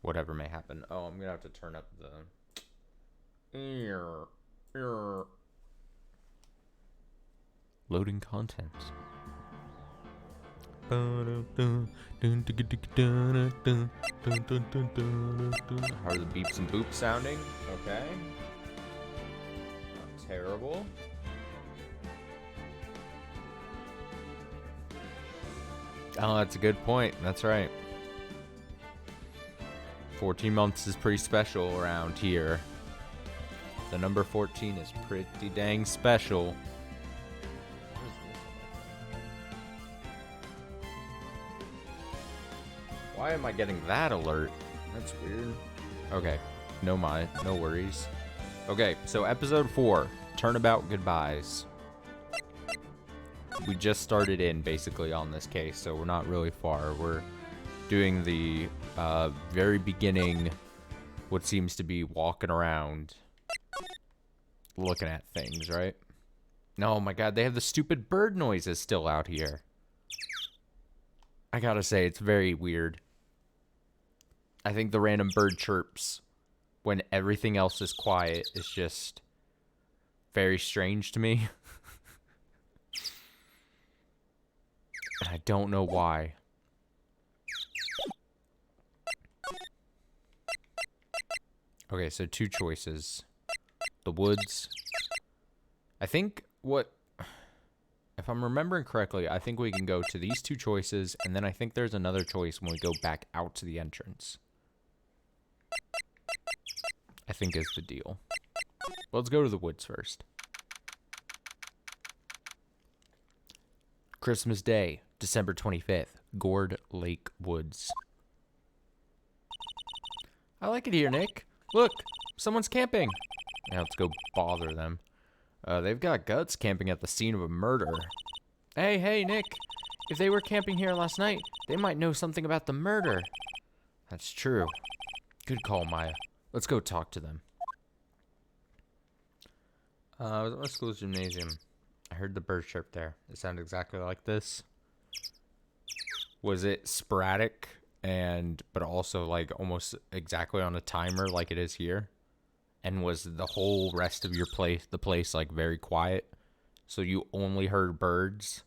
whatever may happen. Oh, I'm gonna have to turn up the loading content. How are the beeps and boops sounding? Okay. Not terrible. Oh, that's a good point. That's right. 14 months is pretty special around here. The number 14 is pretty dang special. Why am I getting that alert? That's weird. Okay, no worries. Okay, so episode 4, Turnabout Goodbyes. We just started in basically on this case, so we're not really far. We're doing the very beginning, what seems to be walking around, looking at things, right? No, oh my god, they have the stupid bird noises still out here. I gotta say, it's very weird. I think the random bird chirps when everything else is quiet is just very strange to me. And I don't know why. Okay, so 2 choices. The woods. I think if I'm remembering correctly, I think we can go to these 2 choices, and then I think there's another choice when we go back out to the entrance. I think is the deal. Let's go to the woods first. Christmas Day, December 25th, Gourd Lake Woods. I like it here, Nick. Look, someone's camping. Now let's go bother them. They've got guts camping at the scene of a murder. Hey, Nick. If they were camping here last night, they might know something about the murder. That's true. Good call, Maya. Let's go talk to them. I was at my school's gymnasium. I heard the bird chirp there. It sounded exactly like this. Was it sporadic but also like almost exactly on a timer like it is here? And was the whole rest of the place like very quiet? So you only heard birds?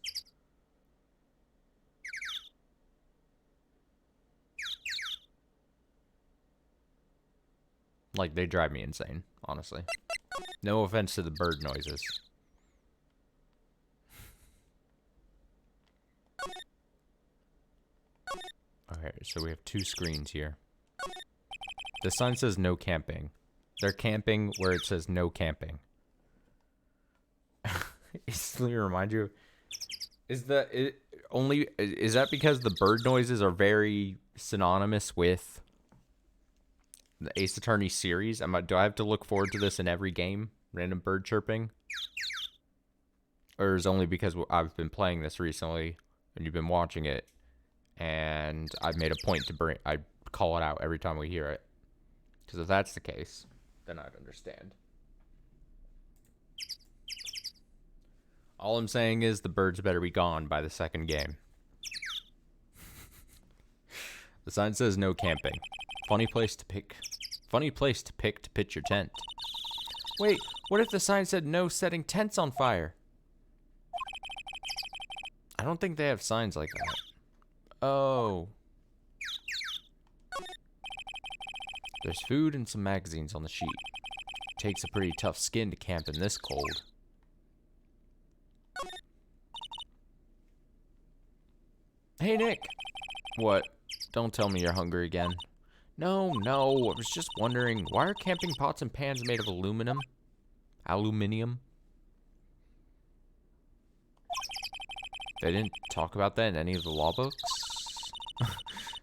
Like, they drive me insane, honestly. No offense to the bird noises. Okay, so we have 2 screens here. The sign says no camping. They're camping where it says no camping. Instantly remind you. Is that because the bird noises are very synonymous with the Ace Attorney series? Do I have to look forward to this in every game? Random bird chirping? Or is it only because I've been playing this recently and you've been watching it, and I've made a point to I call it out every time we hear it? Because if that's the case, then I'd understand. All I'm saying is the birds better be gone by the second game. The sign says no camping. Funny place to pitch your tent. Wait, what if the sign said no setting tents on fire? I don't think they have signs like that. Oh. There's food and some magazines on the sheet. Takes a pretty tough skin to camp in this cold. Hey, Nick. What? Don't tell me you're hungry again. No, I was just wondering, why are camping pots and pans made of aluminum? Aluminium? They didn't talk about that in any of the law books?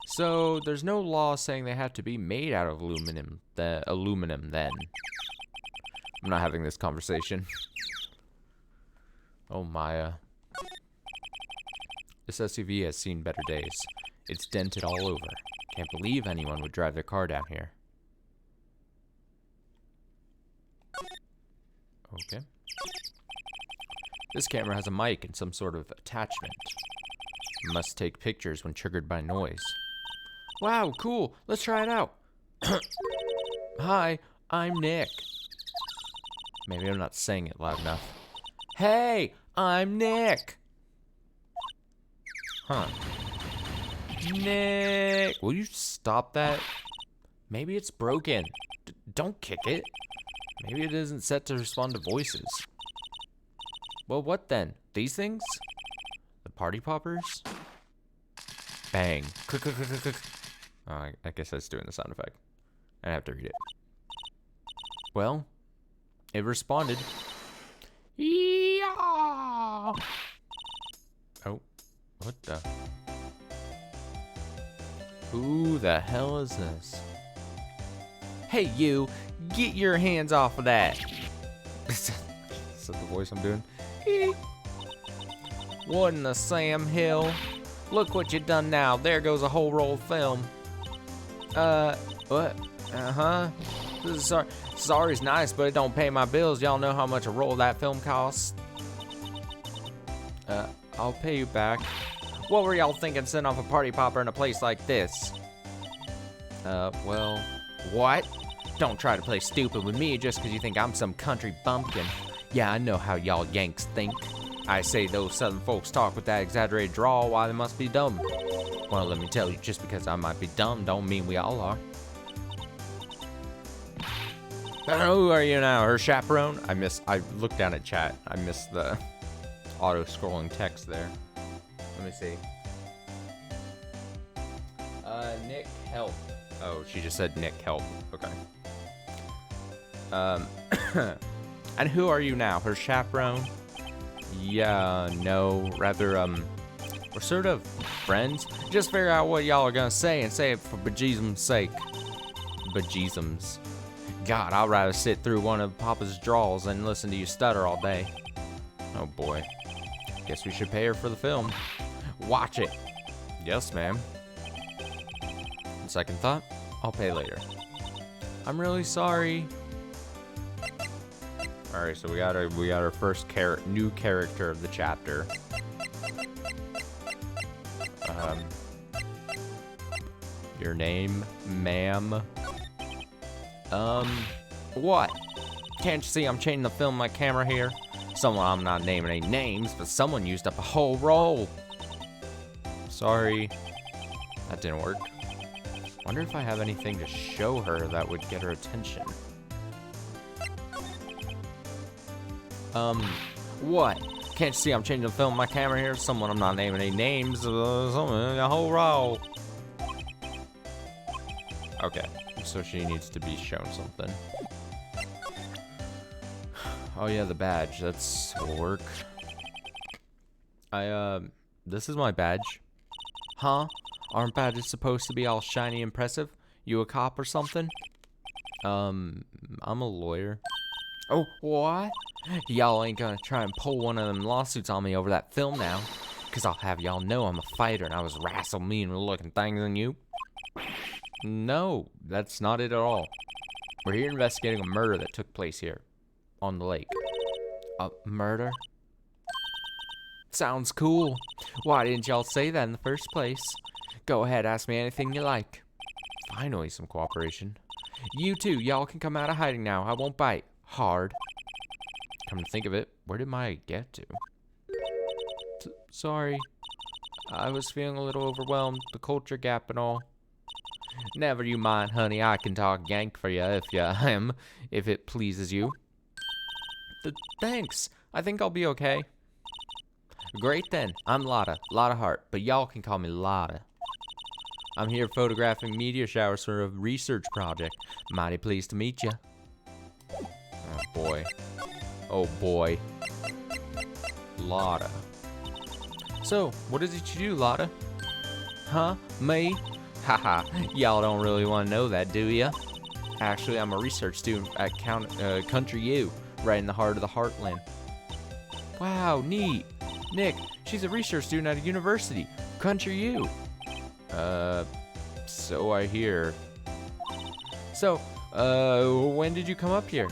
So, there's no law saying they have to be made out of aluminum then. I'm not having this conversation. Oh, Maya. This SUV has seen better days. It's dented all over. Can't believe anyone would drive their car down here. Okay. This camera has a mic and some sort of attachment. It must take pictures when triggered by noise. Wow, cool. Let's try it out. Hi, I'm Nick. Maybe I'm not saying it loud enough. Hey, I'm Nick. Huh. Nick. Will you stop that? Maybe it's broken. Don't kick it. Maybe it isn't set to respond to voices. Well, what then? These things? The party poppers? Bang. Click, click, click, click, click. Oh, I guess that's doing the sound effect. I have to read it. Well, it responded. Yeah. Oh, what the? Who the hell is this? Hey, you, get your hands off of that. Is that the voice I'm doing? What in the Sam Hill? Look what you done now. There goes a whole roll of film. What? Uh-huh. Sorry's nice, but it don't pay my bills. Y'all know how much a roll of that film costs? I'll pay you back. What were y'all thinking sending off a party popper in a place like this? Well, what? Don't try to play stupid with me just because you think I'm some country bumpkin. Yeah, I know how y'all Yanks think. I say those Southern folks talk with that exaggerated drawl, why they must be dumb. Well, let me tell you, just because I might be dumb don't mean we all are. Who are you now, her chaperone? I looked down at chat. I missed the auto-scrolling text there. Let me see. Nick, help. Oh, she just said Nick, help. Okay. And who are you now, her chaperone? Yeah, no, rather, we're sort of friends. Just figure out what y'all are gonna say and say it for bejesusum's sake. Bejesusums. God, I'd rather sit through one of Papa's draws and listen to you stutter all day. Oh boy. Guess we should pay her for the film. Watch it. Yes, ma'am. On second thought, I'll pay later. I'm really sorry. Alright, so we got our first new character of the chapter. Your name, ma'am? What? Can't you see I'm changing the film my camera here? I'm not naming any names, but someone used up a whole roll. Sorry. That didn't work. Wonder if I have anything to show her that would get her attention. What? Can't you see I'm changing the film my camera here? I'm not naming any names. A whole roll. Okay, so she needs to be shown something. Oh yeah, the badge. That's will work. This is my badge. Huh? Aren't badges supposed to be all shiny impressive? You a cop or something? I'm a lawyer. Oh, what? Y'all ain't gonna try and pull one of them lawsuits on me over that film now. Cause I'll have y'all know I'm a fighter and I was wrestle meaner looking things than you. No, that's not it at all. We're here investigating a murder that took place here. On the lake. A murder? Sounds cool. Why didn't y'all say that in the first place? Go ahead, ask me anything you like. Finally, some cooperation. You too, y'all can come out of hiding now. I won't bite. Hard. Come to think of it, where did Maya get to? Sorry. I was feeling a little overwhelmed. The culture gap and all. Never you mind, honey. I can talk Yank for you if it pleases you. Thanks. I think I'll be okay. Great then. I'm Lotta. Lotta Hart, but y'all can call me Lotta. I'm here photographing meteor showers for a research project. Mighty pleased to meet you. Oh boy. Oh boy. Lotta. So, what is it you do, Lotta? Huh? Me? Haha, y'all don't really want to know that, do ya? Actually, I'm a research student at Country U, right in the heart of the heartland. Wow, neat. Nick, she's a research student at a university. Country U. So I hear. So, when did you come up here?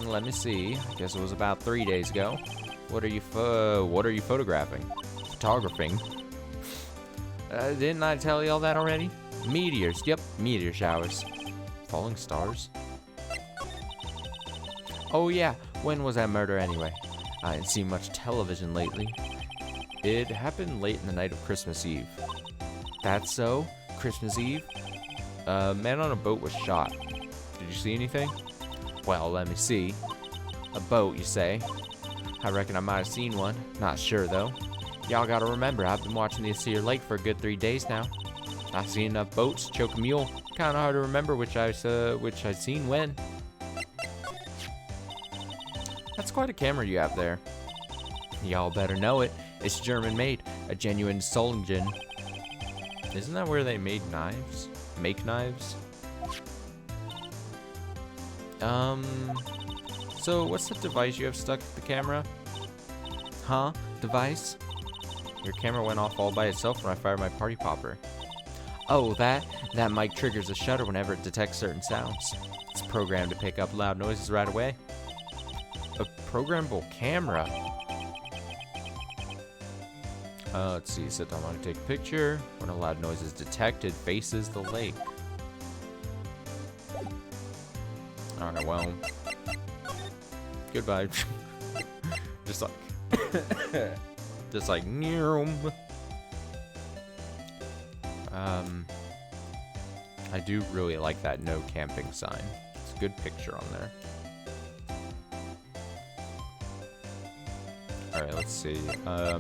Let me see. I guess it was about 3 days ago. What are you photographing? Photographing? Didn't I tell you all that already? Meteors. Yep, meteor showers. Falling stars? Oh yeah, when was that murder anyway? I ain't seen much television lately. It happened late in the night of Christmas Eve. That's so? Christmas Eve? A man on a boat was shot. Did you see anything? Well, let me see. A boat, you say? I reckon I might have seen one. Not sure, though. Y'all gotta remember, I've been watching this here lake for a good 3 days now. I've seen enough boats choke a mule. Kinda hard to remember which I seen when. That's quite a camera you have there. Y'all better know it. It's German-made, a genuine Solingen. Isn't that where they made knives? Make knives? So what's the device you have stuck to the camera? Huh? Device? Your camera went off all by itself when I fired my party popper. Oh, that mic triggers a shutter whenever it detects certain sounds. It's programmed to pick up loud noises right away. A programmable camera? Let's see, sit down to take a picture. When a loud noise is detected, faces the lake. Alright, well. Goodbye. Just like... just like... I do really like that no camping sign. It's a good picture on there. Alright, let's see. I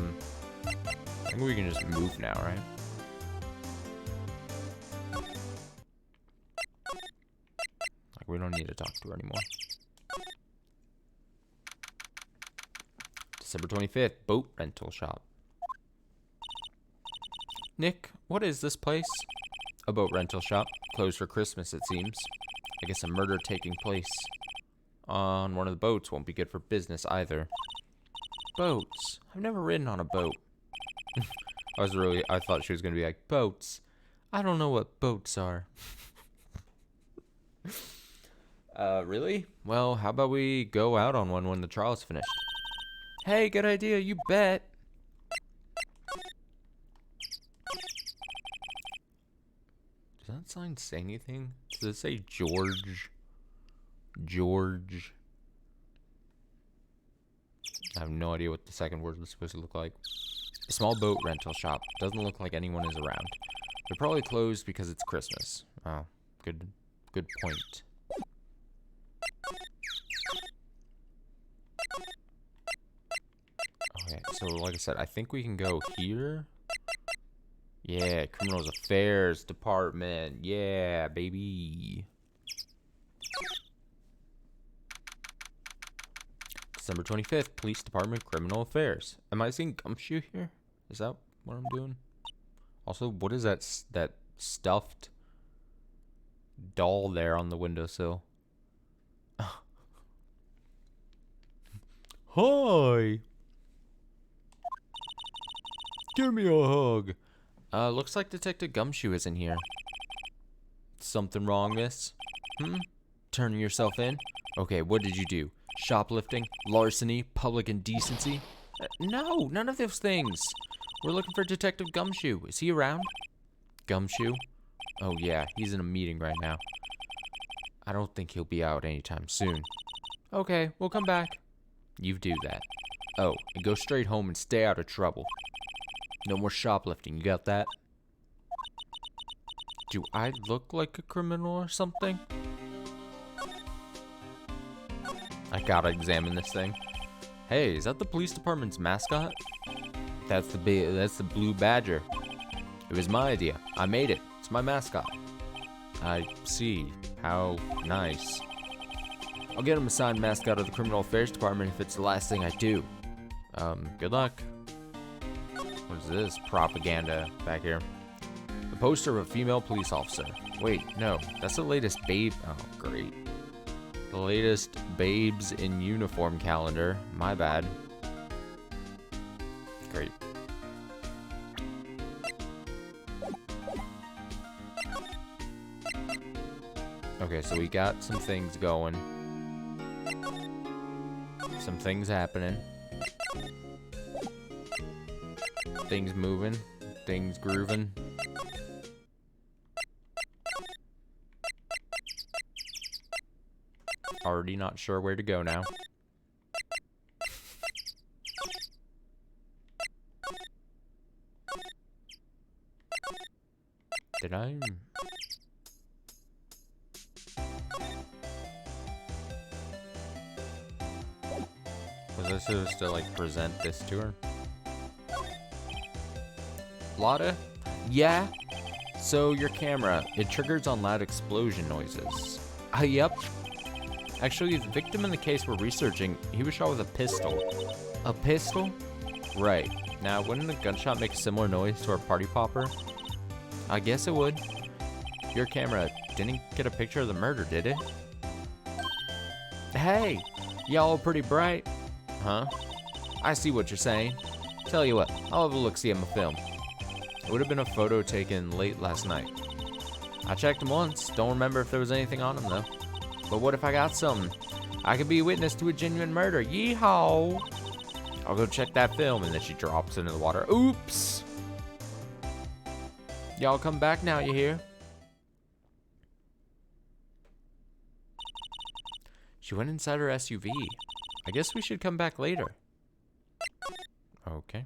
think we can just move now, right? Like, we don't need to talk to her anymore. December 25th, boat rental shop. Nick, what is this place? A boat rental shop. Closed for Christmas, it seems. I guess a murder taking place on one of the boats won't be good for business either. Boats. I've never ridden on a boat. I thought she was gonna be like, boats. I don't know what boats are. Really? Well, how about we go out on one when the trial's finished? Hey, good idea, you bet. Does that sign say anything? Does it say George? George. I have no idea what the second word was supposed to look like. A small boat rental shop. Doesn't look like anyone is around. They're probably closed because it's Christmas. Oh, good point. Okay, so like I said, I think we can go here. Yeah, Criminal Affairs Department. Yeah, baby. December 25th, Police Department, Criminal Affairs. Am I seeing Gumshoe here? Is that what I'm doing? Also, what is that stuffed doll there on the windowsill? Hi! Give me a hug. Looks like Detective Gumshoe isn't here. Something wrong, miss? Turning yourself in? Okay, what did you do? Shoplifting? Larceny? Public indecency? No, none of those things. We're looking for Detective Gumshoe. Is he around? Gumshoe? Oh yeah, he's in a meeting right now. I don't think he'll be out anytime soon. Okay, we'll come back. You do that. Oh, and go straight home and stay out of trouble. No more shoplifting, you got that? Do I look like a criminal or something? I gotta examine this thing. Hey, is that the police department's mascot? That's the blue badger. It was my idea. I made it. It's my mascot. I see. How nice. I'll get him assigned mascot of the Criminal Affairs Department if it's the last thing I do. Good luck. What is this? Propaganda back here. The poster of a female police officer. Wait, no. That's the latest babe. Oh, great. The latest Babes in Uniform calendar. My bad. Great. Okay, so we got some things going. Some things happening. Things moving. Things grooving. Already not sure where to go now. Did I? Was I supposed to, like, present this to her? Lotta? Yeah? So, your camera, it triggers on loud explosion noises. Yep. Actually, the victim in the case we're researching, he was shot with a pistol. A pistol? Right. Now, wouldn't a gunshot make a similar noise to our party popper? I guess it would. Your camera didn't get a picture of the murder, did it? Hey! Y'all are pretty bright. Huh? I see what you're saying. Tell you what, I'll have a look-see at my film. It would have been a photo taken late last night. I checked him once. Don't remember if there was anything on him, though. But what if I got something? I could be a witness to a genuine murder. Yeehaw! I'll go check that film, and then she drops into the water. Oops! Y'all come back now, you hear? She went inside her SUV. I guess we should come back later. Okay.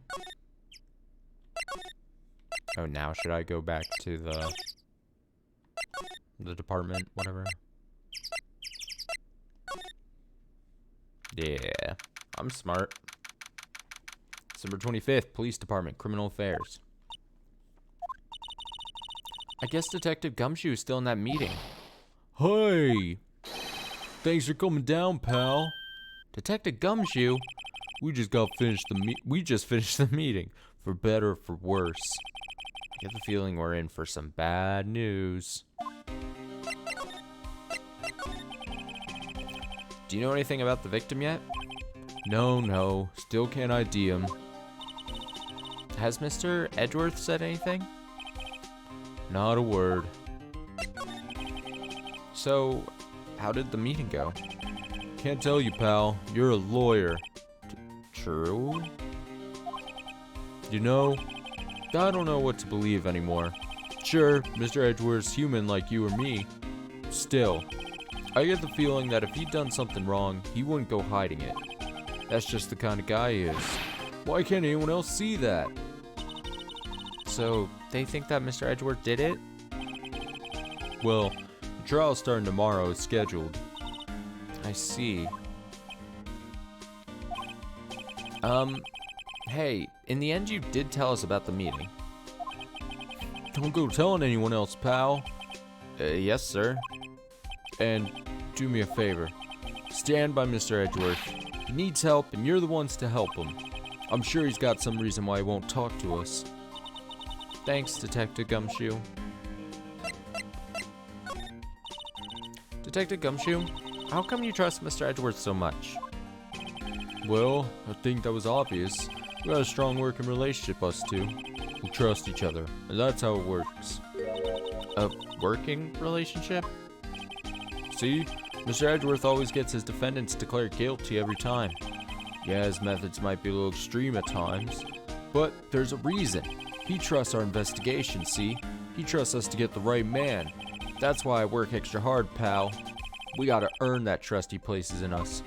Oh, now should I go back to the department, whatever? Yeah, I'm smart. December 25th, Police Department, Criminal Affairs. I guess Detective Gumshoe is still in that meeting. Hey! Thanks for coming down, pal. Detective Gumshoe? We just finished the meeting, for better or for worse. I get the feeling we're in for some bad news. Do you know anything about the victim yet? No, still can't ID him. Has Mr. Edgeworth said anything? Not a word. So, how did the meeting go? Can't tell you, pal. You're a lawyer. True? You know, I don't know what to believe anymore. Sure, Mr. Edgeworth's human like you or me. Still, I get the feeling that if he'd done something wrong, he wouldn't go hiding it. That's just the kind of guy he is. Why can't anyone else see that? So, they think that Mr. Edgeworth did it? Well, the trial's starting tomorrow as scheduled. I see. Hey, in the end you did tell us about the meeting. Don't go telling anyone else, pal. Yes, sir. And do me a favor. Stand by Mr. Edgeworth. He needs help, and you're the ones to help him. I'm sure he's got some reason why he won't talk to us. Thanks, Detective Gumshoe. Detective Gumshoe, how come you trust Mr. Edgeworth so much? Well, I think that was obvious. We got a strong working relationship, us two. We trust each other, and that's how it works. A working relationship? See? Mr. Edgeworth always gets his defendants declared guilty every time. Yeah, his methods might be a little extreme at times, but there's a reason. He trusts our investigation, see? He trusts us to get the right man. That's why I work extra hard, pal. We gotta earn that trust he places in us.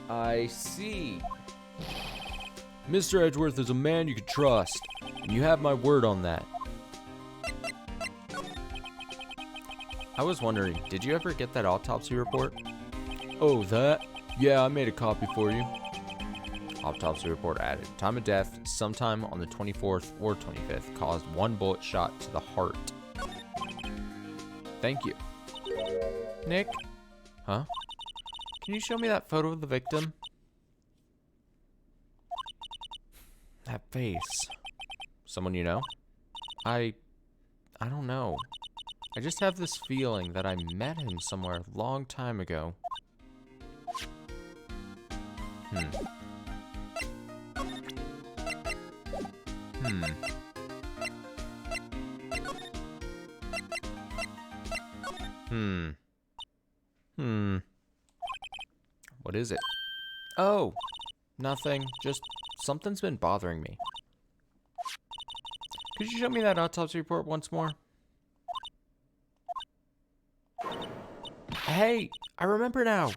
I see. Mr. Edgeworth is a man you can trust, and you have my word on that. I was wondering, did you ever get that autopsy report? Oh, that? Yeah, I made a copy for you. Autopsy report added. Time of death, sometime on the 24th or 25th, caused one bullet shot to the heart. Thank you. Nick? Huh? Can you show me that photo of the victim? That face. Someone you know? I don't know. I just have this feeling that I met him somewhere a long time ago. What is it? Oh, nothing. Just something's been bothering me. Could you show me that autopsy report once more? Hey, I remember now.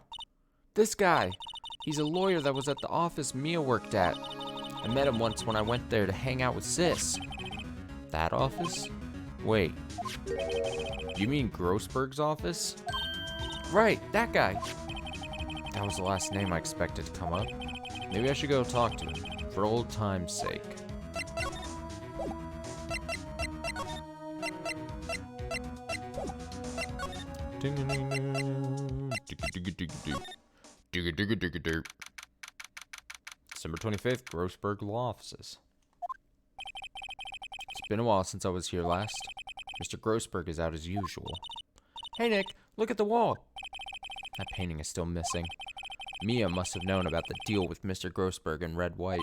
This guy. He's a lawyer that was at the office Mia worked at. I met him once when I went there to hang out with Sis. That office? Wait. You mean Grossberg's office? Right, that guy. That was the last name I expected to come up. Maybe I should go talk to him, for old time's sake. December 25th, Grossberg Law Offices. It's been a while since I was here last. Mr. Grossberg is out as usual. Hey Nick, look at the wall. That painting is still missing. Mia must have known about the deal with Mr. Grossberg and Red White.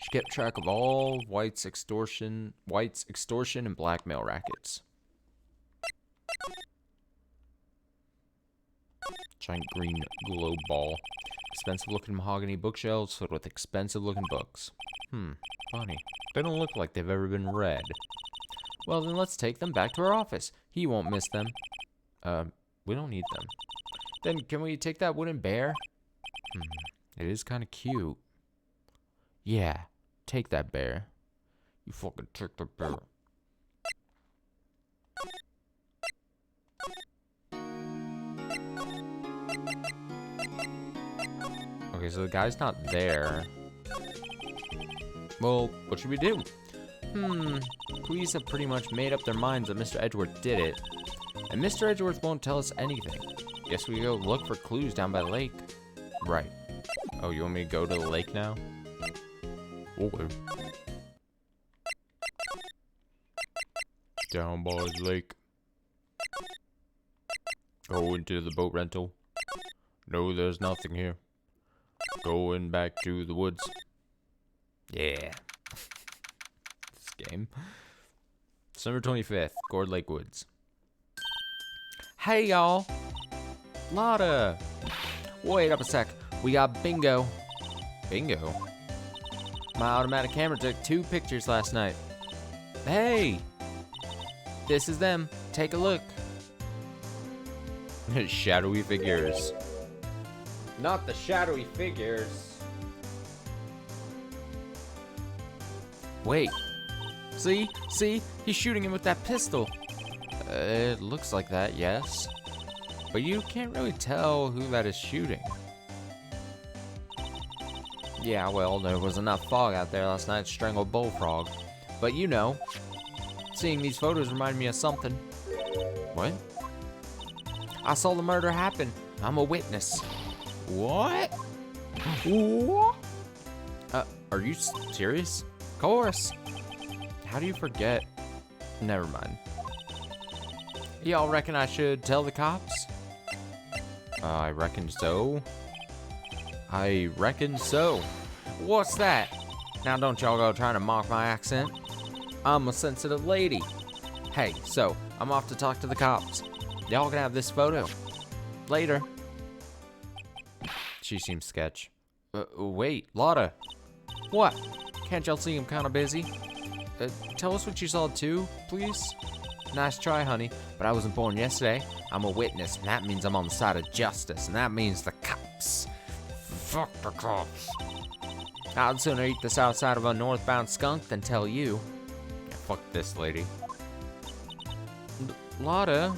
She kept track of all White's extortion and blackmail rackets. Giant green globe ball. Expensive looking mahogany bookshelves filled with expensive looking books. Funny. They don't look like they've ever been read. Well, then let's take them back to our office. He won't miss them. We don't need them. Then can we take that wooden bear? It is kind of cute. Yeah, take that bear. You fucking take the bear. Okay, so the guy's not there. Well, what should we do? Police have pretty much made up their minds that Mr. Edgeworth did it. And Mr. Edgeworth won't tell us anything. Guess we go look for clues down by the lake. Right. Oh, you want me to go to the lake now? Okay. Down by the lake. Go into the boat rental. No, there's nothing here. Going back to the woods. Yeah. This game. December 25th, Gourd Lake Woods. Hey, y'all. Lotta. Wait up a sec. We got bingo. Bingo? My automatic camera took 2 pictures last night. Hey. This is them. Take a look. Shadowy figures. Not the shadowy figures. Wait. See? He's shooting him with that pistol. It looks like that, yes. But you can't really tell who that is shooting. Yeah, well, there was enough fog out there last night to strangle a bullfrog. But you know, seeing these photos remind me of something. What? I saw the murder happen. I'm a witness. What? What? Are you serious? Of course. How do you forget? Never mind. Y'all reckon I should tell the cops? I reckon so. I reckon so. What's that? Now don't y'all go trying to mock my accent. I'm a sensitive lady. Hey, so I'm off to talk to the cops. Y'all can have this photo. Later. She seems sketch. Wait, Lotta. What? Can't y'all see I'm kind of busy? Tell us what you saw too, please. Nice try, honey, but I wasn't born yesterday. I'm a witness, and that means I'm on the side of justice, and that means the cops. Fuck the cops. I'd sooner eat the south side of a northbound skunk than tell you. Yeah, fuck this lady. Lotta.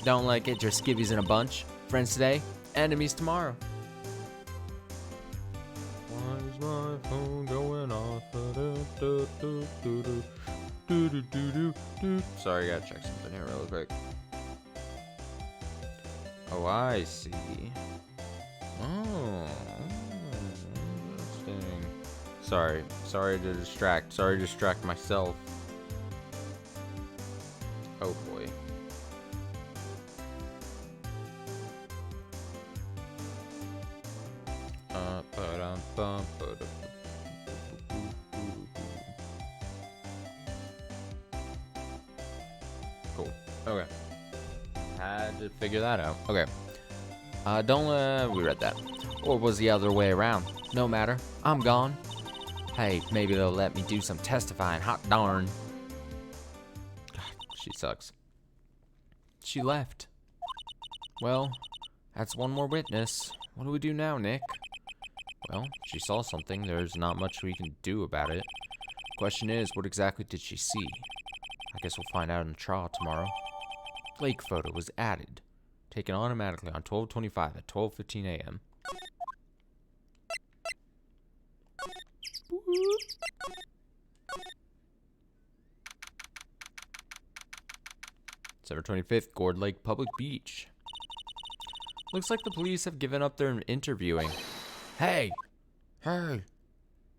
Don't let get your skivvies in a bunch. Friends today, enemies tomorrow. Why is my phone going off? Sorry, I gotta check something here real quick. Oh, I see. Oh, interesting. Sorry to distract myself. Oh boy. Cool. Okay. Had to figure that out. Okay. We read that. Or was the other way around? No matter. I'm gone. Hey, maybe they'll let me do some testifying. Hot darn. God, she sucks. She left. Well, that's one more witness. What do we do now, Nick? Well, she saw something. There's not much we can do about it. Question is, what exactly did she see? I guess we'll find out in the trial tomorrow. Lake photo was added. Taken automatically on 12/25 at 12:15 a.m. 25th, Gourd Lake Public Beach. Looks like the police have given up their interviewing. Hey! Oh,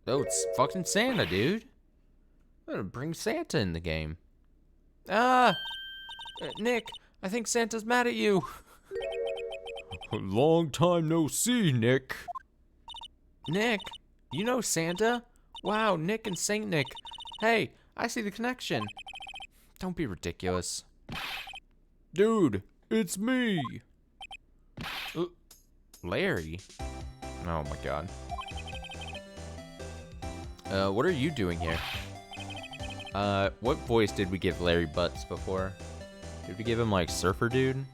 it's fucking Santa, dude. I'm gonna bring Santa in the game. Nick, I think Santa's mad at you. A long time no see, Nick. Nick, you know Santa? Wow, Nick and Saint Nick. Hey, I see the connection. Don't be ridiculous. Dude, it's me. Larry? Oh my god. What are you doing here? What voice did we give Larry Butts before? Did we give him, like, Surfer Dude?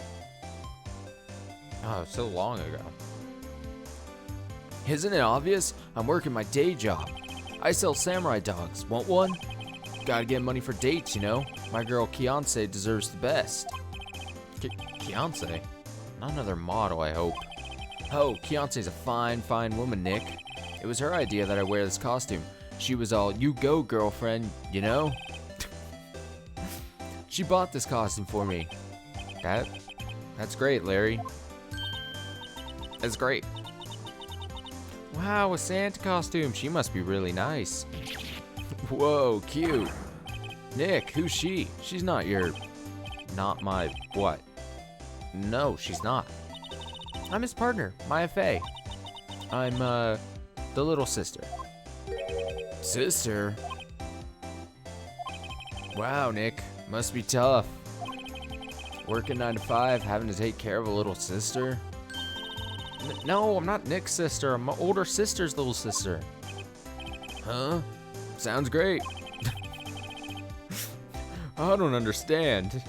Oh, so long ago. Isn't it obvious? I'm working my day job. I sell samurai dogs. Want one? Gotta get money for dates, you know? My girl Kiance deserves the best. Kiance? Not another model, I hope. Oh, Kiance's a fine, fine woman, Nick. It was her idea that I wear this costume. She was all, you go, girlfriend, you know? She bought this costume for me. That's great, Larry. That's great. Wow, a Santa costume. She must be really nice. Whoa, cute. Nick, who's she? She's not your... Not my... What? No, she's not. I'm his partner, Maya Faye. I'm, the little sister. Sister? Wow, Nick. Must be tough. Working 9 to 5, having to take care of a little sister. No, I'm not Nick's sister. I'm my older sister's little sister. Huh? Sounds great. I don't understand.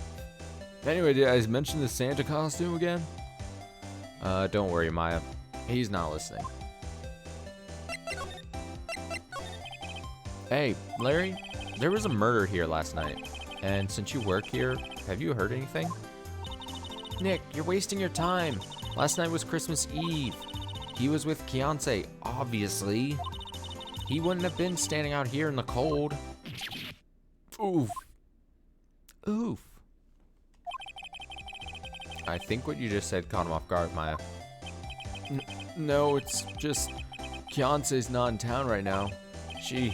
Anyway, did I mention the Santa costume again? Don't worry, Maya. He's not listening. Hey, Larry, there was a murder here last night. And since you work here, have you heard anything? Nick, you're wasting your time. Last night was Christmas Eve. He was with Kiance, obviously. He wouldn't have been standing out here in the cold. Oof. Oof. I think what you just said caught him off guard, Maya. No, it's just Kiance's not in town right now. She's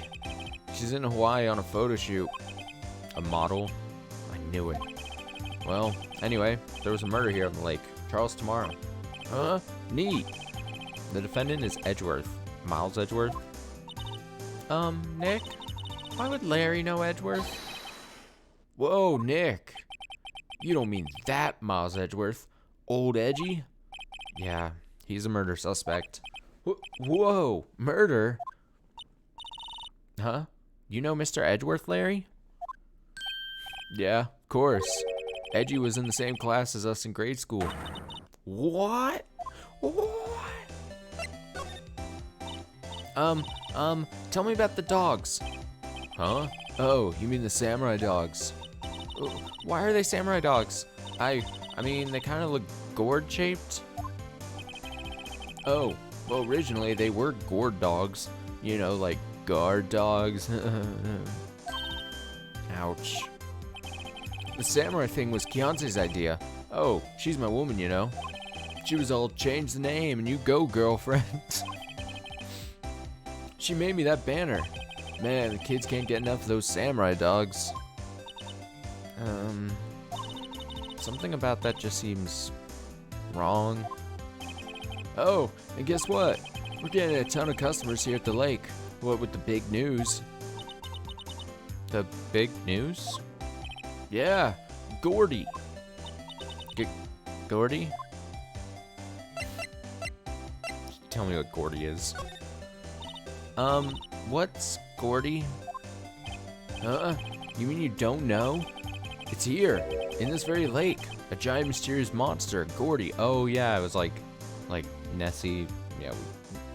in Hawaii on a photo shoot. A model? I knew it. Well, anyway, there was a murder here on the lake. Trial's tomorrow. Huh? Neat. The defendant is Edgeworth. Miles Edgeworth? Nick? Why would Larry know Edgeworth? Whoa, Nick. You don't mean that Miles Edgeworth. Old Edgy? Yeah, he's a murder suspect. Whoa, murder? Huh? You know Mr. Edgeworth, Larry? Yeah, of course. Edgy was in the same class as us in grade school. What? What? Tell me about the dogs. Huh? Oh, you mean the samurai dogs. Why are they samurai dogs? I mean, they kind of look gourd-shaped. Oh, well, originally they were gourd dogs. You know, like guard dogs. Ouch. The samurai thing was Kiance's idea. Oh, she's my woman, you know. She was all, change the name and you go, girlfriend. She made me that banner. Man, the kids can't get enough of those samurai dogs. Something about that just seems wrong. Oh, and guess what? We're getting a ton of customers here at the lake. What with the big news? The big news? Yeah, Gordy. Gordy? Tell me what Gordy is. What's Gordy? You mean you don't know? It's here, in this very lake. A giant mysterious monster, Gordy. Oh yeah, it was like Nessie. Yeah,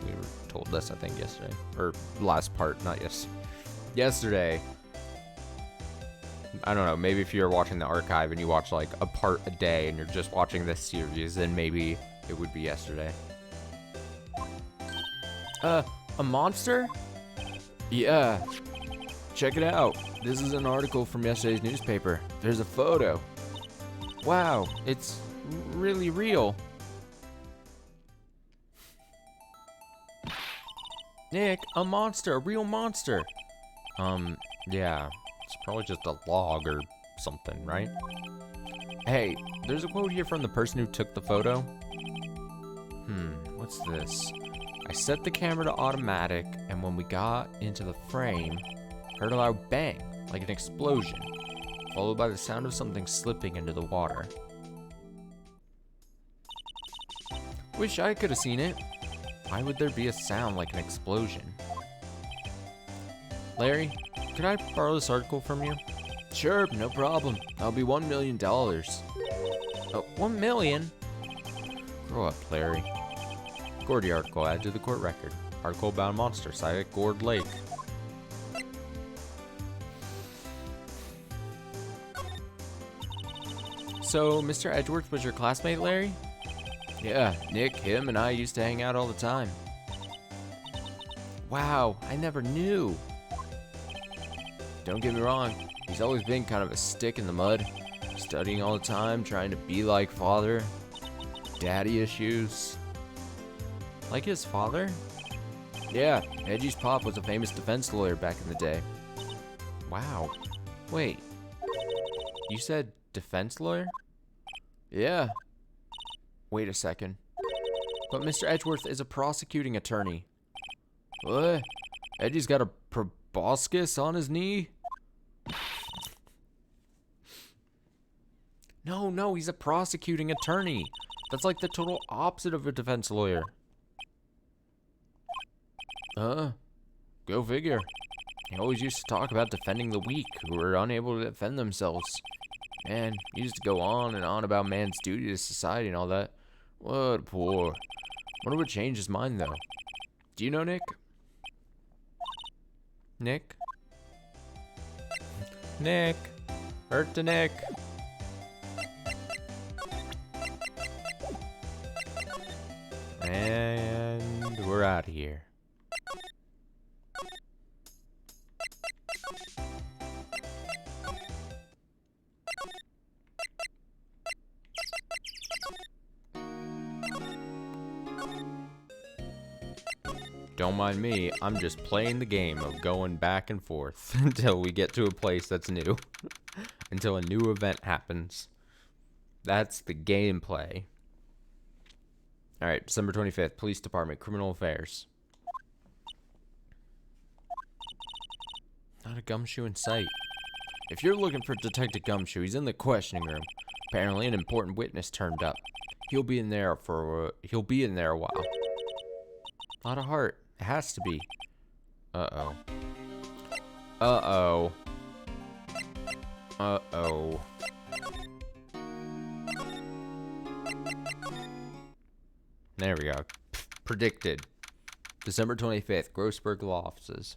we were told this, I think, yesterday. Or last part, not yesterday. I don't know, maybe if you're watching the archive and you watch like a part a day and you're just watching this series, then maybe it would be yesterday. A monster? Yeah. Check it out. This is an article from yesterday's newspaper. There's a photo. Wow, it's really real. Nick, a monster, a real monster. Yeah, it's probably just a log or something, right? Hey, there's a quote here from the person who took the photo. What's this? I set the camera to automatic, and when we got into the frame, heard a loud bang, like an explosion, followed by the sound of something slipping into the water. Wish I could have seen it. Why would there be a sound like an explosion? Larry, could I borrow this article from you? Sure, no problem. That'll be $1 million. Oh, 1 million? Grow up, Larry. Gordy article added to the court record. Article about a monster sighted at Gord Lake. So, Mr. Edgeworth was your classmate, Larry? Yeah, Nick, him, and I used to hang out all the time. Wow, I never knew. Don't get me wrong, he's always been kind of a stick in the mud. Studying all the time, trying to be like father. Daddy issues. Like his father? Yeah, Edgy's pop was a famous defense lawyer back in the day. Wow. Wait. You said defense lawyer? Yeah. Wait a second. But Mr. Edgeworth is a prosecuting attorney. What? Edgy's got a proboscis on his knee? No, he's a prosecuting attorney. That's like the total opposite of a defense lawyer. Go figure. He always used to talk about defending the weak who were unable to defend themselves. Man, he used to go on and on about man's duty to society and all that. What poor. Wonder what changed his mind, though. Do you know Nick? Nick? Nick. Hurt to Nick. And we're out of here. Don't mind me, I'm just playing the game of going back and forth until we get to a place that's new. Until a new event happens. That's the gameplay. Alright, December 25th, Police Department, Criminal Affairs. Not a Gumshoe in sight. If you're looking for Detective Gumshoe, he's in the questioning room. Apparently an important witness turned up. He'll be in there a while. A lot of heart. It has to be. Uh-oh. Uh-oh. Uh-oh. There we go. Predicted. December 25th, Grossberg Law Offices.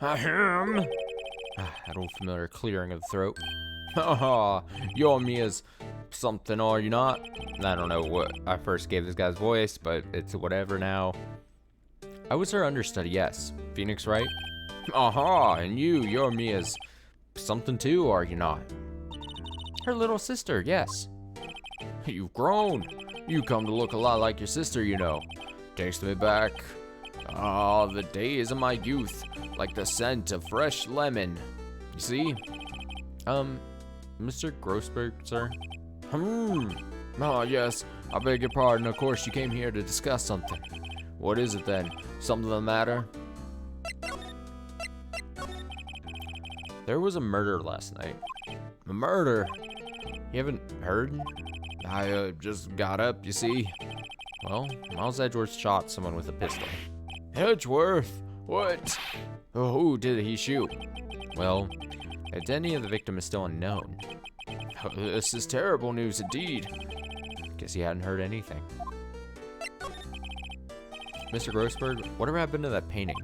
Ahem. That old familiar clearing of the throat. Haha, you're me as something, are you not? I don't know what I first gave this guy's voice, but it's whatever now. I was her understudy, yes. Phoenix Wright? Aha, and you're me as something too, are you not? Her little sister, yes. You've grown. You come to look a lot like your sister, you know. Takes me back. Ah, the days of my youth, like the scent of fresh lemon. You see? Mr. Grossberg, sir? Oh, yes. I beg your pardon. Of course, you came here to discuss something. What is it, then? Something the matter? There was a murder last night. A murder? You haven't heard? I, just got up, you see. Well, Miles Edgeworth shot someone with a pistol. Edgeworth? What? Oh, who did he shoot? Well, Identity of the victim is still unknown. Oh, this is terrible news indeed. Guess he hadn't heard anything. Mr. Grossberg, whatever happened to that painting?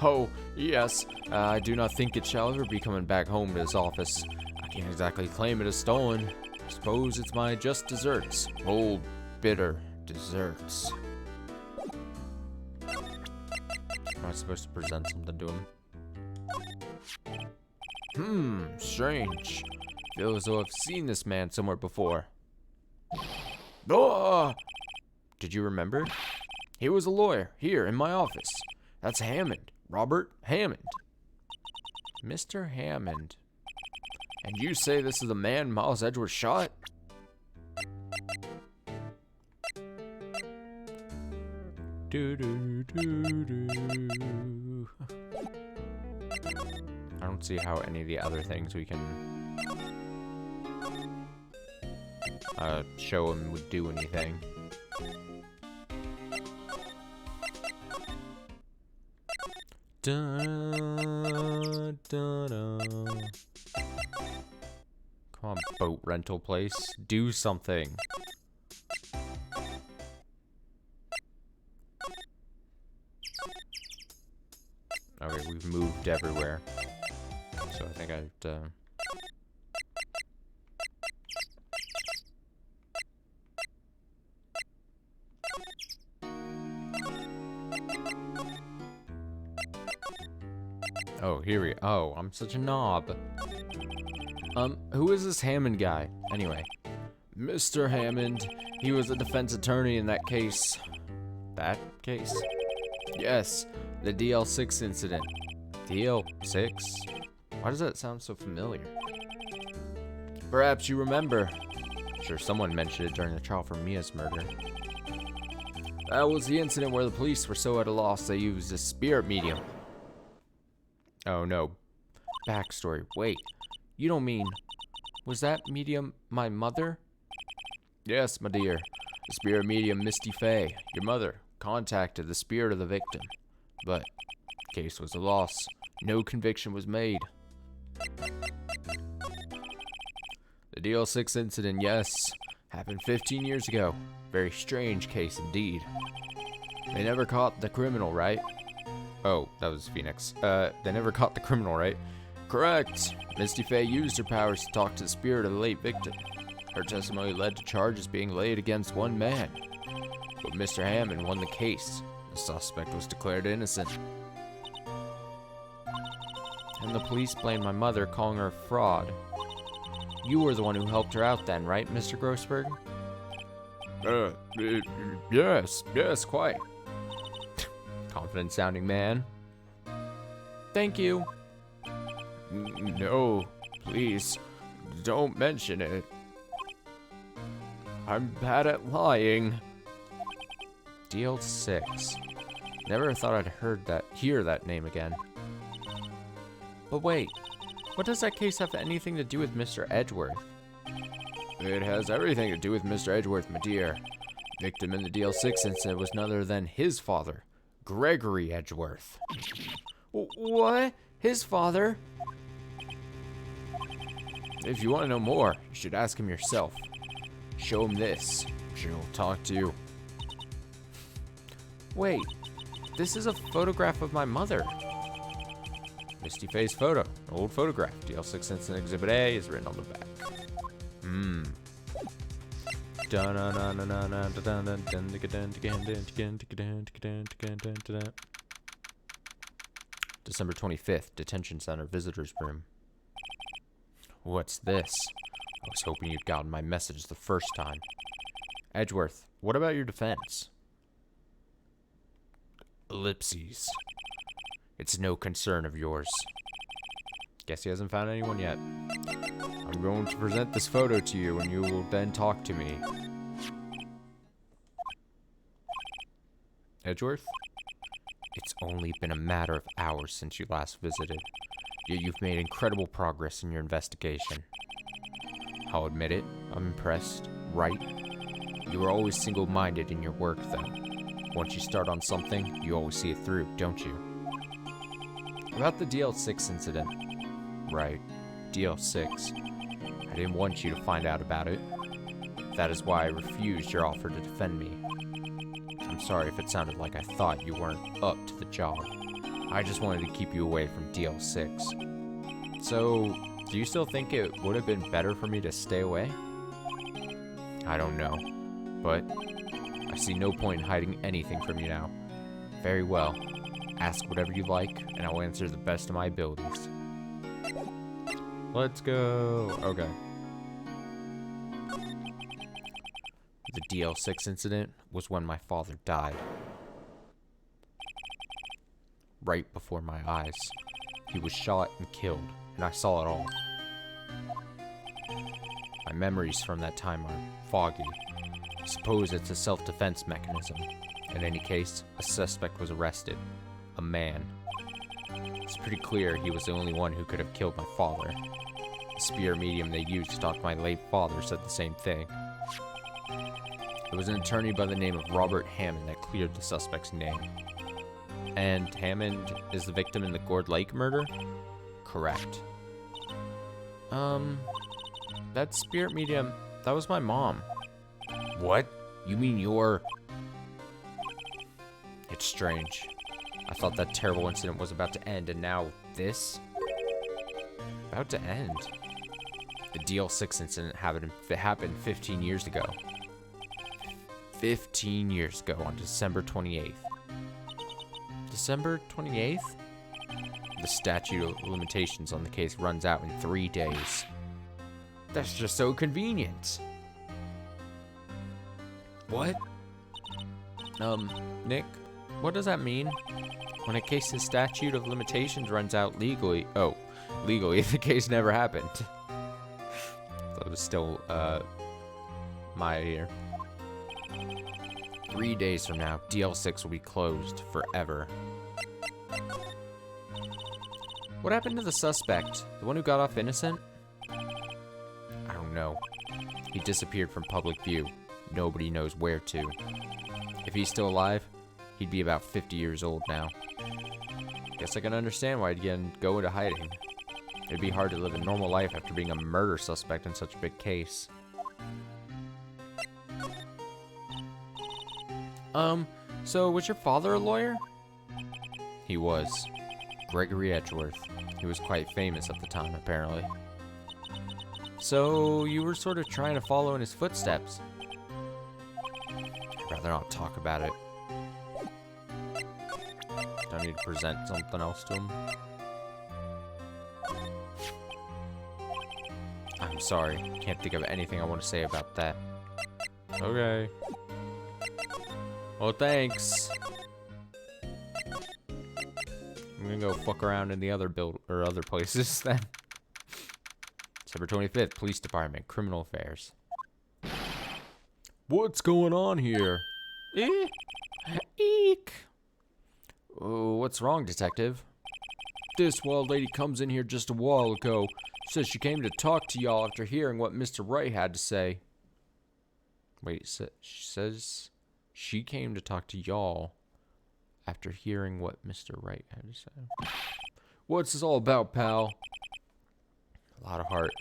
Oh, yes. I do not think it shall ever be coming back home to his office. I can't exactly claim it as stolen. I suppose it's my just desserts. Old, bitter desserts. Am I supposed to present something to him? Strange. Feel as though I've seen this man somewhere before. Oh! Did you remember? He was a lawyer here in my office. That's Hammond. Robert Hammond. Mr. Hammond. And you say this is the man Miles Edgeworth shot? I don't see how any of the other things we can show him would do anything. Dun, dun, dun. Come on, boat rental place. Do something. Okay, we've moved everywhere. So I think I have to... Oh, here we... Oh, I'm such a knob. Who is this Hammond guy? Anyway. Mr. Hammond. He was a defense attorney in that case. That case? Yes, the DL6 incident. DL6? Why does that sound so familiar? Perhaps you remember. I'm sure someone mentioned it during the trial for Mia's murder. That was the incident where the police were so at a loss they used a spirit medium. Oh no. Backstory. Wait. You don't mean... Was that medium my mother? Yes, my dear. The spirit medium Misty Fay, your mother, contacted the spirit of the victim. But the case was a loss. No conviction was made. The DL6 incident, yes, happened 15 years ago. Very strange case indeed. They never caught the criminal, right? Oh, that was Phoenix. They never caught the criminal, right? Correct. Misty Fay used her powers to talk to the spirit of the late victim. Her testimony led to charges being laid against one man. But Mr. Hammond won the case. The suspect was declared innocent. And the police blamed my mother, calling her a fraud. You were the one who helped her out then, right, Mr. Grossberg? Yes, quite. Confident sounding man. Thank you. No, please, don't mention it. I'm bad at lying. DL6. Never thought I'd hear that name again. But wait, what does that case have anything to do with Mr. Edgeworth? It has everything to do with Mr. Edgeworth, my dear. Victim in the DL6 incident was none other than his father, Gregory Edgeworth. What? His father? If you want to know more, you should ask him yourself. Show him this. She'll talk to you. Wait, this is a photograph of my mother. Misty Fay's photo. Old photograph. DL6 Incident Exhibit A is written on the back. December 25th, Detention Center, Visitor's Room. What's this? I was hoping you'd gotten my message the first time. Edgeworth, what about your defense? Ellipses. It's no concern of yours. Guess he hasn't found anyone yet. I'm going to present this photo to you and you will then talk to me. Edgeworth? It's only been a matter of hours since you last visited, yet you've made incredible progress in your investigation. I'll admit it, I'm impressed, right? You are always single-minded in your work, though. Once you start on something, you always see it through, don't you? About the DL6 incident. Right. DL6. I didn't want you to find out about it. That is why I refused your offer to defend me. I'm sorry if it sounded like I thought you weren't up to the job. I just wanted to keep you away from DL6. So, do you still think it would have been better for me to stay away? I don't know, but I see no point in hiding anything from you now. Very well. Ask whatever you like, and I'll answer the best of my abilities. Let's go. Okay. The DL6 incident was when my father died. Right before my eyes. He was shot and killed, and I saw it all. My memories from that time are foggy. I suppose it's a self-defense mechanism. In any case, a suspect was arrested. A man. It's pretty clear he was the only one who could have killed my father. The spirit medium they used to talk to my late father said the same thing. It was an attorney by the name of Robert Hammond that cleared the suspect's name. And Hammond is the victim in the Gourd Lake murder? Correct. That spirit medium, that was my mom. What? You mean you're... It's strange. I thought that terrible incident was about to end, and now this? About to end. The DL6 incident happened 15 years ago. 15 years ago on December 28th. December 28th? The statute of limitations on the case runs out in 3 days. That's just so convenient. What? Nick, what does that mean? When a case's statute of limitations runs out legally... Oh, legally, the case never happened. That was still, my ear. 3 days from now, DL6 will be closed forever. What happened to the suspect? The one who got off innocent? I don't know. He disappeared from public view. Nobody knows where to. If he's still alive, he'd be about 50 years old now. Guess I can understand why he'd go into hiding. It'd be hard to live a normal life after being a murder suspect in such a big case. So was your father a lawyer? He was. Gregory Edgeworth. He was quite famous at the time, apparently. So you were sort of trying to follow in his footsteps. I'd rather not talk about it. Do I need to present something else to him? I'm sorry. Can't think of anything I want to say about that. Okay. Well, thanks. I'm gonna go fuck around in the other other places then. December 25th, Police Department, Criminal Affairs. What's going on here? Eek. Oh, what's wrong, Detective? This wild lady comes in here just a while ago. Says she came to talk to y'all after hearing what Mr. Wright had to say. Wait, she says she came to talk to y'all after hearing what Mr. Wright had to say. What's this all about, pal? A lot of heart.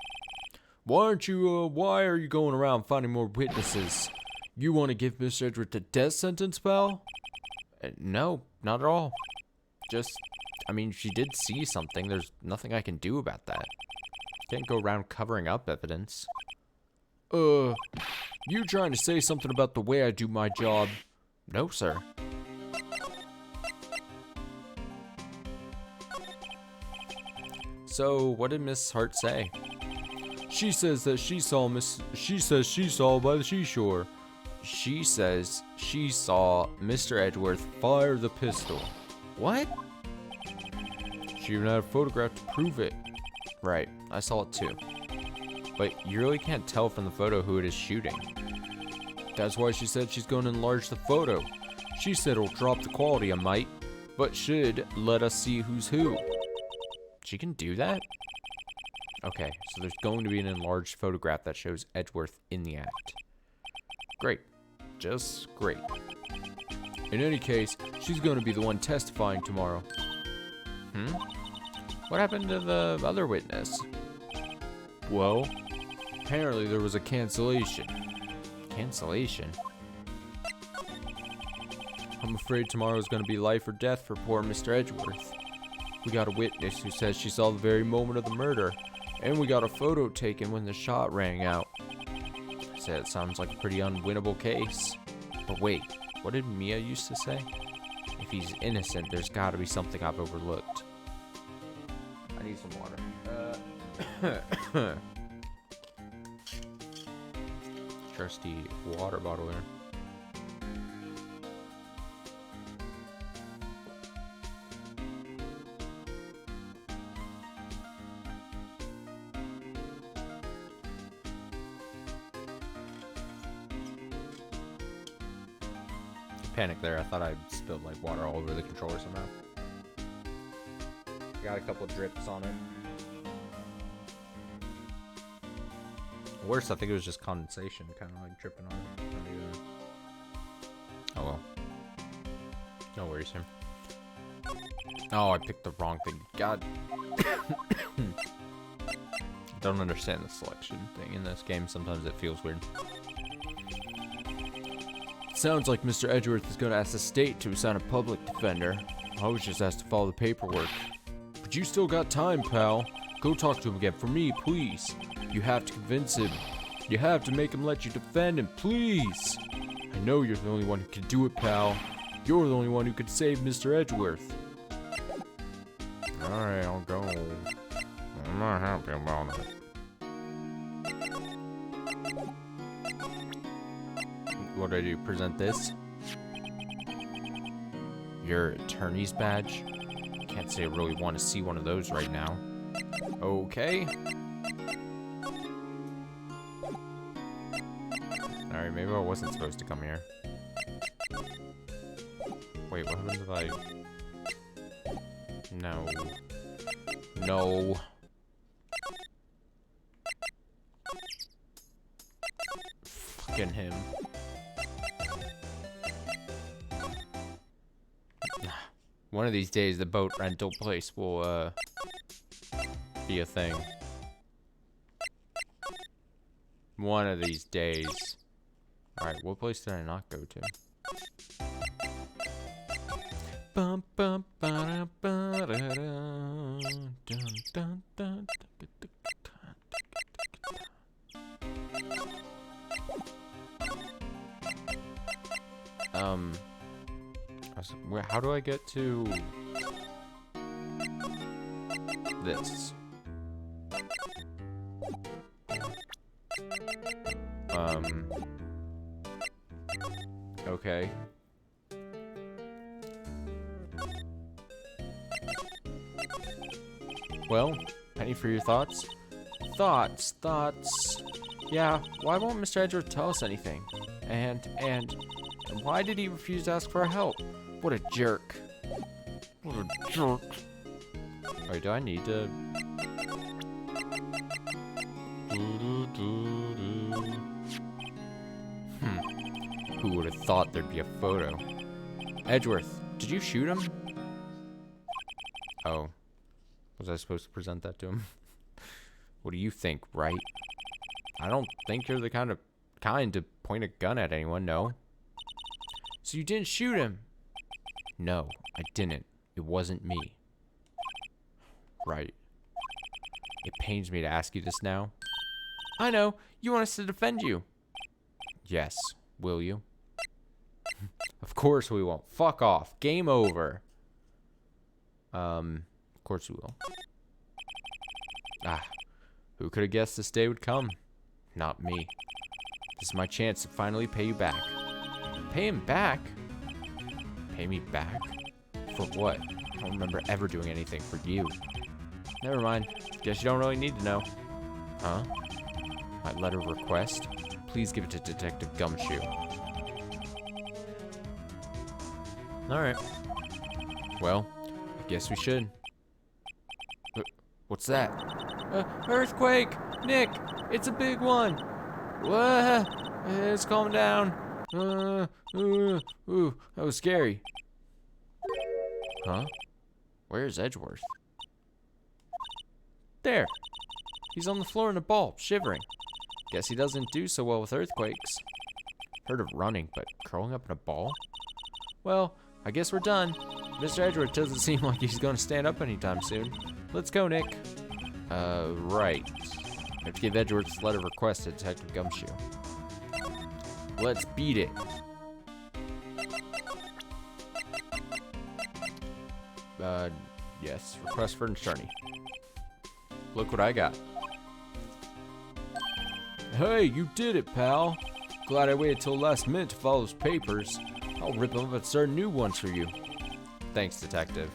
Why are you going around finding more witnesses? You want to give Mr. Edgeworth a death sentence, pal? No, not at all. Just, I mean, she did see something. There's nothing I can do about that. Can't go around covering up evidence. You trying to say something about the way I do my job? No, sir. So, what did Miss Hart say? She says that she saw by the seashore. She says she saw Mr. Edgeworth fire the pistol. What? She even had a photograph to prove it. Right, I saw it too. But you really can't tell from the photo who it is shooting. That's why she said she's going to enlarge the photo. She said it'll drop the quality a mite, but should let us see who's who. She can do that? Okay, so there's going to be an enlarged photograph that shows Edgeworth in the act. Great. Just great. In any case, she's going to be the one testifying tomorrow. What happened to the other witness? Well, apparently there was a cancellation. Cancellation? I'm afraid tomorrow's gonna be life or death for poor Mr. Edgeworth. We got a witness who says she saw the very moment of the murder, and we got a photo taken when the shot rang out. I said it sounds like a pretty unwinnable case. But wait, what did Mia used to say? If he's innocent, there's gotta be something I've overlooked. I need some water. Trusty water bottle there. Panic there. I thought I spilled like water all over the controller somehow. Got a couple drips on it. Worse, I think it was just condensation, kind of like dripping on it. Oh well. No worries here. Oh, I picked the wrong thing. God. Don't understand the selection thing in this game. Sometimes it feels weird. Sounds like Mr. Edgeworth is going to ask the state to assign a public defender. I was just asked to follow the paperwork. But you still got time, pal. Go talk to him again for me, please. You have to convince him. You have to make him let you defend him, please. I know you're the only one who can do it, pal. You're the only one who could save Mr. Edgeworth. Alright, I'll go. I'm not happy about it. What do I do? Present this? Your attorney's badge? Can't say I really want to see one of those right now. Okay. Alright, maybe I wasn't supposed to come here. Wait, what happens if I... No. No. Fucking him. One of these days, the boat rental place will, be a thing. One of these days. Alright, what place did I not go to? Bum, bum, ba, ba, da, da, dun, dun, dun, how do I get to this? Okay. Well, penny for your thoughts? Thoughts. Yeah, why won't Mr. Edgeworth tell us anything? And why did he refuse to ask for our help? What a jerk. What a jerk. Wait, do I need to... Who would have thought there'd be a photo? Edgeworth, did you shoot him? Oh. Was I supposed to present that to him? What do you think, Wright? I don't think you're the kind to point a gun at anyone, no. So you didn't shoot him? No, I didn't. It wasn't me. Right. It pains me to ask you this now. I know. You want us to defend you. Yes. Will you? Of course we won't. Fuck off. Game over. Of course we will. Ah. Who could have guessed this day would come? Not me. This is my chance to finally pay you back. Pay him back? Pay me back? For what? I don't remember ever doing anything for you. Never mind. Guess you don't really need to know. Huh? My letter of request? Please give it to Detective Gumshoe. Alright. Well, I guess we should. What's that? Earthquake! Nick! It's a big one! What? It's calming down. Ooh, that was scary. Huh? Where's Edgeworth? There. He's on the floor in a ball, shivering. Guess he doesn't do so well with earthquakes. Heard of running, but curling up in a ball? Well, I guess we're done. Mr. Edgeworth doesn't seem like he's going to stand up anytime soon. Let's go, Nick. Right. I have to give Edgeworth's letter of request to Detective Gumshoe. Let's beat it. Yes. Request for an attorney. Look what I got. Hey, you did it, pal. Glad I waited till last minute to follow those papers. I'll rip them up and start new ones for you. Thanks, Detective.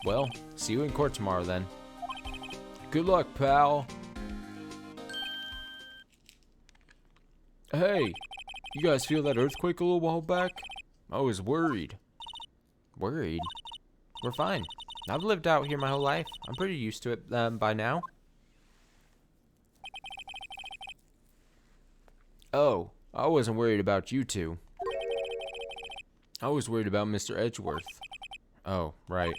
Well, see you in court tomorrow then. Good luck, pal. Hey, you guys feel that earthquake a little while back? I was worried. Worried? We're fine. I've lived out here my whole life. I'm pretty used to it by now. Oh, I wasn't worried about you two. I was worried about Mr. Edgeworth. Oh, right.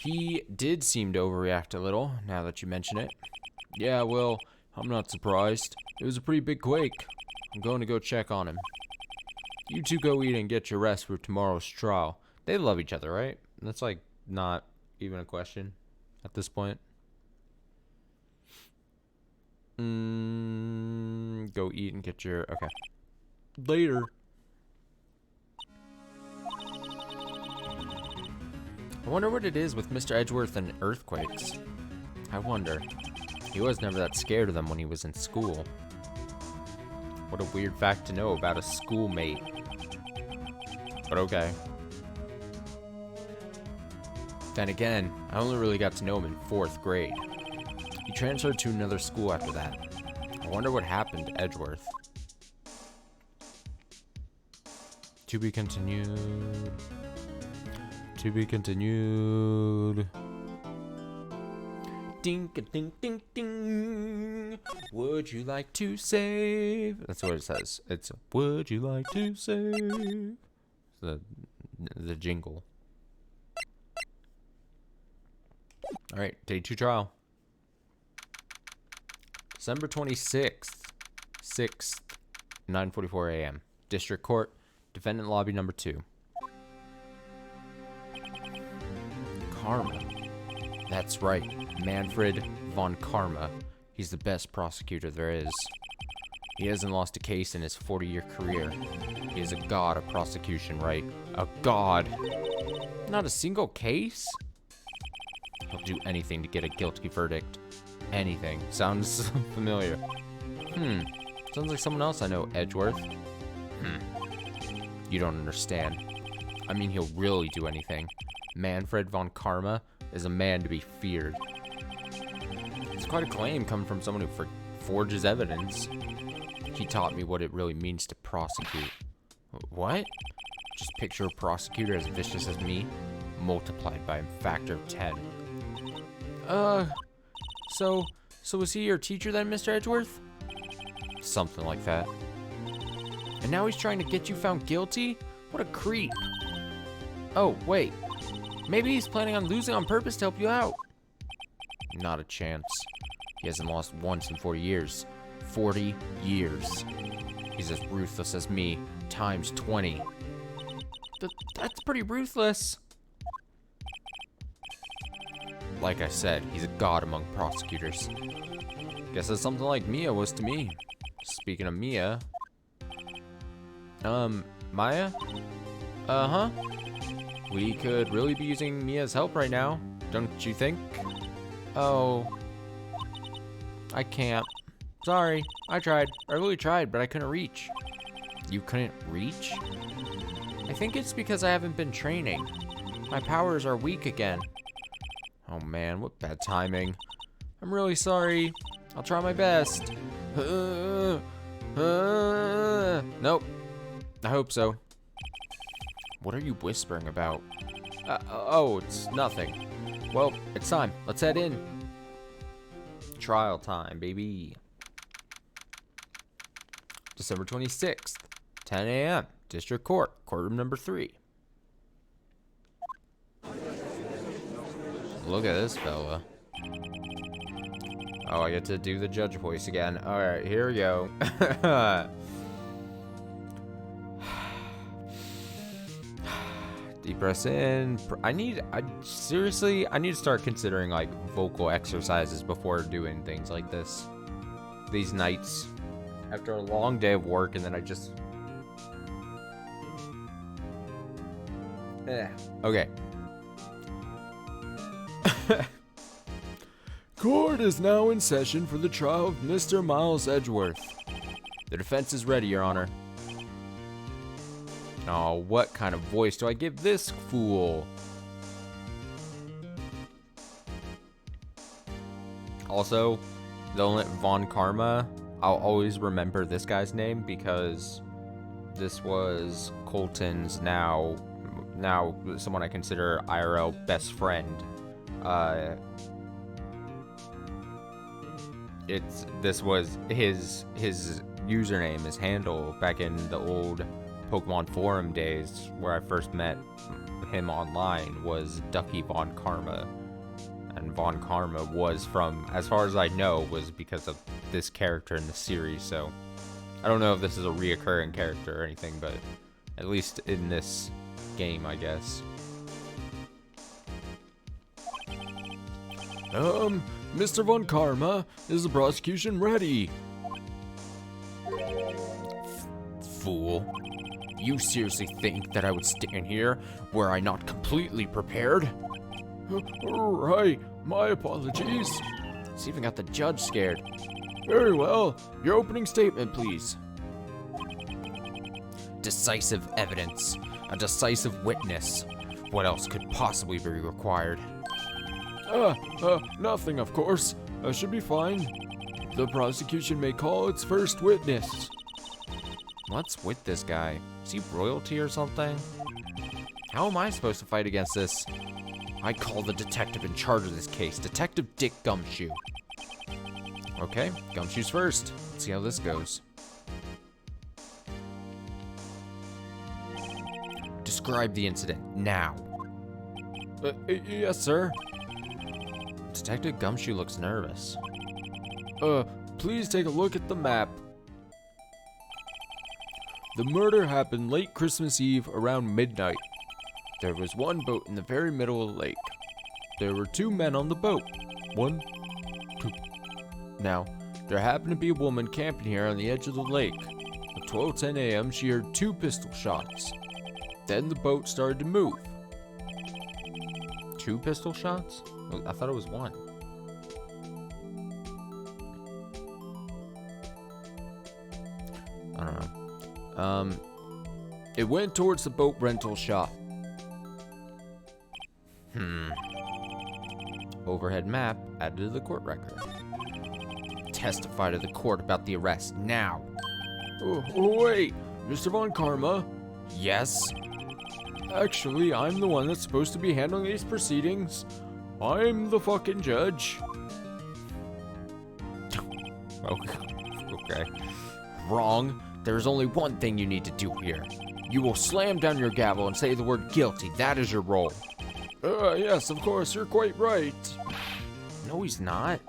He did seem to overreact a little, now that you mention it. Yeah, well, I'm not surprised. It was a pretty big quake. I'm going to go check on him. You two go eat and get your rest for tomorrow's trial. They love each other, right? That's like not even a question at this point. Go eat and get your... Okay. Later. I wonder what it is with Mr. Edgeworth and earthquakes. I wonder. He was never that scared of them when he was in school. What a weird fact to know about a schoolmate. But okay. Then again, I only really got to know him in 4th grade. He transferred to another school after that. I wonder what happened to Edgeworth. To be continued. To be continued. Ding a ding ding ding. Would you like to save? That's what it says. It's would you like to save? The jingle. All right, day 2 trial. December 26th, 6th, 9:44 a.m. District Court, Defendant Lobby number 2. Karma. That's right, Manfred von Karma. He's the best prosecutor there is. He hasn't lost a case in his 40-year career. He is a god of prosecution, right? A god. Not a single case? He'll do anything to get a guilty verdict. Anything. Sounds familiar. Sounds like someone else I know, Edgeworth. You don't understand. I mean, he'll really do anything. Manfred von Karma is a man to be feared. It's quite a claim coming from someone who forges evidence. He taught me what it really means to prosecute. What? Just picture a prosecutor as vicious as me, multiplied by a factor of 10. So was he your teacher then, Mr. Edgeworth? Something like that. And now he's trying to get you found guilty? What a creep. Oh, wait. Maybe he's planning on losing on purpose to help you out. Not a chance. He hasn't lost once in 40 years. 40 years. He's as ruthless as me, times 20. That's pretty ruthless. Like I said, he's a god among prosecutors. Guess that's something like Mia was to me. Speaking of Mia. Maya? Uh-huh. We could really be using Mia's help right now, don't you think? Oh. I can't. Sorry, I tried. I really tried, but I couldn't reach. You couldn't reach? I think it's because I haven't been training. My powers are weak again. Oh man, what bad timing. I'm really sorry. I'll try my best. Nope. I hope so. What are you whispering about? Oh, it's nothing. Well, it's time. Let's head in. Trial time, baby. December 26th, 10 a.m. District Court, courtroom number 3. Look at this fella. Oh, I get to do the judge voice again. Alright, here we go. Deep breaths in. Seriously, I need to start considering like vocal exercises before doing things like this. These nights, after a long day of work, and then I just... Okay. Court is now in session for the trial of Mr. Miles Edgeworth. The defense is ready, Your Honor. Oh, what kind of voice do I give this fool? Also, the only Von Karma, I'll always remember this guy's name because this was Colton's now someone I consider IRL best friend. This was his username, his handle back in the old Pokemon forum days where I first met him online was Ducky Von Karma. And Von Karma was from, as far as I know, was because of this character in the series, so I don't know if this is a reoccurring character or anything, but at least in this game, I guess. Mr. Von Karma, is the prosecution ready? Fool. You seriously think that I would stand here were I not completely prepared? Right, my apologies. It's even got the judge scared. Very well, your opening statement, please. Decisive evidence. A decisive witness. What else could possibly be required? Nothing, of course. Should be fine. The prosecution may call its first witness. What's with this guy? Is he royalty or something? How am I supposed to fight against this? I call the detective in charge of this case, Detective Dick Gumshoe. Okay, Gumshoe's first. Let's see how this goes. Describe the incident, now. Yes, sir. Detective Gumshoe looks nervous. Please take a look at the map. The murder happened late Christmas Eve around midnight. There was one boat in the very middle of the lake. There were two men on the boat. 1, 2. Now, there happened to be a woman camping here on the edge of the lake. At 12:10 a.m., she heard 2 pistol shots. Then the boat started to move. 2 pistol shots? I thought it was 1. I don't know. It went towards the boat rental shop. Overhead map added to the court record. Testify to the court about the arrest now. Wait, Mr. Von Karma? Yes? Actually, I'm the one that's supposed to be handling these proceedings. I'm the fucking judge. Okay. Wrong. There's only one thing you need to do here. You will slam down your gavel and say the word guilty. That is your role. Yes, of course. You're quite right. No, he's not.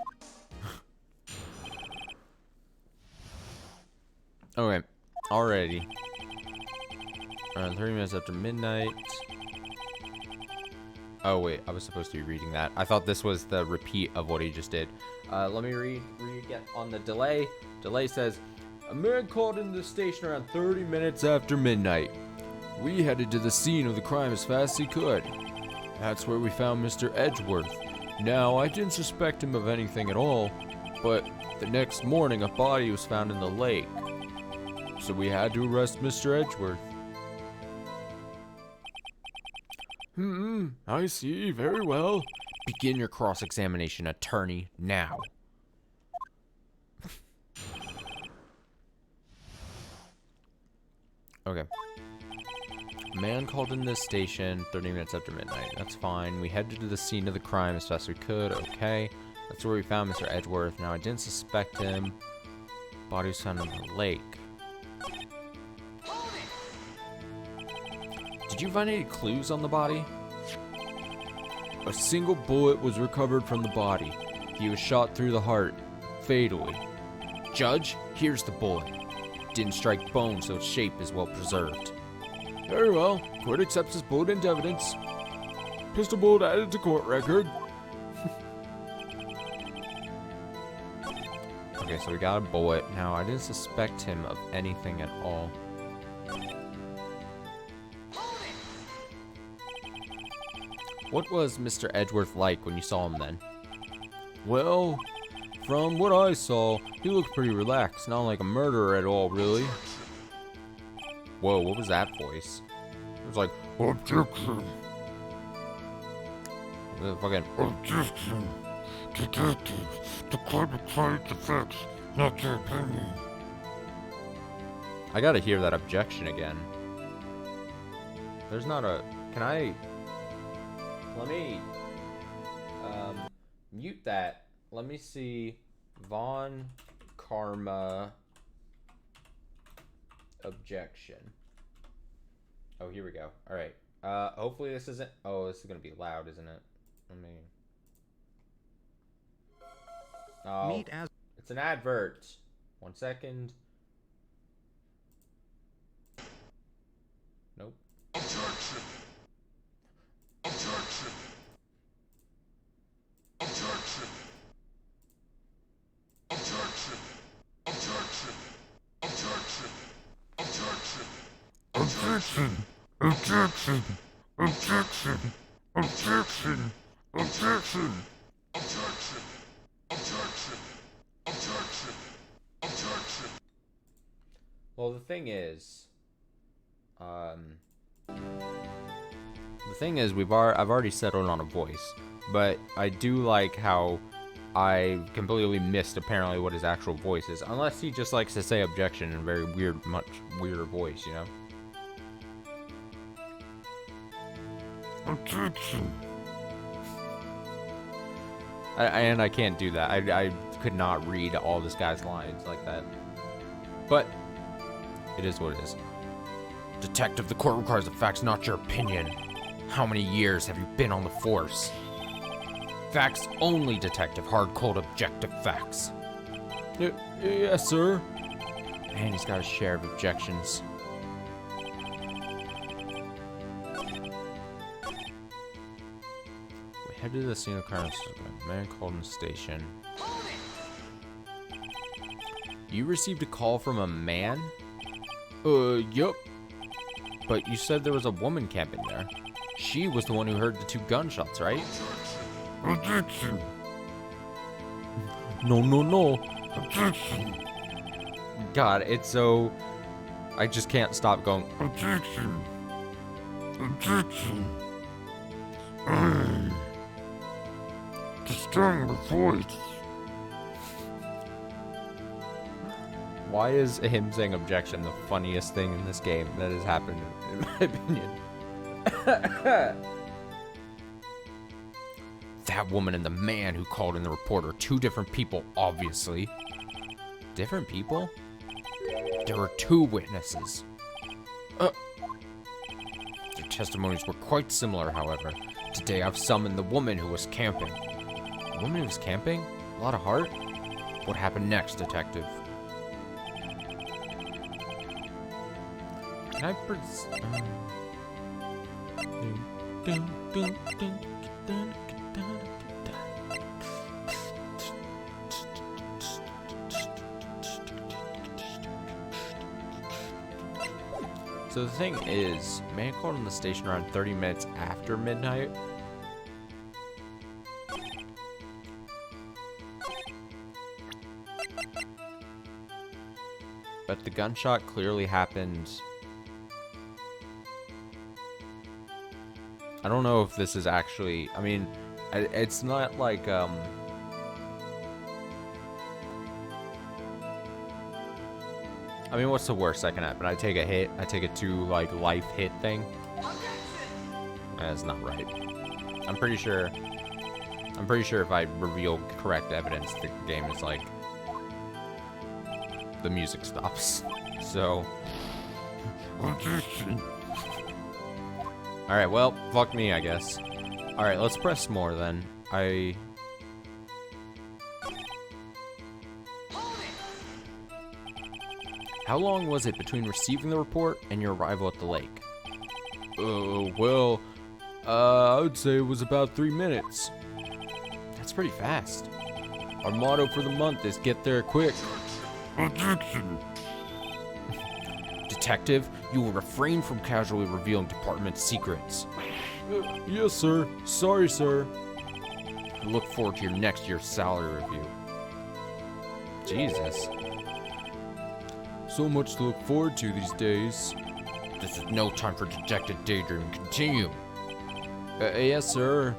Okay. Alrighty. 30 minutes after midnight. Oh, wait. I was supposed to be reading that. I thought this was the repeat of what he just did. Let me read again on the delay. Delay says, a man called into the station around 30 minutes after midnight. We headed to the scene of the crime as fast as he could. That's where we found Mr. Edgeworth. Now, I didn't suspect him of anything at all, but the next morning a body was found in the lake. So we had to arrest Mr. Edgeworth. I see. Very well. Begin your cross-examination, attorney, now. Okay. A man called in this station 30 minutes after midnight. That's fine. We headed to the scene of the crime as fast as we could. Okay. That's where we found Mr. Edgeworth. Now, I didn't suspect him. Body was found in the lake. Did you find any clues on the body? A single bullet was recovered from the body. He was shot through the heart, fatally. Judge, here's the bullet. Didn't strike bone, so its shape is well preserved. Very well. Court accepts this bullet into evidence. Pistol bullet added to court record. Okay, so we got a bullet. Now, I didn't suspect him of anything at all. What was Mr. Edgeworth like when you saw him then? Well, from what I saw, he looked pretty relaxed. Not like a murderer at all, really. Whoa, what was that voice? It was like, objection. Fucking objection. Detectives, the court requires the facts, not your opinion. I gotta hear that objection again. There's not a... Can I... Let me... mute that. Let me see... Von Karma... Objection. Oh, here we go. Alright. Hopefully this isn't... Oh, this is gonna be loud, isn't it? Let me... Oh, it's an advert. 1 second. Nope. Objection. Objection. Objection. Objection. Objection. Objection. Objection. Objection. Objection. Objection. Objection. Objection. Objection. Objection. Objection. Well, the thing is, I've already settled on a voice, but I do like how I completely missed apparently what his actual voice is, unless he just likes to say objection in a very weird, much weirder voice, you know? Objection. And I can't do that. I could not read all this guy's lines like that. But it is what it is. Detective, the court requires the facts, not your opinion. How many years have you been on the force? Facts only, detective. Hard-cold, objective facts. Yes, sir. And he's got a share of objections. Head to the scene of crime. A man called in the station. You received a call from a man? Yup. But you said there was a woman camping there. She was the one who heard the 2 gunshots, right? Objection. No. Objection. God, it's so... I just can't stop going, objection. Objection. Destroying the voice. Why is him saying objection the funniest thing in this game that has happened, in my opinion? That woman and the man who called in the report are 2 different people, obviously. Different people? There were 2 witnesses. Their testimonies were quite similar, however. Today I've summoned the woman who was camping. The woman who was camping? A lot of heart? What happened next, detective? Can I So the thing is, man called in the station around 30 minutes after midnight. But the gunshot clearly happened. I don't know if this is actually, I mean, it's not like, I mean, what's the worst that can happen? I take a hit, I take a 2, like, life hit thing. That's not right. I'm pretty sure if I reveal correct evidence, the game is like, the music stops. So, alright, well, fuck me, I guess. Alright, let's press more then. How long was it between receiving the report and your arrival at the lake? Well, I would say it was about 3 minutes. That's pretty fast. Our motto for the month is get there quick. Detective, you will refrain from casually revealing department secrets. Yes, sir. Sorry, sir. I look forward to your next year's salary review. Jesus. So much to look forward to these days. This is no time for dejected daydream. Continue. Yes, sir.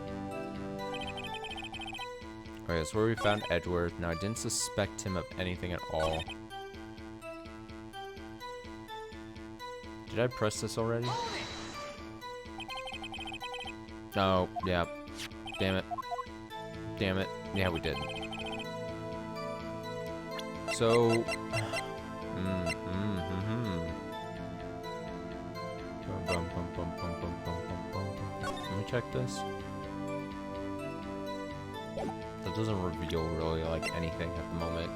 Okay, that's where we found Edgeworth. Now, I didn't suspect him of anything at all. Did I press this already? Oh, yeah. Damn it. Damn it. Yeah, we did. So... Let me check this. That doesn't reveal really like anything at the moment.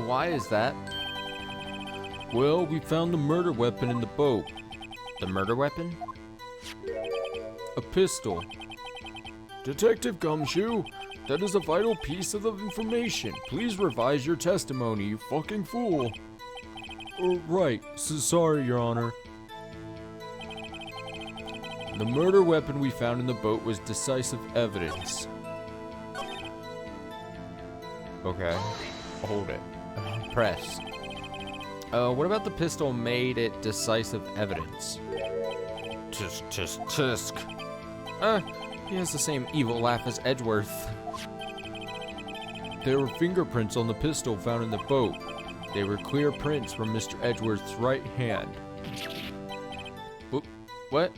Why is that? Well, we found the murder weapon in the boat. The murder weapon? A pistol. Detective Gumshoe, that is a vital piece of information. Please revise your testimony, you fucking fool. Right. Sorry, Your Honor. The murder weapon we found in the boat was decisive evidence. Okay. Hold it. Press. What about the pistol made it decisive evidence? Tisk. He has the same evil laugh as Edgeworth. There were fingerprints on the pistol found in the boat. They were clear prints from Mr. Edgeworth's right hand. What?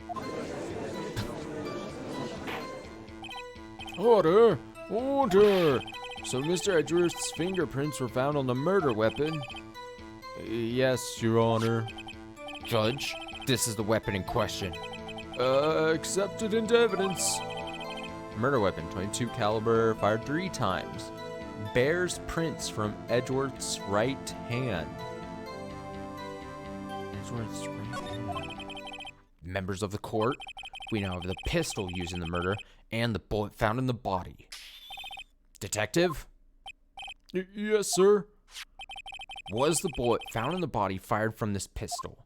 Order! Order! So Mr. Edgeworth's fingerprints were found on the murder weapon? Yes, Your Honor. Judge, this is the weapon in question. Accepted into evidence. Murder weapon, .22 caliber, fired 3 times. Bears prints from Edgeworth's right hand. Edgeworth's right hand. Members of the court, we now have the pistol used in the murder and the bullet found in the body. Detective? Yes, sir. Was the bullet found in the body fired from this pistol?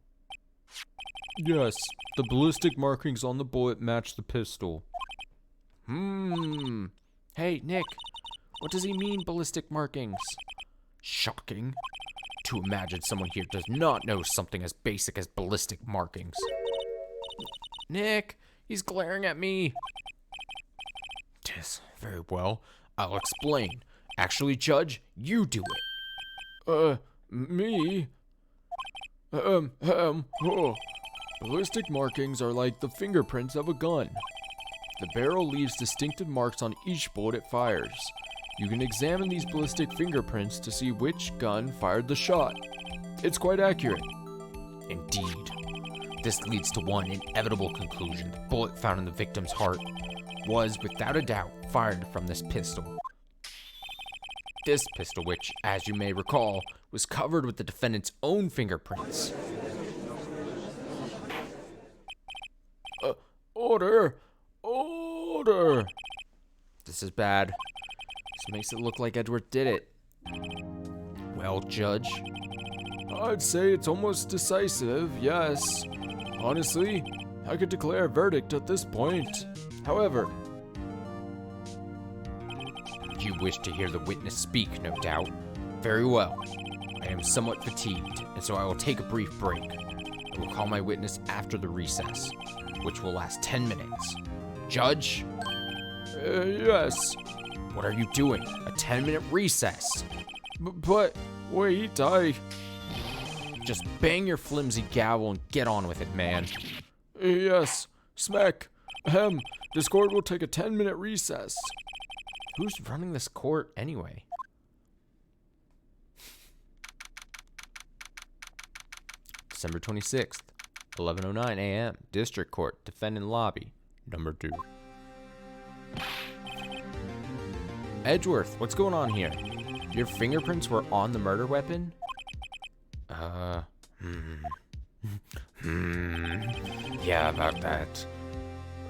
Yes, the ballistic markings on the bullet match the pistol. Hey, Nick, what does he mean, ballistic markings? Shocking. To imagine someone here does not know something as basic as ballistic markings. Nick, he's glaring at me. Yes, very well. I'll explain. Actually, Judge, you do it. Me? Ballistic markings are like the fingerprints of a gun. The barrel leaves distinctive marks on each bullet it fires. You can examine these ballistic fingerprints to see which gun fired the shot. It's quite accurate. Indeed. This leads to one inevitable conclusion. The bullet found in the victim's heart was, without a doubt, fired from this pistol. This pistol, which, as you may recall, was covered with the defendant's own fingerprints. Order! Order! This is bad. This makes it look like Edgeworth did it. Well, Judge? I'd say it's almost decisive, yes. Honestly, I could declare a verdict at this point. However... You wish to hear the witness speak, no doubt. Very well. I am somewhat fatigued, and so I will take a brief break. I will call my witness after the recess, which will last 10 minutes. Judge? Yes. What are you doing? A 10-minute recess? But, wait, Just bang your flimsy gavel and get on with it, man. Yes. Smack. This court will take a 10-minute recess. Who's running this court anyway? December 26th, 11:09 a.m. District Court, Defendant Lobby, number 2. Edgeworth, what's going on here? Your fingerprints were on the murder weapon? Yeah, about that.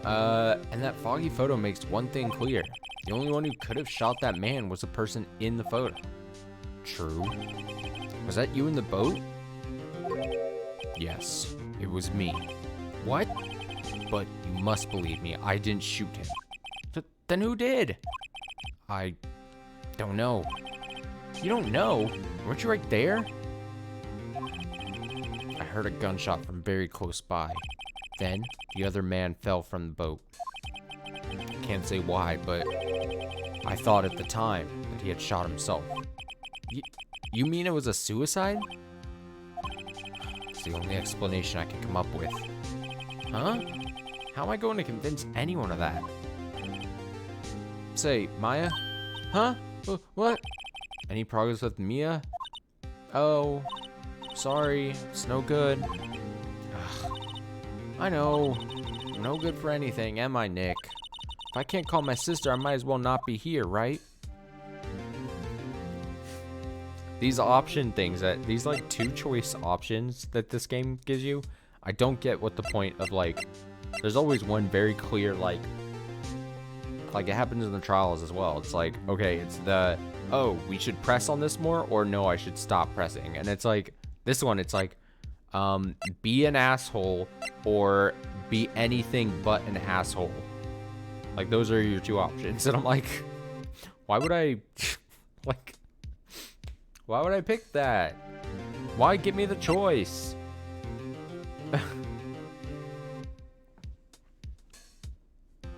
And that foggy photo makes one thing clear. The only one who could have shot that man was the person in the photo. True. Was that you in the boat? Yes, it was me. What? But you must believe me, I didn't shoot him. Then who did? I don't know. You don't know? Weren't you right there? I heard a gunshot from very close by. Then, the other man fell from the boat. Can't say why, but I thought at the time that he had shot himself. You mean it was a suicide? It's the only explanation I can come up with. Huh? How am I going to convince anyone of that? Say, Maya? Huh? What? Any progress with Mia? Oh, sorry, it's no good. Ugh. I know, I'm no good for anything, am I, Nick? If I can't call my sister, I might as well not be here, right? These option things, these like 2 choice options that this game gives you, I don't get what the point of, like, there's always one very clear, like it happens in the trials as well. It's like, okay, it's the, oh, we should press on this more, or no, I should stop pressing. And it's like, this one, it's like, be an asshole or be anything but an asshole. Like, those are your 2 options. And I'm like, why would I, like, why would I pick that? Why give me the choice?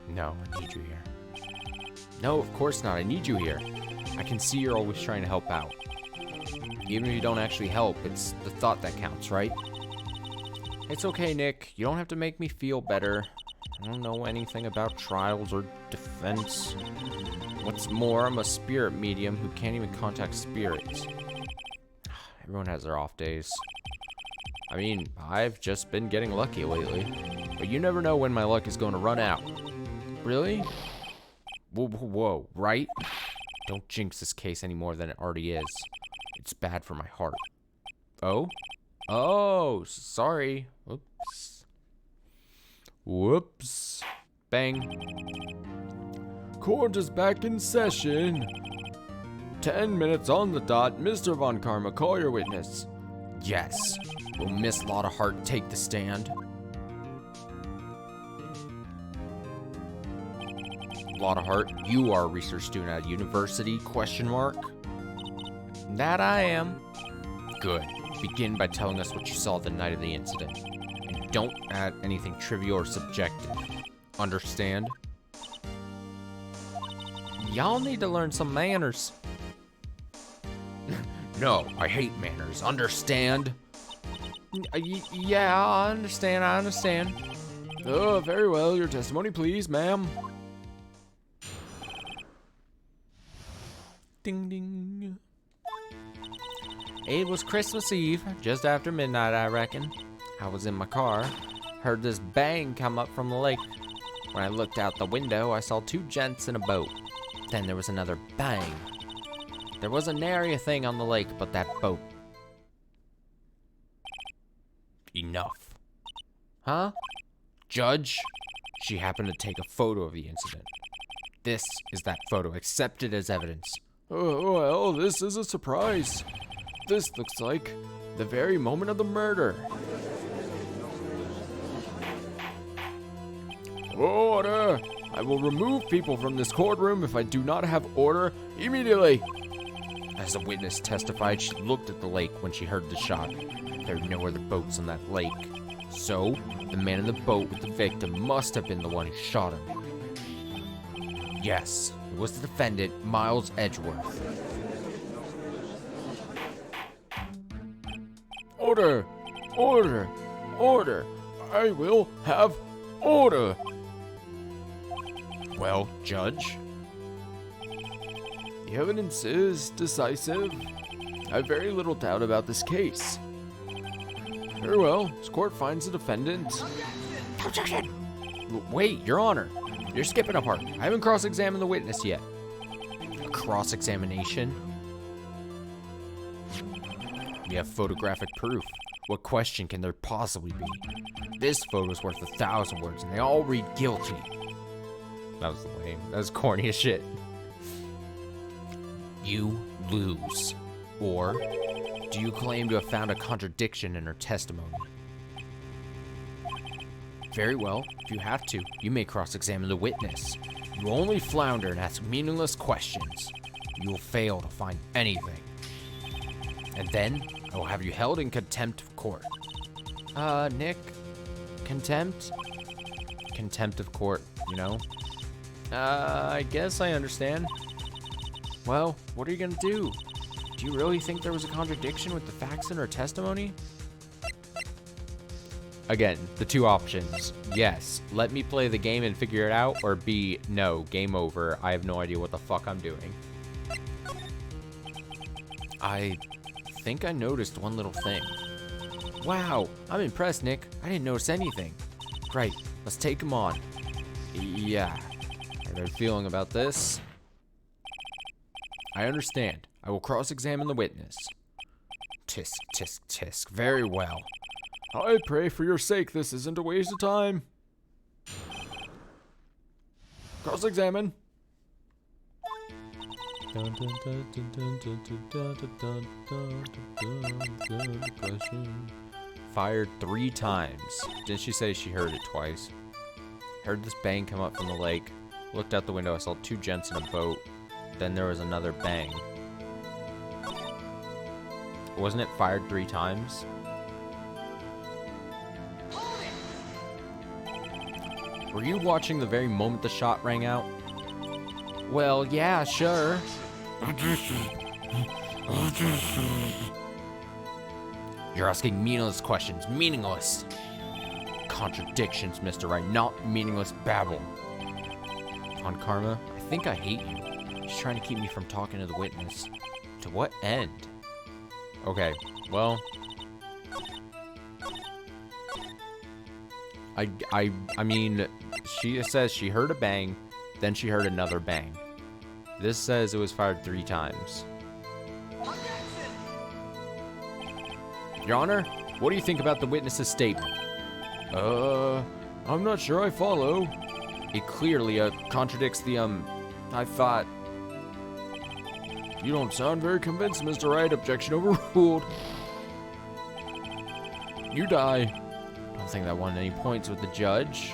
No, I need you here. No, of course not. I need you here. I can see you're always trying to help out. Even if you don't actually help, it's the thought that counts, right? It's okay, Nick. You don't have to make me feel better. I don't know anything about trials or defense. What's more, I'm a spirit medium who can't even contact spirits. Everyone has their off days. I mean, I've just been getting lucky lately. But you never know when my luck is going to run out. Really? Whoa, right? Don't jinx this case any more than it already is. It's bad for my heart. Oh? Oh, sorry. Whoops. Bang. Court is back in session. 10 minutes on the dot. Mr. Von Karma, call your witness. Yes. Will Miss Lottahart take the stand? Lottahart, you are a research student at a university, ? That I am. Good. Begin by telling us what you saw the night of the incident. And don't add anything trivial or subjective. Understand? Y'all need to learn some manners. No, I hate manners. Understand? Yeah, I understand. Oh, very well. Your testimony, please, ma'am. Ding, ding. It was Christmas Eve, just after midnight, I reckon. I was in my car, heard this bang come up from the lake. When I looked out the window, I saw 2 gents in a boat. Then there was another bang. There wasn't nary a thing on the lake but that boat. Enough. Huh? Judge? She happened to take a photo of the incident. This is that photo, accepted as evidence. Oh, well, this is a surprise. This looks like the very moment of the murder. Order! I will remove people from this courtroom if I do not have order immediately. As the witness testified, she looked at the lake when she heard the shot. There are no other boats on that lake. So, the man in the boat with the victim must have been the one who shot him. Yes, it was the defendant, Miles Edgeworth. Order! Order! Order! I will have order! Well, Judge? The evidence is decisive. I have very little doubt about this case. Very well. This court finds the defendant. Objection! Wait, Your Honor. You're skipping a part. I haven't cross-examined the witness yet. A cross-examination? We have photographic proof. What question can there possibly be? This photo's worth 1,000 words, and they all read guilty. That was lame. That was corny as shit. You lose. Or, do you claim to have found a contradiction in her testimony? Very well. If you have to, you may cross-examine the witness. You only flounder and ask meaningless questions. You will fail to find anything. And then, I will have you held in contempt of court. Nick? Contempt? Contempt of court, you know? I guess I understand. Well, what are you gonna do? Do you really think there was a contradiction with the facts in her testimony? Again, the two options. Yes, let me play the game and figure it out, or B, no, game over. I have no idea what the fuck I'm doing. I think I noticed one little thing. Wow, I'm impressed, Nick. I didn't notice anything. Great, let's take him on. Yeah, I have a feeling about this. I understand. I will cross-examine the witness. Tisk, tisk, tisk. Very well. I pray for your sake this isn't a waste of time. Cross-examine. Fired 3 times. Didn't she say she heard it twice? Heard this bang come up from the lake. Looked out the window. I saw 2 gents in a boat. Then there was another bang. Wasn't it fired 3 times? Were you watching the very moment the shot rang out? Well, yeah, sure. You're asking meaningless questions. Meaningless. Contradictions, Mr. Wright, not meaningless babble. On Karma, I think I hate you. She's trying to keep me from talking to the witness. To what end? Okay, well... I mean, she says she heard a bang, then she heard another bang. This says it was fired 3 times. Your Honor, what do you think about the witness's statement? I'm not sure I follow. It clearly, contradicts the, I thought... You don't sound very convinced, Mr. Wright. Objection overruled. You die. I don't think that won any points with the judge.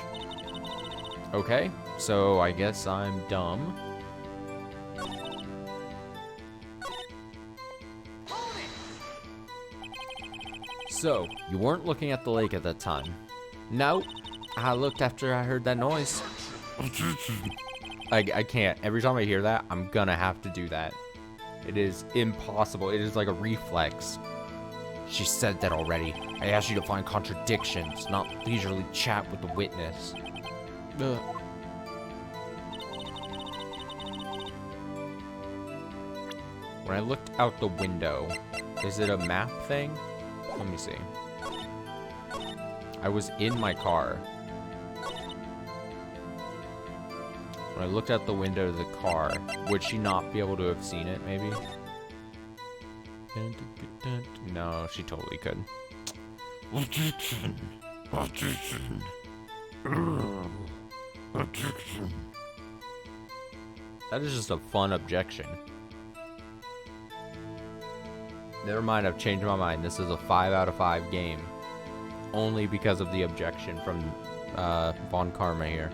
Okay, so I guess I'm dumb. So, you weren't looking at the lake at that time? No, I looked after I heard that noise. I can't. Every time I hear that, I'm gonna have to do that. It is impossible. It is like a reflex. She said that already. I asked you to find contradictions, not leisurely chat with the witness. When I looked out the window, is it a map thing? Let me see. I was in my car. When I looked out the window of the car, would she not be able to have seen it, maybe? No, she totally could. Objection. Objection. Objection. That is just a fun objection. Never mind, I've changed my mind. This is a 5 out of 5 game. Only because of the objection from Von Karma here.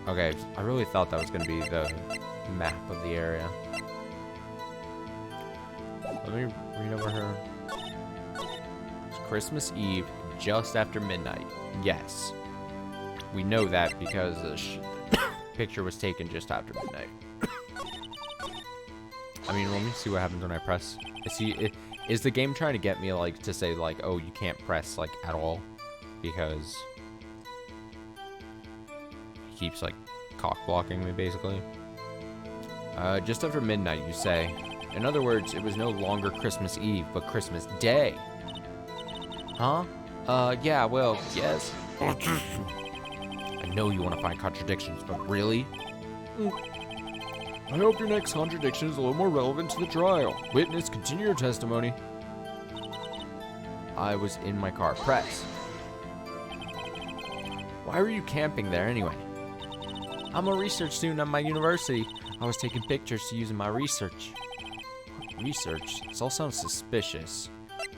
Okay, I really thought that was going to be the map of the area. Let me read over her. It's Christmas Eve, just after midnight. Yes. We know that because the picture was taken just after midnight. I mean, let me see what happens when I press. Is the game trying to get me, like, to say, like, oh, you can't press, like, at all? Because he keeps, like, cock blocking me, basically. Just after midnight, you say. In other words, it was no longer Christmas Eve, but Christmas Day. Huh? Yeah, well, yes. I know you want to find contradictions, but really? I hope your next contradiction is a little more relevant to the trial. Witness, continue your testimony. I was in my car. Press. Why were you camping there anyway? I'm a research student at my university. I was taking pictures to use in my research. Research? This all sounds suspicious.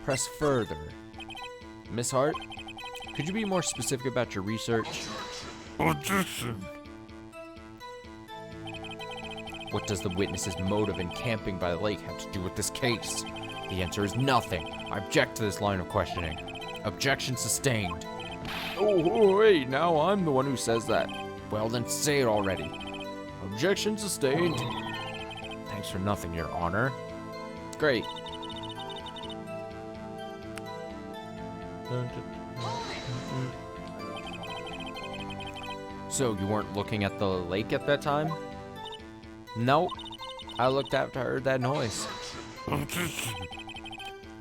Press further. Miss Hart, could you be more specific about your research? What does the witness's motive in camping by the lake have to do with this case? The answer is nothing. I object to this line of questioning. Objection sustained. Oh, wait, now I'm the one who says that. Well, then say it already. Objection sustained. Thanks for nothing, Your Honor. Great. So, you weren't looking at the lake at that time? Nope. I looked after I heard that noise.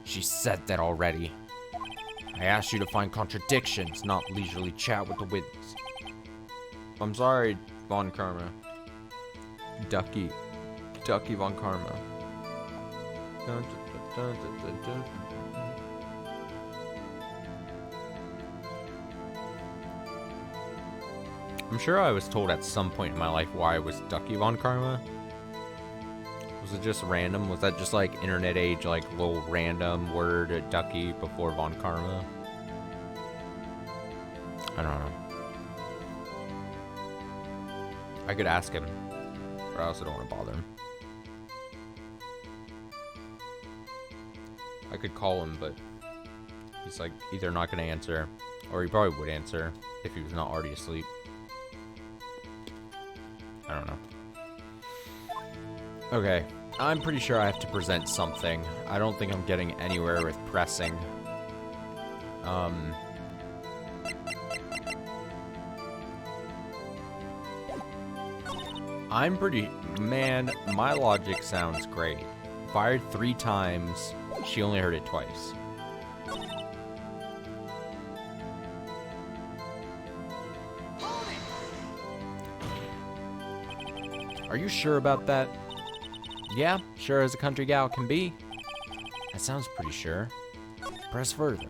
She said that already. I asked you to find contradictions, not leisurely chat with the witness. I'm sorry, Von Karma. Ducky Von Karma. I'm sure I was told at some point in my life why I was Ducky Von Karma. Was it just random? Was that just like internet age, like little random word Ducky before Von Karma? I don't know. I could ask him, but I also don't want to bother him. I could call him, but he's like either not going to answer, or he probably would answer if he was not already asleep. I don't know. Okay, I'm pretty sure I have to present something. I don't think I'm getting anywhere with pressing. Man, my logic sounds great. Fired 3 times, she only heard it twice. Are you sure about that? Yeah, sure as a country gal can be. That sounds pretty sure. Press further.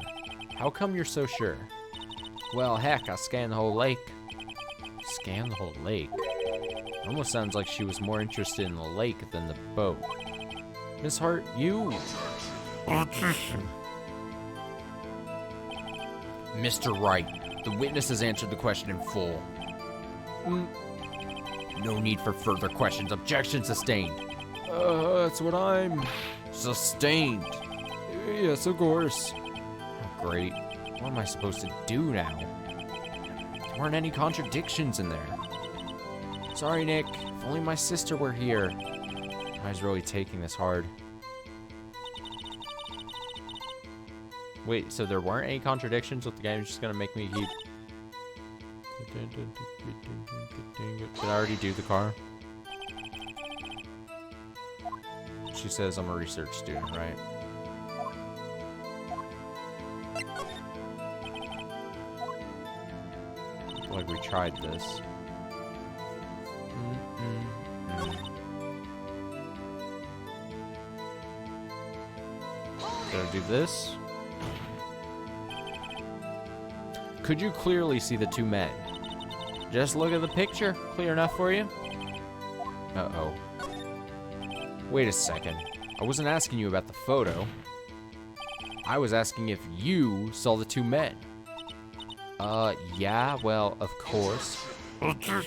How come you're so sure? Well, heck, I scanned the whole lake. Scanned the whole lake? Almost sounds like she was more interested in the lake than the boat. Miss Hart, you... Mr. Wright, the witness has answered the question in full. No need for further questions. Objection sustained. That's what I'm... Sustained. Yes, of course. Oh, great. What am I supposed to do now? There weren't any contradictions in there. Sorry, Nick. If only my sister were here. I was really taking this hard. Wait, so there weren't any contradictions with the game? It's just gonna make me keep... Did I already do the car? She says I'm a research student, right? Like we tried this. Did I do this? Could you clearly see the 2 men? Just look at the picture. Clear enough for you? Uh-oh. Wait a second. I wasn't asking you about the photo. I was asking if you saw the 2 men. Yeah, well, of course. The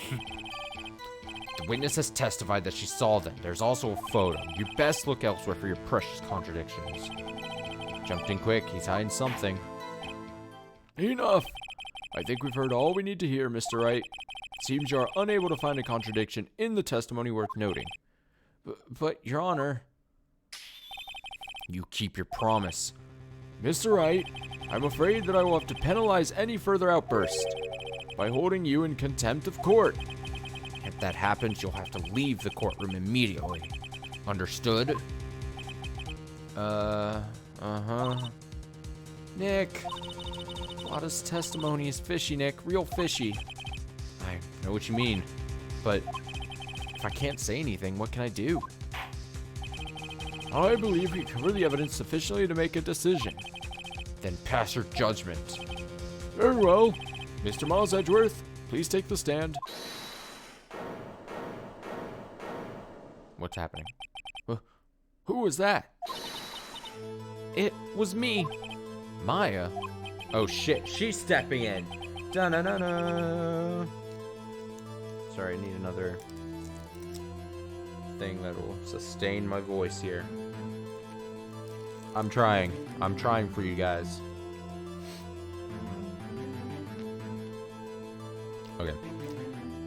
witness has testified that she saw them. There's also a photo. You best look elsewhere for your precious contradictions. Jumped in quick. He's hiding something. Enough! I think we've heard all we need to hear, Mr. Wright. It seems you are unable to find a contradiction in the testimony worth noting. But, Your Honor... You keep your promise. Mr. Wright, I'm afraid that I will have to penalize any further outburst by holding you in contempt of court. If that happens, you'll have to leave the courtroom immediately. Understood? Uh-huh. Nick! Lotta's testimony is fishy, Nick. Real fishy. I know what you mean. But if I can't say anything, what can I do? I believe you cover the evidence sufficiently to make a decision. Then pass your judgment. Very well. Mr. Miles Edgeworth, please take the stand. What's happening? Who was that? It was me. Maya? Oh shit, she's stepping in. Da-na-na-na. Sorry, I need another thing that will sustain my voice here. I'm trying for you guys. Okay.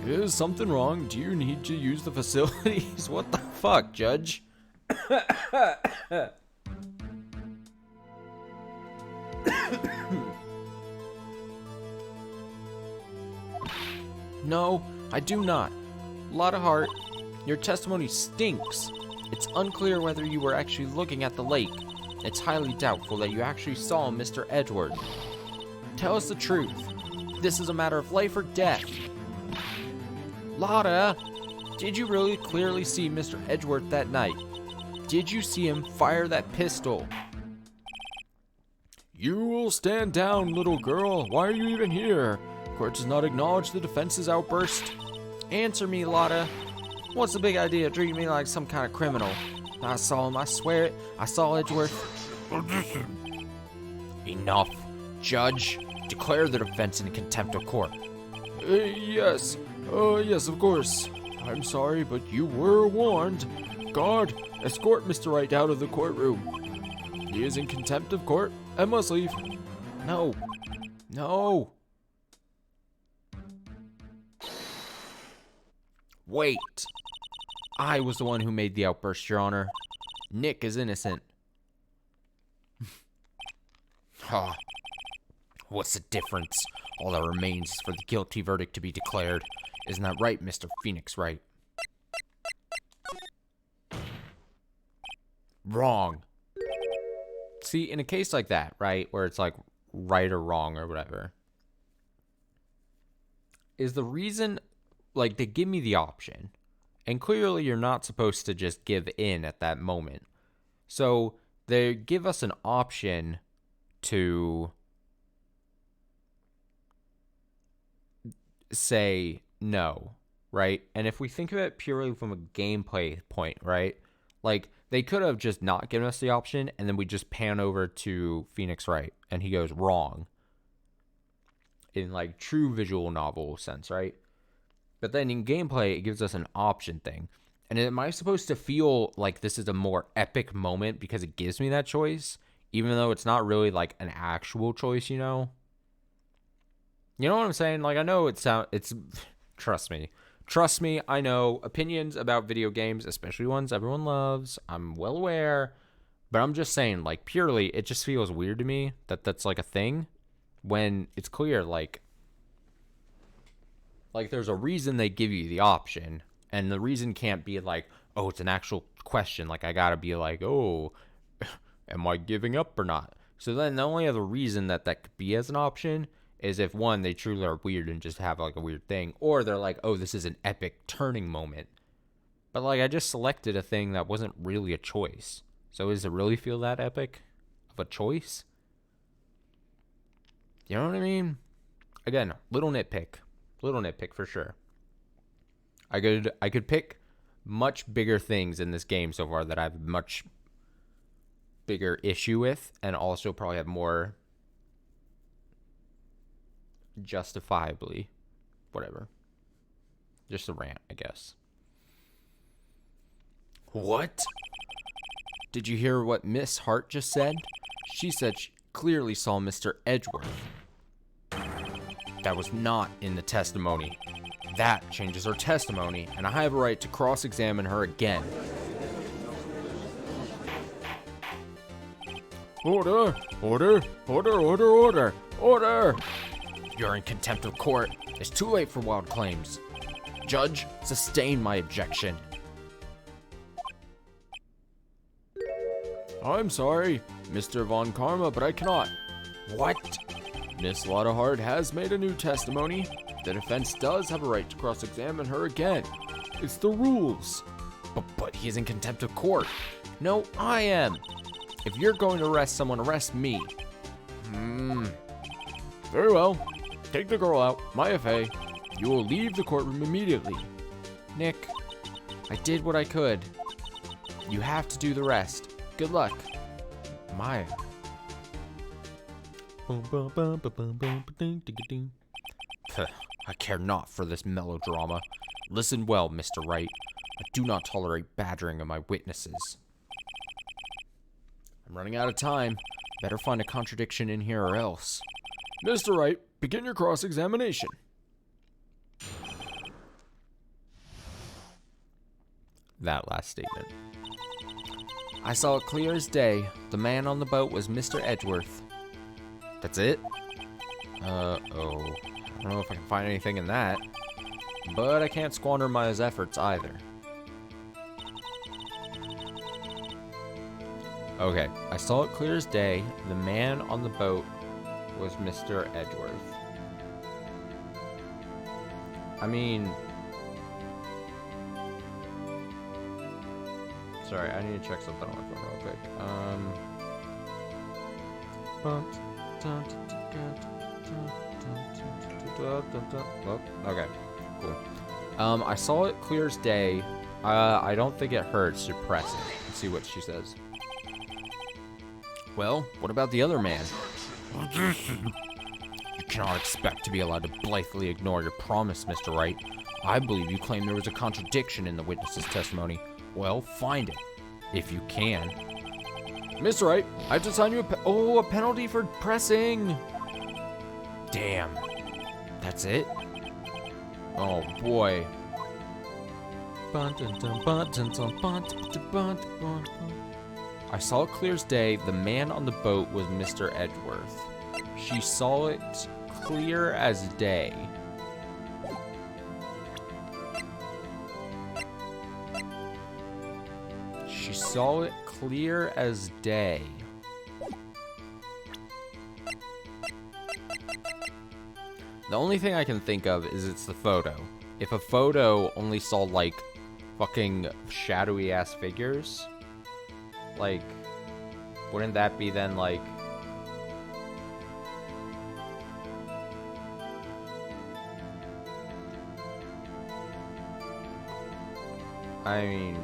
Is something wrong? Do you need to use the facilities? What the fuck, Judge? No, I do not. Lot of heart. Your testimony stinks. It's unclear whether you were actually looking at the lake. It's highly doubtful that you actually saw Mr. Edgeworth. Tell us the truth. This is a matter of life or death. Lotta, did you really clearly see Mr. Edgeworth that night? Did you see him fire that pistol? You will stand down, little girl. Why are you even here? Court does not acknowledge the defense's outburst. Answer me, Lotta. What's the big idea treating me like some kind of criminal? I saw him, I swear it. I saw Edgeworth. Enough. Judge, declare the defense in contempt of court. Yes. Yes, of course. I'm sorry, but you were warned. Guard, escort Mr. Wright out of the courtroom. He is in contempt of court and must leave. No. No. Wait. I was the one who made the outburst, Your Honor. Nick is innocent. Ah. What's the difference? All that remains is for the guilty verdict to be declared. Isn't that right, Mr. Phoenix Wright? Wrong. See, in a case like that, right, where it's like right or wrong or whatever, is the reason, like, they give me the option, and clearly you're not supposed to just give in at that moment. So they give us an option to say no, right? And if we think of it purely from a gameplay point, right, like, they could have just not given us the option, and then we just pan over to Phoenix Wright, and he goes wrong. In, like, true visual novel sense, right? But then in gameplay, it gives us an option thing. And am I supposed to feel like this is a more epic moment because it gives me that choice? Even though it's not really, like, an actual choice, you know? You know what I'm saying? Like, I know it's... Trust me. Trust me, I know opinions about video games, especially ones everyone loves. I'm well aware. But I'm just saying, like, purely, it just feels weird to me that that's, like, a thing. When it's clear, like, there's a reason they give you the option. And the reason can't be, like, oh, it's an actual question. Like, I gotta be like, oh, am I giving up or not? So then the only other reason that could be as an option is if, one, they truly are weird and just have, like, a weird thing. Or they're like, oh, this is an epic turning moment. But, like, I just selected a thing that wasn't really a choice. So does it really feel that epic of a choice? You know what I mean? Again, little nitpick. Little nitpick for sure. I could pick much bigger things in this game so far that I have much bigger issue with. And also probably have more... justifiably, whatever. Just a rant, I guess. What? Did you hear what Miss Hart just said? She said she clearly saw Mr. Edgeworth. That was not in the testimony. That changes her testimony, and I have a right to cross-examine her again. Order! Order! Order! Order! Order! Order! You're in contempt of court. It's too late for wild claims. Judge, sustain my objection. I'm sorry, Mr. Von Karma, but I cannot. What? Miss Lottahart has made a new testimony. The defense does have a right to cross-examine her again. It's the rules. But he's in contempt of court. No, I am. If you're going to arrest someone, arrest me. Very well. Take the girl out. My FA. You will leave the courtroom immediately. Nick, I did what I could. You have to do the rest. Good luck. Maya. I care not for this melodrama. Listen well, Mr. Wright. I do not tolerate badgering of my witnesses. I'm running out of time. Better find a contradiction in here or else. Mr. Wright, begin your cross-examination. That last statement. I saw it clear as day. The man on the boat was Mr. Edgeworth. That's it? Oh. I don't know if I can find anything in that. But I can't squander my efforts either. Okay, I saw it clear as day. The man on the boat was Mr. Edgeworth. I mean... Sorry, I need to check something on my phone real quick. Okay, cool. I saw it clear as day. I don't think it hurts to press it. Let's see what she says. Well, what about the other man? You cannot expect to be allowed to blithely ignore your promise, Mr. Wright. I believe you claim there was a contradiction in the witness's testimony. Well, find it, if you can. Mr. Wright, I have to assign you a penalty for pressing. Damn. That's it? Oh, boy. I saw it clear as day. The man on the boat was Mr. Edgeworth. She saw it clear as day. She saw it clear as day. The only thing I can think of is it's the photo. If a photo only saw, like, fucking shadowy-ass figures, like, wouldn't that be then, like... I mean...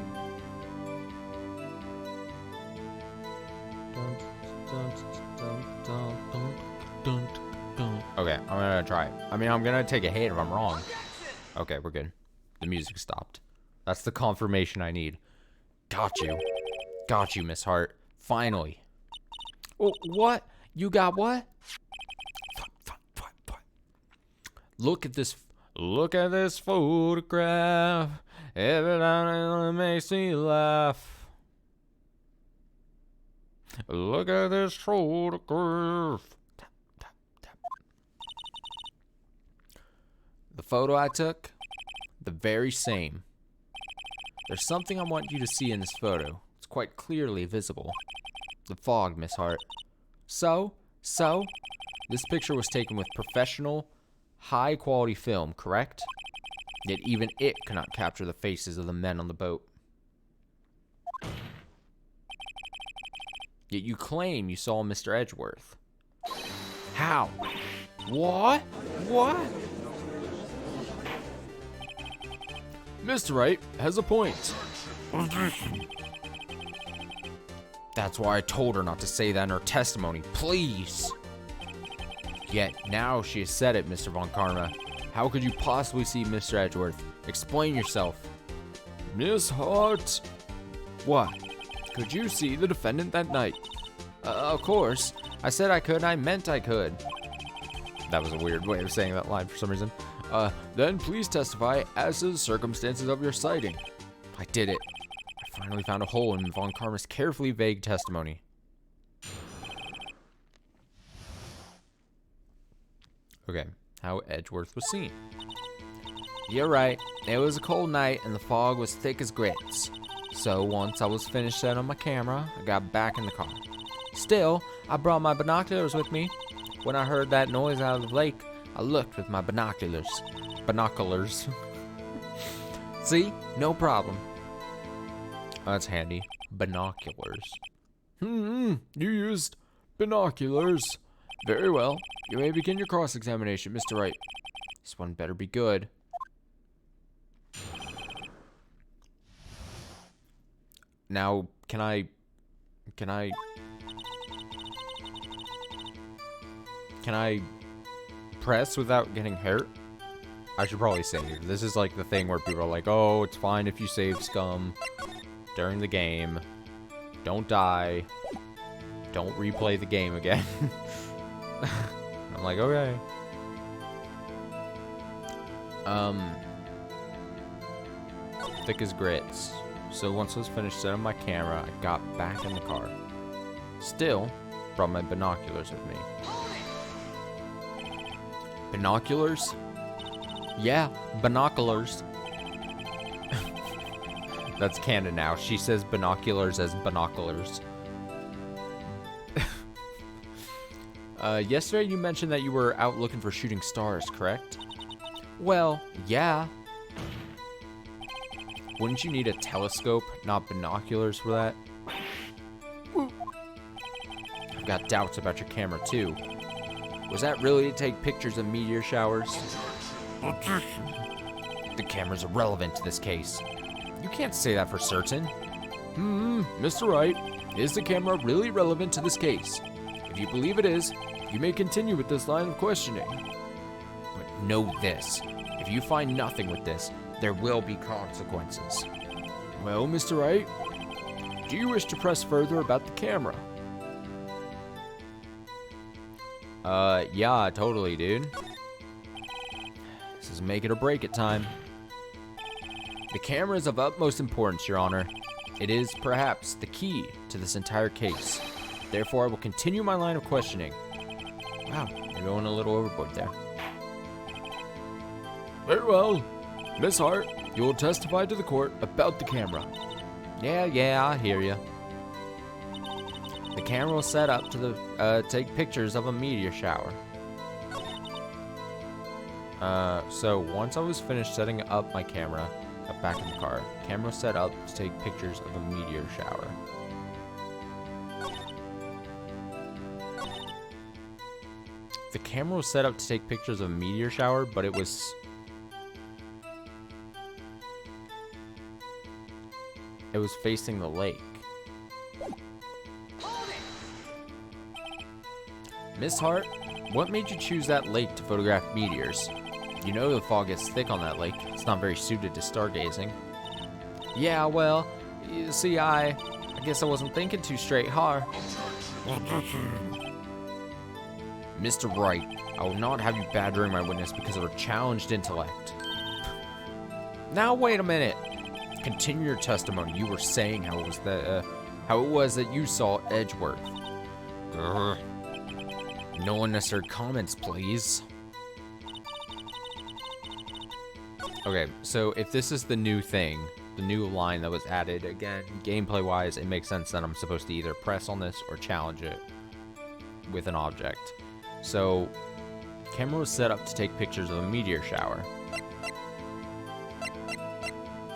Okay, I'm gonna try it. I mean, I'm gonna take a hit if I'm wrong. Okay, we're good. The music stopped. That's the confirmation I need. Got you. Got you, Miss Hart. Finally. Oh, what? You got what? Look at this. Look at this photograph. Every time it makes me laugh. Look at this photograph. Tap, tap, tap. The photo I took, the very same. There's something I want you to see in this photo. It's quite clearly visible. The fog, Miss Hart. So, this picture was taken with professional, high-quality film, correct? Yet even it cannot capture the faces of the men on the boat. Yet you claim you saw Mr. Edgeworth. How? What? What? Mr. Wright has a point. That's why I told her not to say that in her testimony. Please. Yet now she has said it, Mr. Von Karma. How could you possibly see Mr. Edgeworth? Explain yourself. Miss Hart. What? Could you see the defendant that night? Of course. I said I could, I meant I could. That was a weird way of saying that line for some reason. Then please testify as to the circumstances of your sighting. I did it. I finally found a hole in Von Karma's carefully vague testimony. Okay, how Edgeworth was seen. You're right. It was a cold night and the fog was thick as grits. So once I was finished setting up my camera, I got back in the car. Still, I brought my binoculars with me. When I heard that noise out of the lake, I looked with my binoculars. Binoculars. See? No problem. Oh, that's handy. Binoculars. You used binoculars. Very well. You may begin your cross-examination, Mr. Wright. This one better be good. Now, can I press without getting hurt? I should probably save. This is like the thing where people are like, oh, it's fine if you save scum during the game. Don't die. Don't replay the game again. I'm like, okay. Thick as grits. So once I was finished setting my camera, I got back in the car. Still, brought my binoculars with me. Binoculars? Yeah, binoculars. That's canon now. She says binoculars as binoculars. Yesterday you mentioned that you were out looking for shooting stars, correct? Well, yeah. Wouldn't you need a telescope, not binoculars for that? I've got doubts about your camera, too. Was that really to take pictures of meteor showers? The camera's irrelevant to this case. You can't say that for certain. Mr. Wright, is the camera really relevant to this case? If you believe it is, you may continue with this line of questioning. But know this, if you find nothing with this, there will be consequences. Well, Mr. Wright, do you wish to press further about the camera? Yeah, totally, dude. This is make it or break it time. The camera is of utmost importance, Your Honor. It is, perhaps, the key to this entire case. Therefore, I will continue my line of questioning. Wow, you're going a little overboard there. Very well. Miss Hart, you will testify to the court about the camera. Yeah, I hear you. The camera was set up to take pictures of a meteor shower. So once I was finished setting up my camera, got back in the car. Camera set up to take pictures of a meteor shower. The camera was set up to take pictures of a meteor shower, but it was facing the lake. Miss Hart, what made you choose that lake to photograph meteors? You know the fog gets thick on that lake. It's not very suited to stargazing. Yeah, well, you see, I guess I wasn't thinking too straight, huh? Mr. Wright, I will not have you badgering my witness because of her challenged intellect. Now, wait a minute. Continue your testimony. You were saying how it was that you saw Edgeworth. Grr. No unnecessary comments, please. Okay, so if this is the new thing, the new line that was added, again, gameplay-wise, it makes sense that I'm supposed to either press on this or challenge it with an object. So, camera was set up to take pictures of a meteor shower.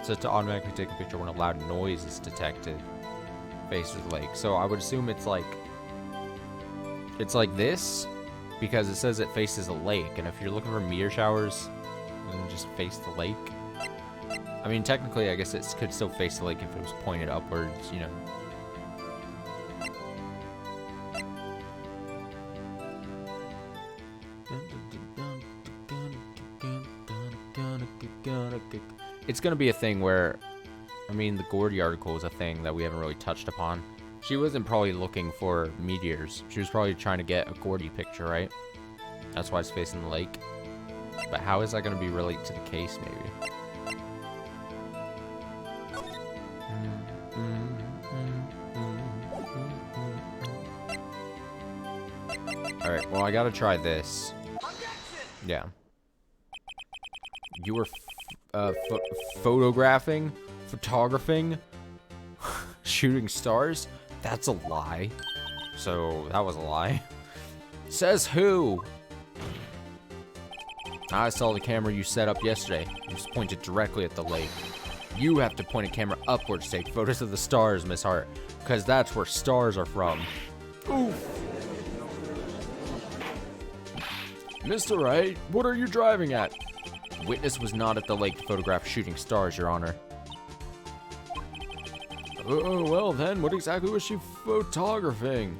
To automatically take a picture when a loud noise is detected. Faces the lake. So I would assume it's like this because it says it faces a lake, and if you're looking for meteor showers, then just face the lake. I mean, technically, I guess it could still face the lake if it was pointed upwards, you know. It's going to be a thing where, I mean, the Gordy article is a thing that we haven't really touched upon. She wasn't probably looking for meteors. She was probably trying to get a Gordy picture, right? That's why it's facing the lake. But how is that going to be related to the case, maybe? Alright, well, I got to try this. Yeah. You were photographing, photographing, shooting stars? That's a lie. So that was a lie. Says who? I saw the camera you set up yesterday. It was pointed directly at the lake. You have to point a camera upwards to take photos of the stars, Miss Hart, because that's where stars are from. Oof. Mr. Wright, what are you driving at? Witness was not at the lake to photograph shooting stars, Your Honor. Oh, well then, what exactly was she photographing?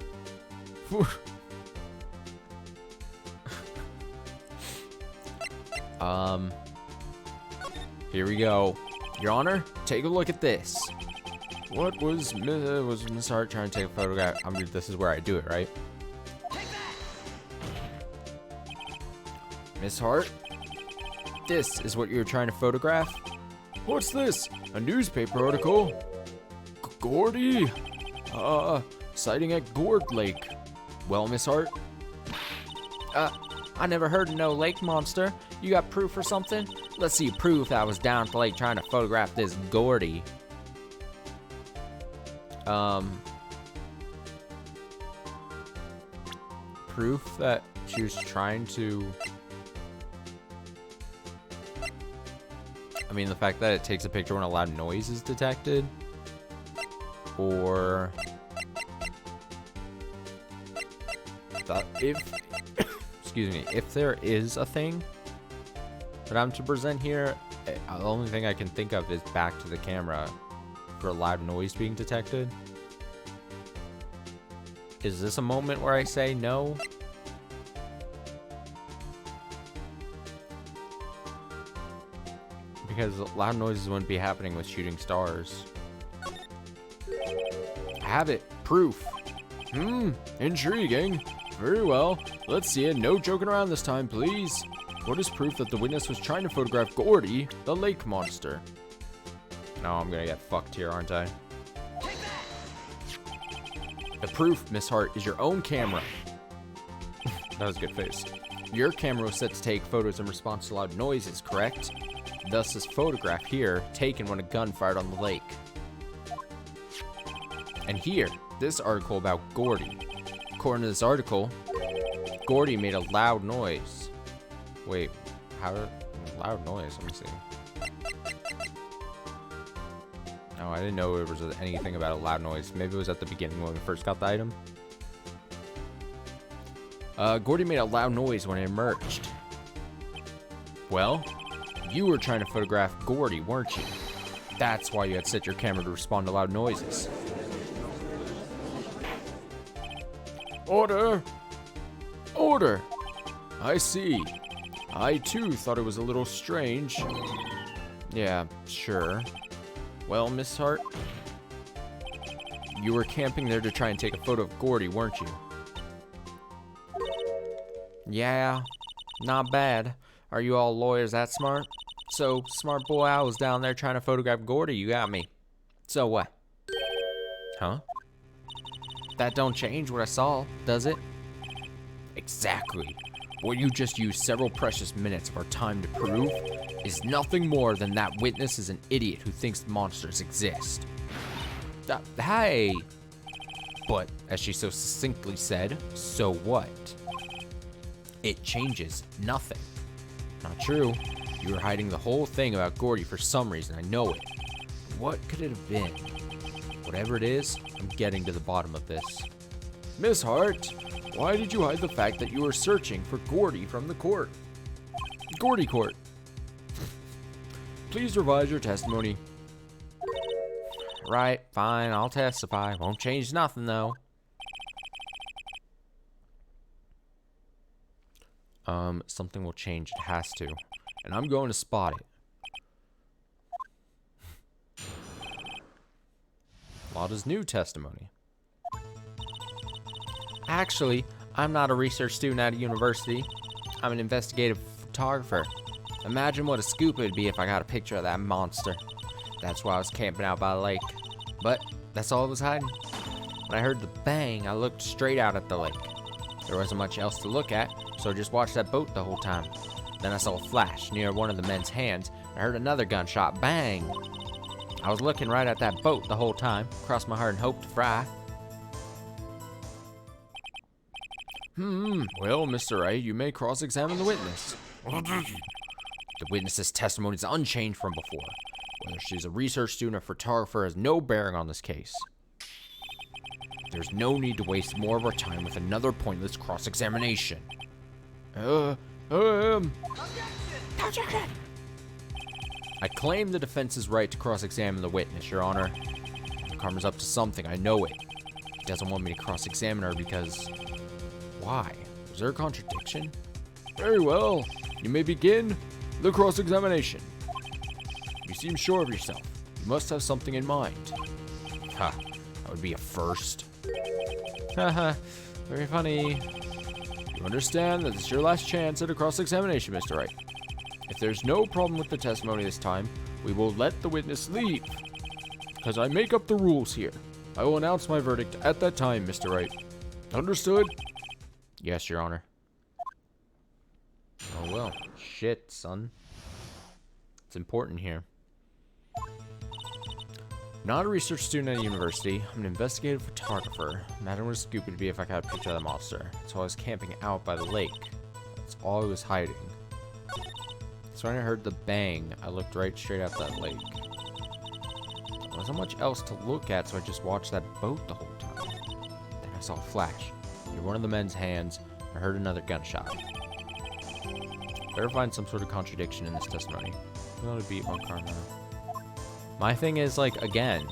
Here we go. Your Honor, take a look at this. What was Miss Hart trying to take a photograph? I mean, this is where I do it, right? Miss Hart, this is what you were trying to photograph? What's this? A newspaper article? Gordy? Sighting at Gourd Lake. Well, Miss Hart? I never heard of no lake monster. You got proof or something? Let's see proof that I was down at the lake trying to photograph this Gordy. Proof that she was trying to... I mean, the fact that it takes a picture when a loud noise is detected? Or... that if... excuse me, if there is a thing that I'm to present here, the only thing I can think of is back to the camera for a loud noise being detected. Is this a moment where I say no? Because loud noises wouldn't be happening with shooting stars. I have it. Proof. Intriguing. Very well. Let's see it. No joking around this time, please. What is proof that the witness was trying to photograph Gordy, the lake monster? No, I'm gonna get fucked here, aren't I? The proof, Miss Hart, is your own camera. That was a good face. Your camera was set to take photos in response to loud noises, correct? Thus, this photograph here, taken when a gun fired on the lake. And here, this article about Gordy. According to this article, Gordy made a loud noise. Wait, how did... loud noise? Let me see. No, I didn't know there was anything about a loud noise. Maybe it was at the beginning when we first got the item. Gordy made a loud noise when it emerged. Well, you were trying to photograph Gordy, weren't you? That's why you had set your camera to respond to loud noises. Order! Order! I see. I too thought it was a little strange. Yeah, sure. Well, Miss Hart, you were camping there to try and take a photo of Gordy, weren't you? Yeah, not bad. Are you all lawyers that smart? So, smart boy, I was down there trying to photograph Gordy, you got me. So what? Huh? That don't change what I saw, does it? Exactly. What you just used several precious minutes of our time to prove is nothing more than that witness is an idiot who thinks monsters exist. Hey! But, as she so succinctly said, so what? It changes nothing. Not true. You were hiding the whole thing about Gordy for some reason, I know it. What could it have been? Whatever it is, I'm getting to the bottom of this. Miss Hart, why did you hide the fact that you were searching for Gordy from the court? Gordy court. Please revise your testimony. Right, fine, I'll testify. Won't change nothing, though. Something will change. It has to. And I'm going to spot it. Lada's new testimony. Actually, I'm not a research student at a university. I'm an investigative photographer. Imagine what a scoop it would be if I got a picture of that monster. That's why I was camping out by the lake. But that's all I was hiding. When I heard the bang, I looked straight out at the lake. There wasn't much else to look at, so I just watched that boat the whole time. Then I saw a flash near one of the men's hands. I heard another gunshot. Bang! I was looking right at that boat the whole time. Crossed my heart and hoped to fry. Well, Mr. A, you may cross-examine the witness. The witness's testimony is unchanged from before. Whether she's a research student or photographer has no bearing on this case. There's no need to waste more of our time with another pointless cross-examination. Objection! I claim the defense's right to cross-examine the witness, Your Honor. Karma's up to something, I know it. He doesn't want me to cross-examine her because... Why? Was there a contradiction? Very well. You may begin the cross-examination. You seem sure of yourself. You must have something in mind. Ha, that would be a first. Haha, very funny. You understand that this is your last chance at a cross-examination, Mr. Wright. If there's no problem with the testimony this time, we will let the witness leave. Because I make up the rules here. I will announce my verdict at that time, Mr. Wright. Understood? Yes, Your Honor. Oh well. Shit, son. It's important here. Not a research student at a university. I'm an investigative photographer. Imagine what a scoop it would be if I got a picture of the monster. So I was camping out by the lake. That's all I was hiding. So when I heard the bang, I looked right straight at that lake. There wasn't much else to look at, so I just watched that boat the whole time. Then I saw a flash. Near one of the men's hands, I heard another gunshot. Better find some sort of contradiction in this testimony. I'm gonna beat one karma. My thing is, like, again,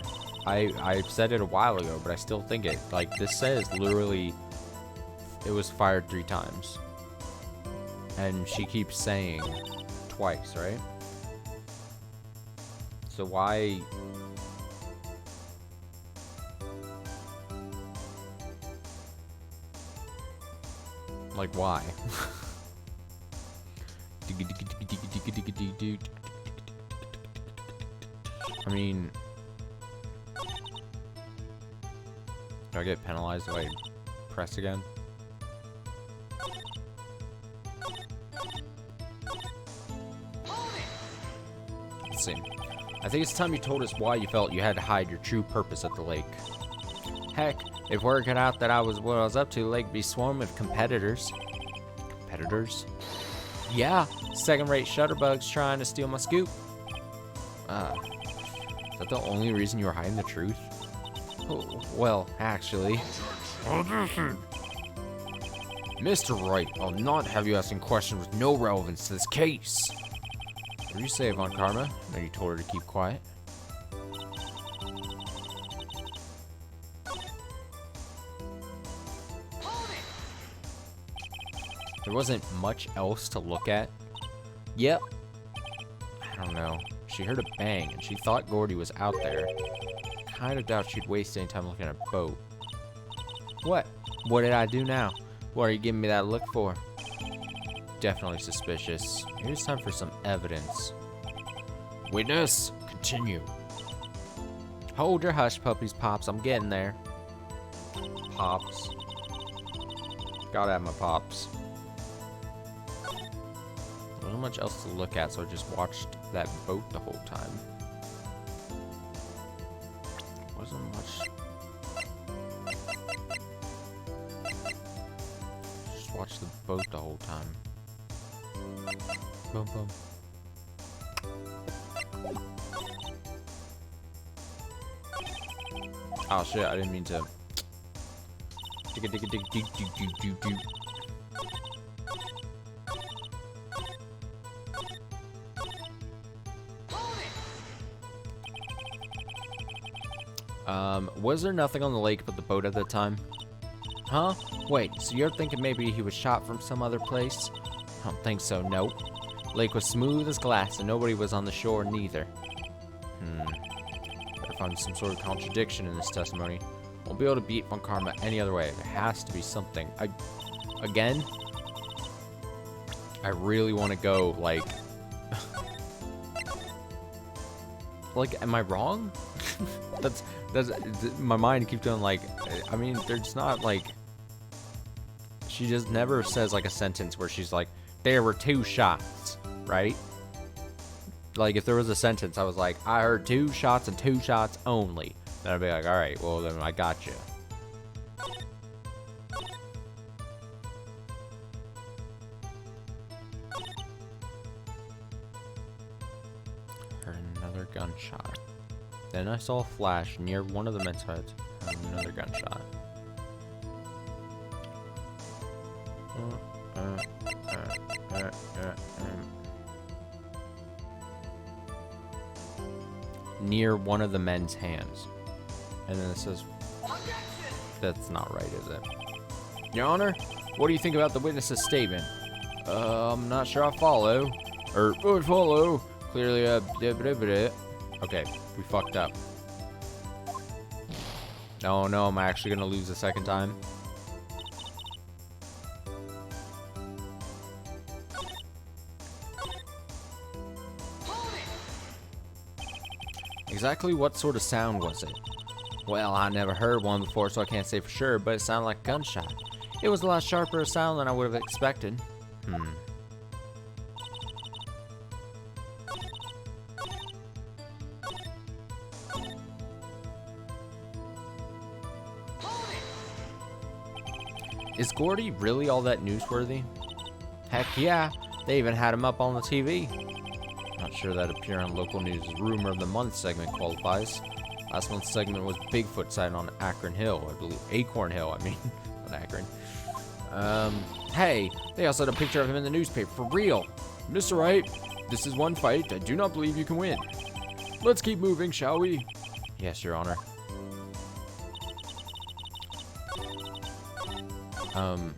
I said it a while ago, but I still think it. Like, this says literally it was fired 3 times. And she keeps saying twice, right? So why... Like, why? I mean... Do I get penalized if I press again? Let's see. I think it's time you told us why you felt you had to hide your true purpose at the lake. Heck, if word got out that what I was up to, the lake would be swarming with competitors. Competitors? Yeah, second-rate shutterbugs trying to steal my scoop. Is that the only reason you were hiding the truth? Oh, well, actually. Mr. Wright, I'll not have you asking questions with no relevance to this case. What did you say, Von Karma? I know you told her to keep quiet. There wasn't much else to look at. Yep. I don't know. She heard a bang, and she thought Gordy was out there. Kind of doubt she'd waste any time looking at a boat. What? What did I do now? What are you giving me that look for? Definitely suspicious. Maybe it's time for some evidence. Witness, continue. Hold your hush puppies, Pops. I'm getting there. Pops. Gotta have my Pops. There wasn't much else to look at, so I just watched that boat the whole time. Wasn't much. Just watched the boat the whole time. Boom, boom. Oh shit! I didn't mean to. Dig, dig, dig, dig, dig, dig, dig, dig. Was there nothing on the lake but the boat at that time? Huh? Wait, so you're thinking maybe he was shot from some other place? I don't think so, nope. Lake was smooth as glass and nobody was on the shore neither. Better find some sort of contradiction in this testimony. Won't be able to beat Von Karma any other way. There has to be something. Again, I really want to go, like... like, am I wrong? that's my mind keeps going like, I mean, there's not like, she just never says like a sentence where she's like, there were 2 shots, right? Like, if there was a sentence, I was like, I heard 2 shots and 2 shots only. Then I'd be like, all right, well, then I got you. Heard another gunshot. Then I saw a flash near one of the men's heads. Heard another gunshot. Near one of the men's hands. And then it says, that's not right, is it? Your Honor, what do you think about the witness's statement? I'm not sure I follow. Or follow. Clearly, okay, we fucked up. Oh no, I'm actually gonna lose a second time. Exactly what sort of sound was it? Well, I never heard one before, so I can't say for sure, but it sounded like a gunshot. It was a lot sharper a sound than I would have expected. Is Gordy really all that newsworthy? Heck yeah, they even had him up on the TV. Not sure that appear on local news' Rumor of the Month segment qualifies. Last month's segment was Bigfoot sighted on Akron Hill, I believe. Acorn Hill, I mean, not Akron. Hey, they also had a picture of him in the newspaper, for real. Mr. Wright, this is one fight I do not believe you can win. Let's keep moving, shall we? Yes, Your Honor. An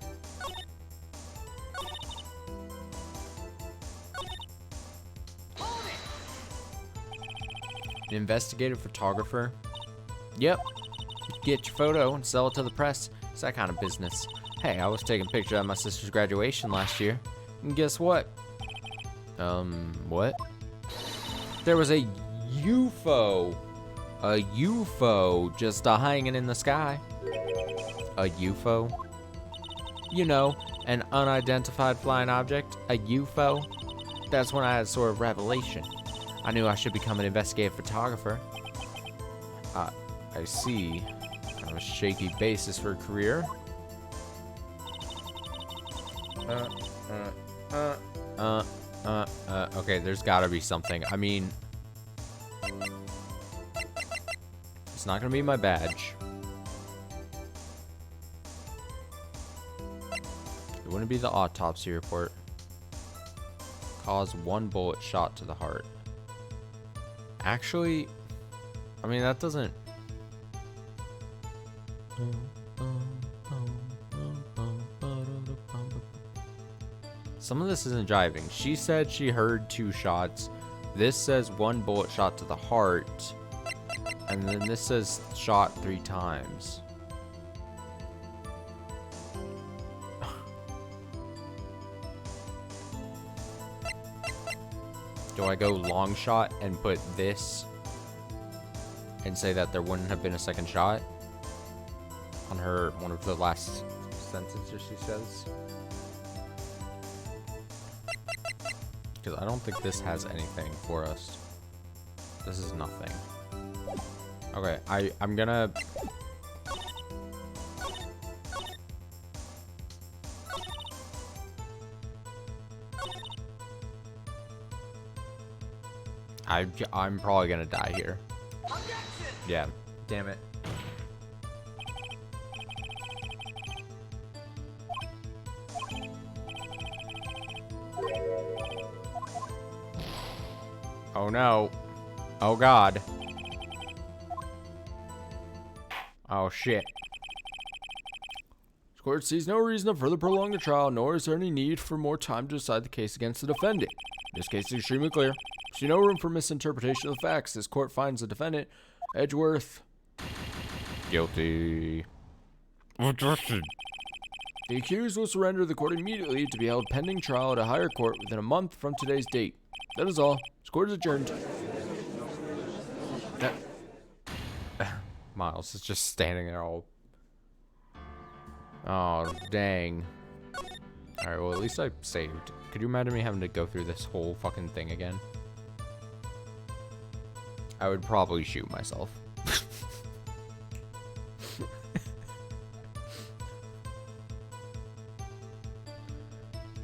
investigative photographer? Yep. Get your photo and sell it to the press. It's that kind of business. Hey, I was taking pictures at my sister's graduation last year. And guess what? What? There was a UFO. A UFO just hanging in the sky. A UFO? You know, an unidentified flying object. A UFO. That's when I had sort of revelation. I knew I should become an investigative photographer. I see. Kind of a shaky basis for a career. Okay, there's gotta be something. I mean, it's not gonna be my badge. It wouldn't be the autopsy report. Cause 1 bullet shot to the heart. Actually, I mean, that doesn't... Some of this isn't jiving. She said she heard 2 shots. This says 1 bullet shot to the heart. And then this says shot 3 times. Do I go long shot and put this and say that there wouldn't have been a second shot on her, one of the last sentences she says? Because I don't think this has anything for us. This is nothing. Okay, I'm gonna... I'm probably gonna die here. Yeah, damn it. Oh no. Oh god. Oh shit. The court sees no reason to further prolong the trial, nor is there any need for more time to decide the case against the defendant. This case is extremely clear. See no room for misinterpretation of the facts. This court finds the defendant, Edgeworth, guilty. Objection. The accused will surrender the court immediately to be held pending trial at a higher court within a month from today's date. That is all. This court is adjourned. Miles is just standing there all... Oh, dang. Alright, well, at least I saved. Could you imagine me having to go through this whole fucking thing again? I would probably shoot myself.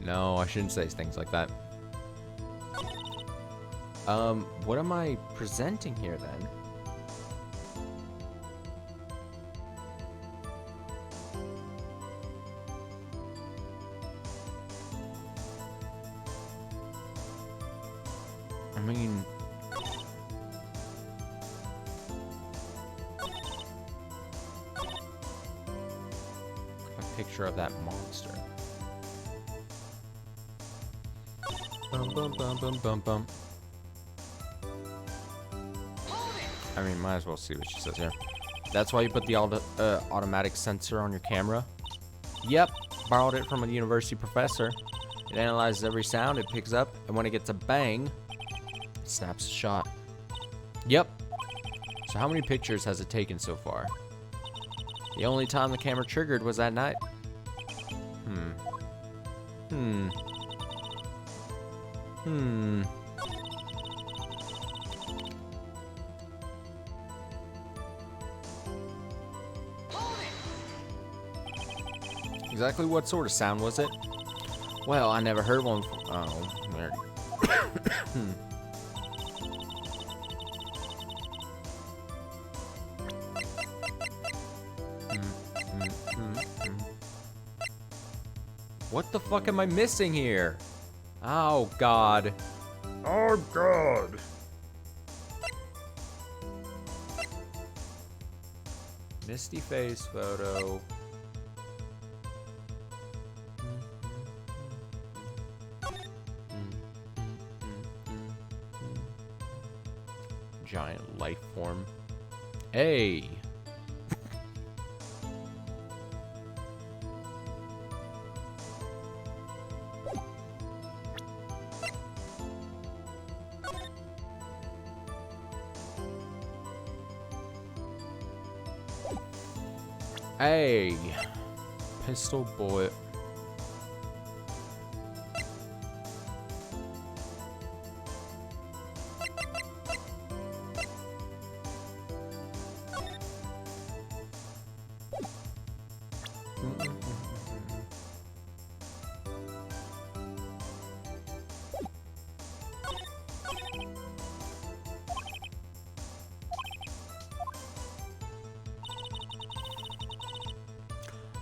No, I shouldn't say things like that. What am I presenting here then? I mean, a picture of that monster. Bum bum bum bum bum bum. I mean, might as well see what she says here. That's why you put the automatic sensor on your camera? Yep, borrowed it from a university professor. It analyzes every sound it picks up, and when it gets a bang, it snaps a shot. Yep. So how many pictures has it taken so far? The only time the camera triggered was that night. Exactly what sort of sound was it? Well, I never heard one. Oh, weird. What the fuck am I missing here? Oh, God. Oh, God. Misty face photo. Giant life form. Hey. Hey. Pistol bullet.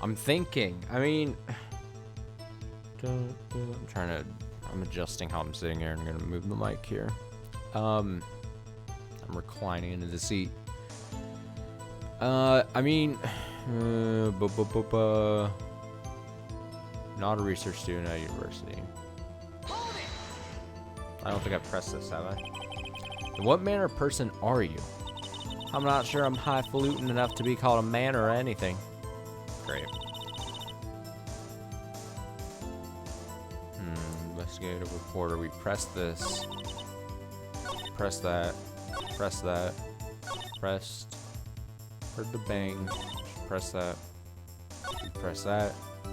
I'm thinking. I mean, I'm adjusting how I'm sitting here. I'm gonna move the mic here. I'm reclining into the seat. I mean, not a research student at university. I don't think I pressed this, have I? What manner of person are you? I'm not sure I'm highfalutin enough to be called a man or anything. Great. Investigative reporter. We press this. Press that. Press that. Pressed. Heard the bang. Press that. We press that. I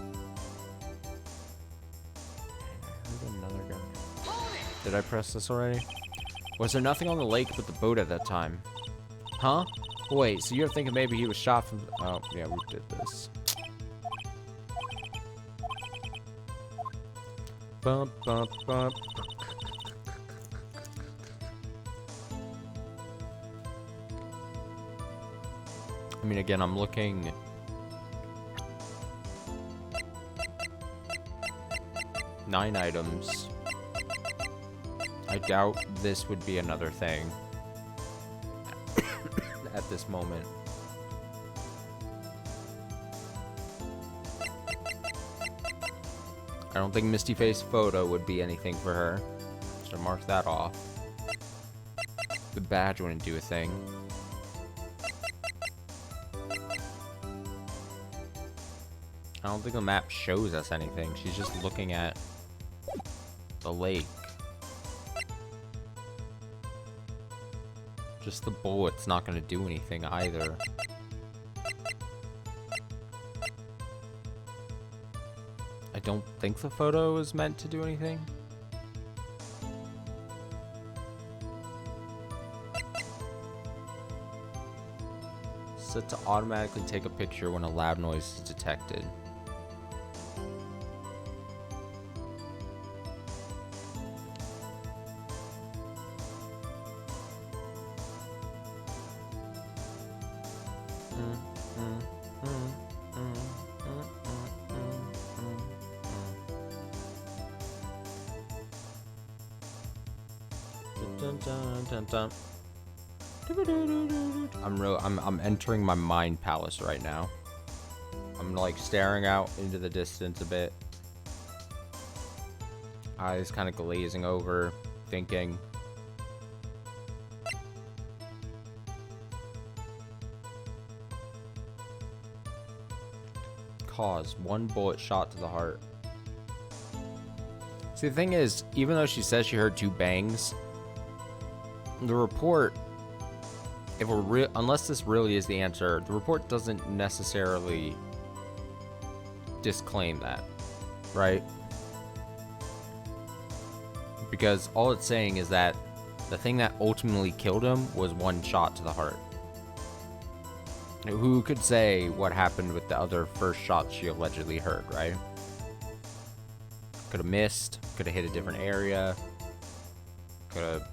heard another gun. Did I press this already? Was there nothing on the lake but the boat at that time? Huh? Wait, so you're thinking maybe he was shot from... Oh, yeah, we did this. Bump, bump, bump. I mean, again, I'm looking... 9 items. I doubt this would be another thing. At this moment. I don't think Misty Face photo would be anything for her. So mark that off. The badge wouldn't do a thing. I don't think the map shows us anything. She's just looking at the lake. Just the bullet's not going to do anything either. I don't think the photo is meant to do anything. Set to automatically take a picture when a loud noise is detected. I'm entering my mind palace right now. I'm like staring out into the distance a bit. Eyes kind of glazing over, thinking. Cause 1 bullet shot to the heart. See, the thing is, even though she says she heard 2 bangs, the report, if we're unless this really is the answer, the report doesn't necessarily disclaim that, right? Because all it's saying is that the thing that ultimately killed him was 1 shot to the heart. Who could say what happened with the other first shots she allegedly heard, right? Could have missed, could have hit a different area, could have...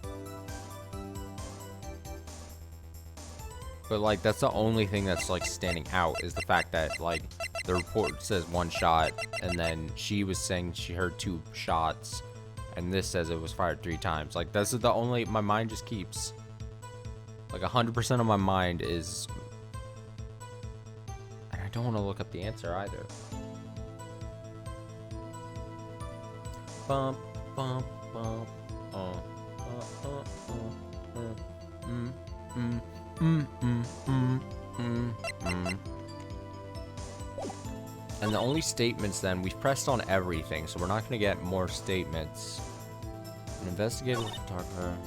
But, like, that's the only thing that's, like, standing out, is the fact that, like, the report says 1 shot, and then she was saying she heard 2 shots, and this says it was fired 3 times. Like, this is the only... My mind just keeps... Like, 100% of my mind is... And I don't want to look up the answer, either. Bump, bump, bump, And the only statements then, we've pressed on everything, so we're not going to get more statements. An investigative photographer.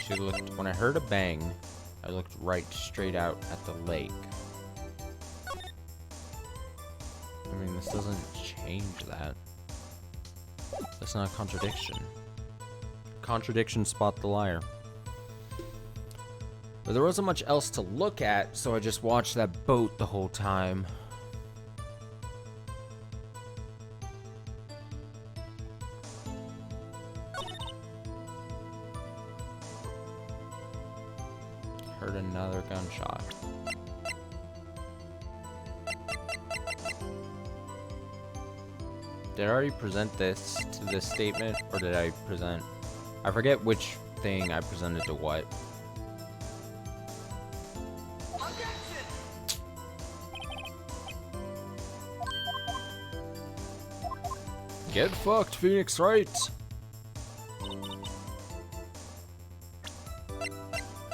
She looked, when I heard a bang, I looked right straight out at the lake. I mean, this doesn't change that. That's not a contradiction. Contradiction, spot the liar. But there wasn't much else to look at, so I just watched that boat the whole time. Heard another gunshot. Did I already present this to this statement, or did I present... I forget which thing I presented to what. Get fucked, Phoenix Wright!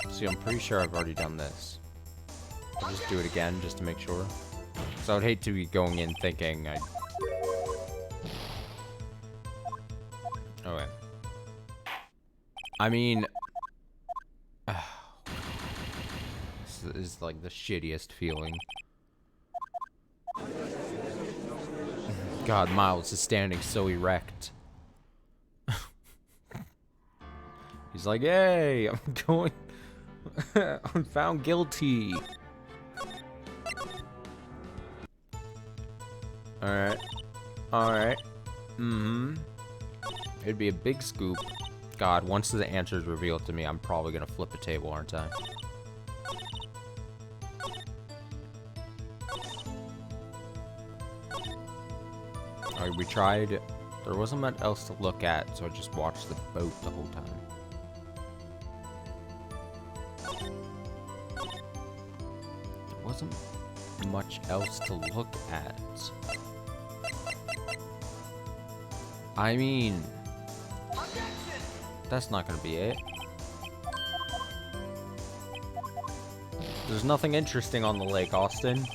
See, I'm pretty sure I've already done this. I'll just do it again, just to make sure. So I would hate to be going in thinking I... Okay. I mean... This is like the shittiest feeling. God, Miles is standing so erect. He's like, hey, I'm going... I'm found guilty. Alright. Alright. It'd be a big scoop. God, once the answer is revealed to me, I'm probably gonna flip a table, aren't I? Alright, we tried. There wasn't much else to look at, so I just watched the boat the whole time. There wasn't much else to look at. I mean... That's not gonna be it. There's nothing interesting on the lake, Austin.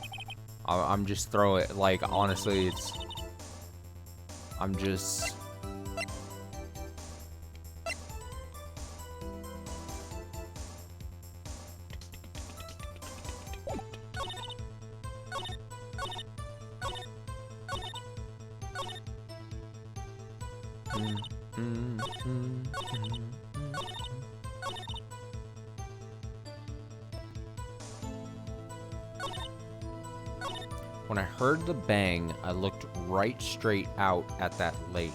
I'm just throwing it, like, honestly, it's... I'm just... When I heard the bang, I looked right straight out at that lake.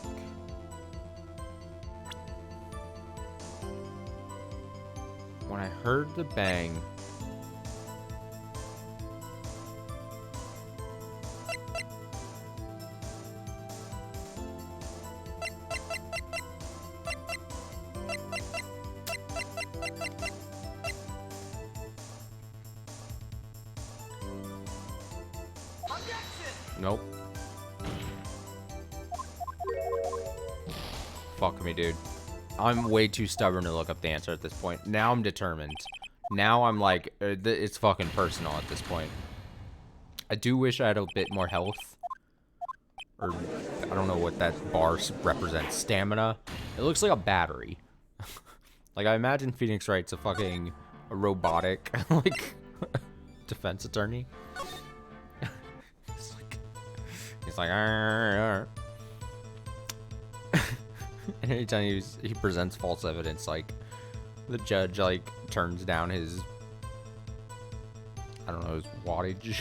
When I heard the bang... Nope. Fuck me, dude. I'm way too stubborn to look up the answer at this point. Now I'm determined. Now I'm like, it's fucking personal at this point. I do wish I had a bit more health. Or, I don't know what that bar represents. Stamina. It looks like a battery. Like, I imagine Phoenix Wright's a fucking robotic, like, defense attorney. He's like, arr, arr. And anytime he presents false evidence, like, the judge, like, turns down his, I don't know, his wattage.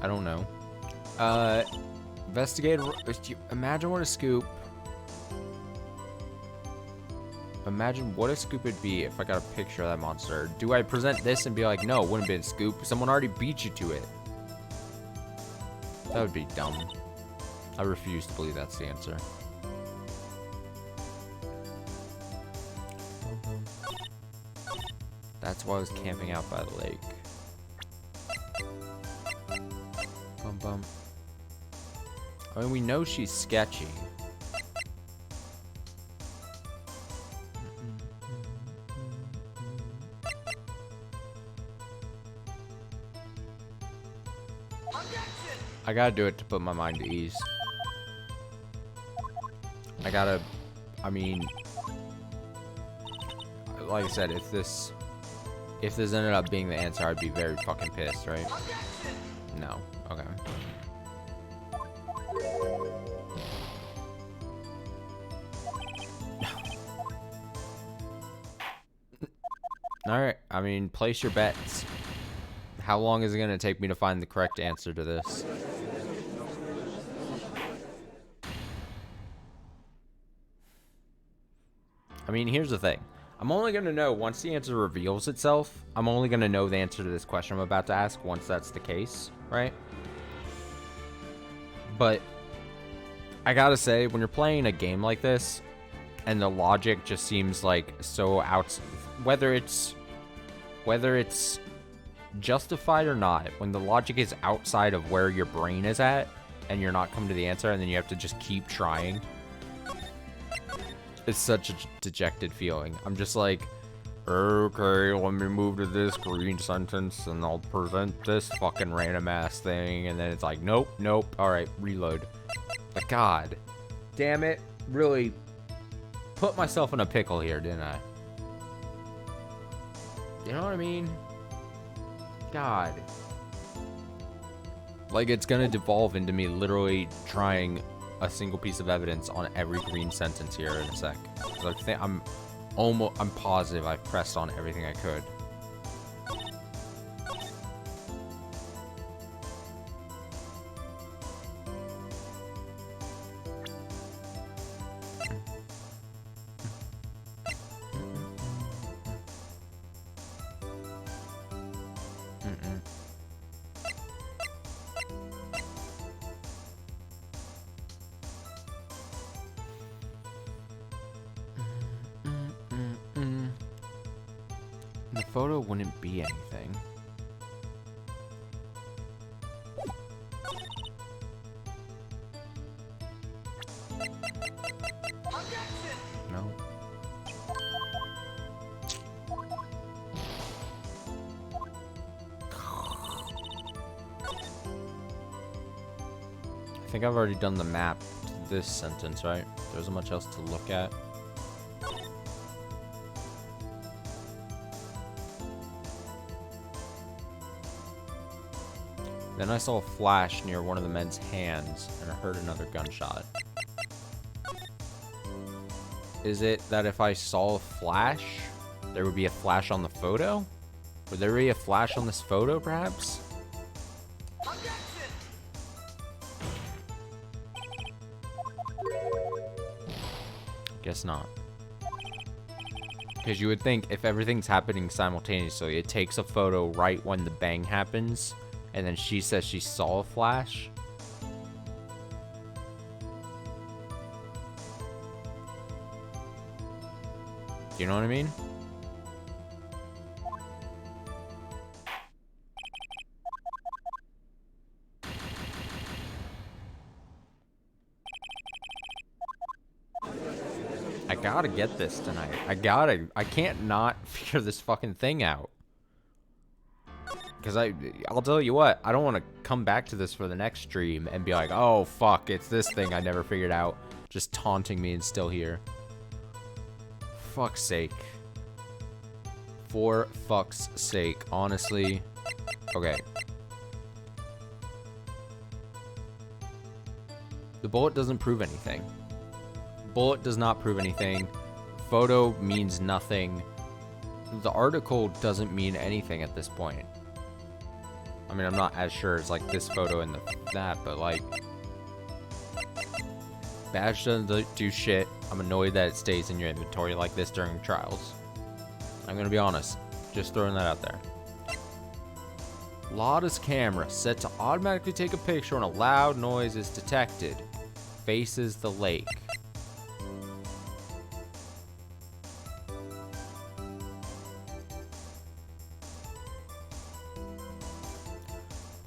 I don't know. Investigator, imagine what a scoop. Imagine what a scoop would be if I got a picture of that monster. Do I present this and be like, no, it wouldn't be a scoop. Someone already beat you to it. That would be dumb. I refuse to believe that's the answer. That's why I was camping out by the lake. Bum bum. I mean, we know she's sketchy. I gotta do it to put my mind at ease. I mean, like I said, if this ended up being the answer, I'd be very fucking pissed, right? No. Okay. Alright, I mean, place your bets. How long is it gonna take me to find the correct answer to this? I mean, here's the thing. I'm only going to know once the answer reveals itself. I'm only going to know the answer to this question I'm about to ask once that's the case, right? But I gotta say, when you're playing a game like this, and the logic just seems like so out, whether it's justified or not, when the logic is outside of where your brain is at, and you're not coming to the answer, and then you have to just keep trying. It's such a dejected feeling. I'm just like, okay, let me move to this green sentence and I'll present this fucking random ass thing. And then it's like, nope, nope. All right, reload. But God damn it. Really put myself in a pickle here, didn't I? You know what I mean? God. Like, it's gonna devolve into me literally trying a single piece of evidence on every green sentence here in a sec. So I'm positive I've pressed on everything I could. The photo wouldn't be anything. No. I think I've already done the map to this sentence, right? There isn't much else to look at. Then I saw a flash near one of the men's hands, and I heard another gunshot. Is it that if I saw a flash, there would be a flash on the photo? Would there be a flash on this photo, perhaps? Guess not. Because you would think if everything's happening simultaneously, it takes a photo right when the bang happens, and then she says she saw a flash. You know what I mean? I gotta get this tonight. I can't not figure this fucking thing out. Because I'll tell you what, I don't want to come back to this for the next stream and be like, oh fuck, it's this thing I never figured out. Just taunting me and still here. Fuck's sake. For fuck's sake, honestly. Okay. The bullet doesn't prove anything. Bullet does not prove anything. Photo means nothing. The article doesn't mean anything at this point. I mean, I'm not as sure as like this photo and that, but like, badge doesn't do shit. I'm annoyed that it stays in your inventory like this during trials. I'm gonna be honest, just throwing that out there. Lada's camera set to automatically take a picture when a loud noise is detected. Faces the lake.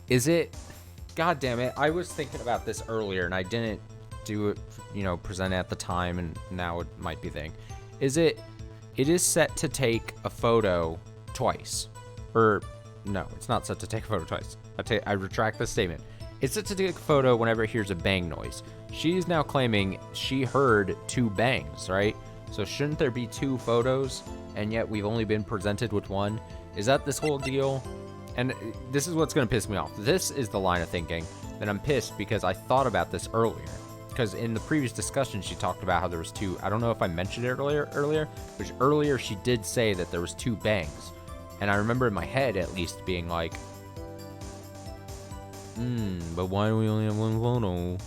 Is it? God damn it. I was thinking about this earlier and I didn't do it, you know, present it at the time, and now it might be a thing. Is it? It is set to take a photo twice. Or, no, it's not set to take a photo twice. I retract the statement. It's set to take a photo whenever it hears a bang noise. She's now claiming she heard 2 bangs, right? So shouldn't there be 2 photos, and yet we've only been presented with 1? Is that this whole deal? And this is what's going to piss me off. This is the line of thinking that I'm pissed because I thought about this earlier. Because in the previous discussion, she talked about how there was 2. I don't know if I mentioned it earlier, but earlier she did say that there was 2 bangs. And I remember in my head, at least, being like, but why do we only have 1 photo?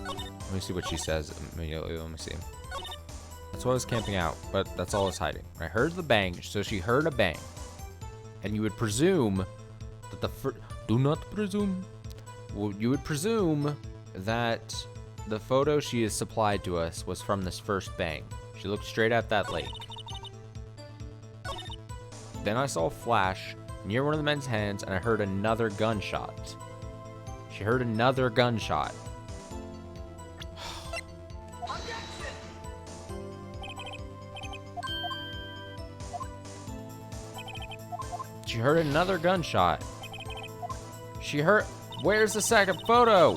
Let me see what she says immediately. Let me see. That's why I was camping out, but that's all I was hiding. I heard the bang, so she heard a bang. And you would presume that do not presume. Well, you would presume that the photo she has supplied to us was from this first bang. She looked straight at that lake. Then I saw a flash near one of the men's hands, and I heard another gunshot. She heard another gunshot. She heard another gunshot. She heard... Where's the second photo?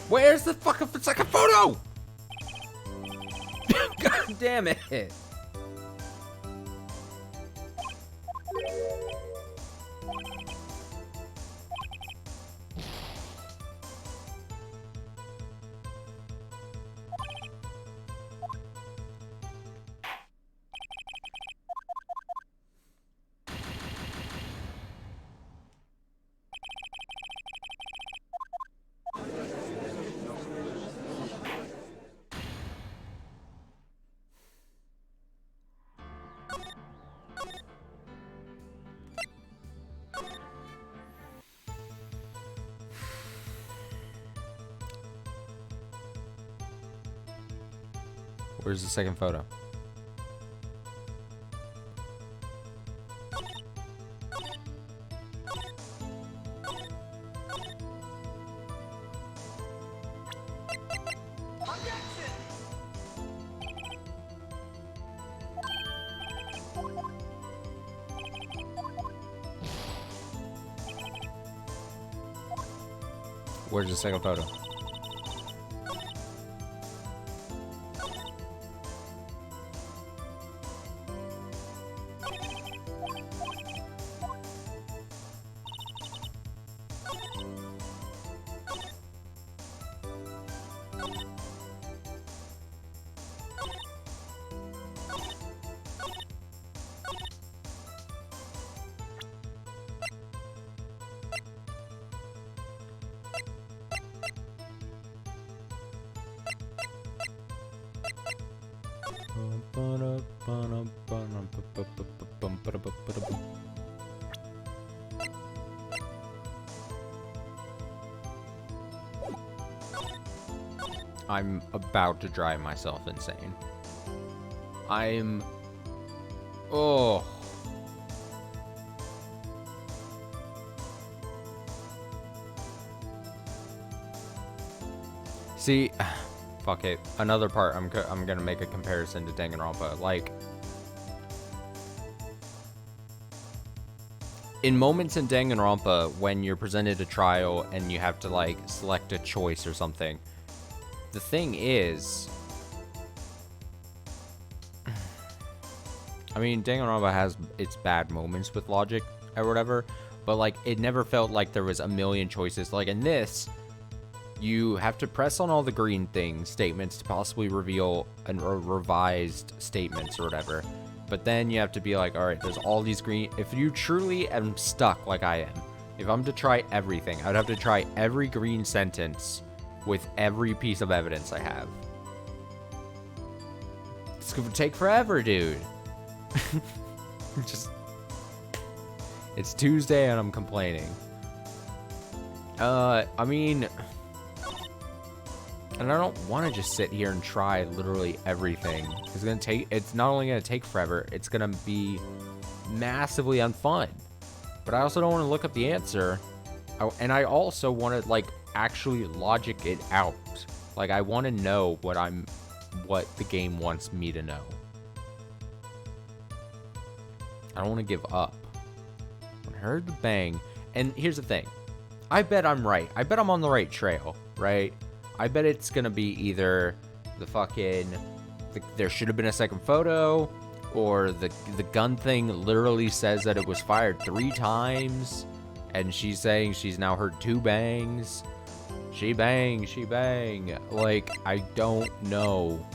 Where's the fucking second photo? God damn it. Where's the second photo? Where's the second photo? I'm about to drive myself insane. Oh. See, fuck it. Another part, I'm gonna make a comparison to Danganronpa. Like, in moments in Danganronpa, when you're presented a trial and you have to, like, select a choice or something, the thing is, I mean, Danganronpa has its bad moments with logic or whatever, but, like, it never felt like there was a million choices. Like, in this, you have to press on all the green statements to possibly reveal a revised statements or whatever. But then you have to be like, all right, there's all these green. If you truly am stuck like I am, if I'm to try everything, I'd have to try every green sentence with every piece of evidence I have. It's gonna take forever, dude. It's Tuesday and I'm complaining. I mean, and I don't want to just sit here and try literally everything. It's not only gonna take forever, it's gonna be massively unfun. But I also don't want to look up the answer, and I also want to, like, actually logic it out. Like, I want to know what the game wants me to know. I don't want to give up. I heard the bang, and here's the thing. I bet I'm right. I bet I'm on the right trail, right? I bet it's gonna be either the fucking, there should have been a second photo, or the gun thing literally says that it was fired 3 times, and she's saying she's now heard 2 bangs. She bang, she bang. Like, I don't know.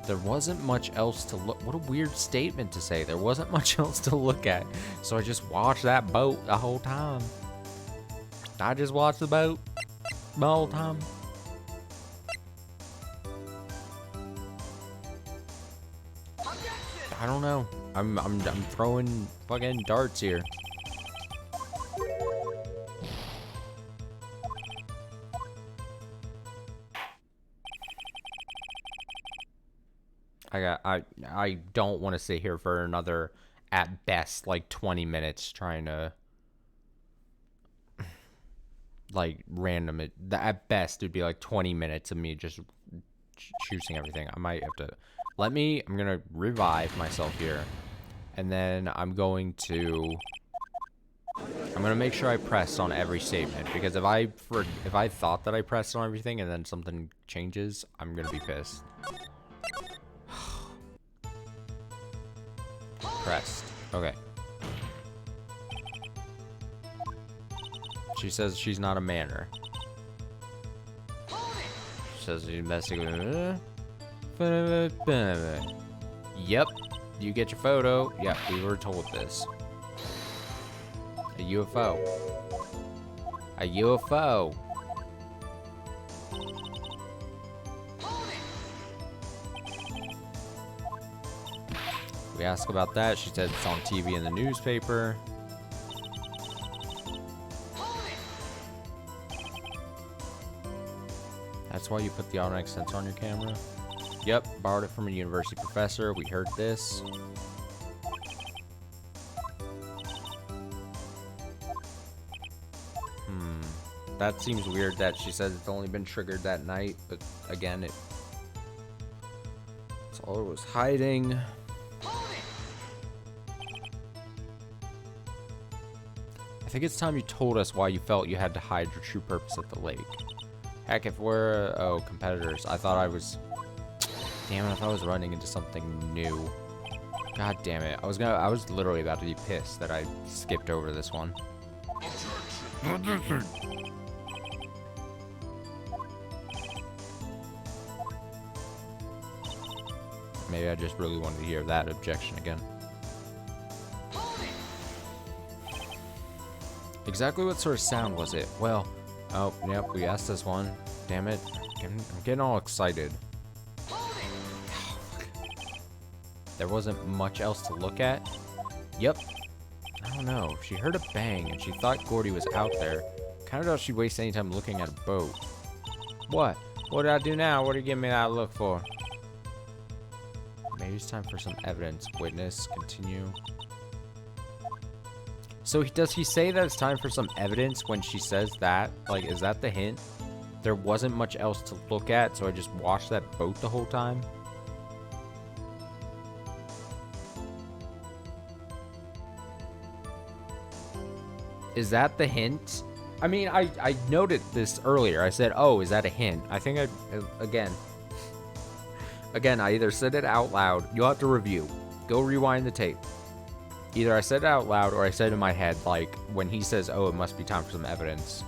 There wasn't much else to look. What a weird statement to say. There wasn't much else to look at. So I just watched that boat the whole time. I just watched the boat the whole time. I don't know. I'm throwing fucking darts here. I don't want to sit here for another, at best, like 20 minutes trying to, like, random it. At best, it'd be like 20 minutes of me just choosing everything. I might have to, I'm gonna revive myself here, and then I'm gonna make sure I press on every statement, because if I thought that I pressed on everything and then something changes, I'm gonna be pissed. Pressed. Okay. She says she's not a manner. She says she's messing with. Yep. You get your photo. Yep, we were told this. A UFO. A UFO. We asked about that. She said it's on TV and the newspaper. That's why you put the automatic sensor on your camera? Yep, borrowed it from a university professor. We heard this. That seems weird that she says it's only been triggered that night, but again, it's all it was hiding. I think it's time you told us why you felt you had to hide your true purpose at the lake. Heck, if we're, competitors, I thought I was, damn it, if I was running into something new. God damn it, I was literally about to be pissed that I skipped over this one. Maybe I just really wanted to hear that objection again. Exactly what sort of sound was it? Well, oh, yep, we asked this one. Damn it. I'm getting all excited. There wasn't much else to look at. Yep. I don't know. She heard a bang and she thought Gordy was out there. Kind of doubt she'd waste any time looking at a boat. What? What did I do now? What are you giving me that look for? Maybe it's time for some evidence. Witness, continue. So does he say that it's time for some evidence when she says that? Like, is that the hint? There wasn't much else to look at, so I just watched that boat the whole time? Is that the hint? I mean, I noted this earlier. I said, oh, is that a hint? I think again, I either said it out loud. You'll have to review. Go rewind the tape. Either I said it out loud or I said it in my head, like, when he says, oh, it must be time for some evidence.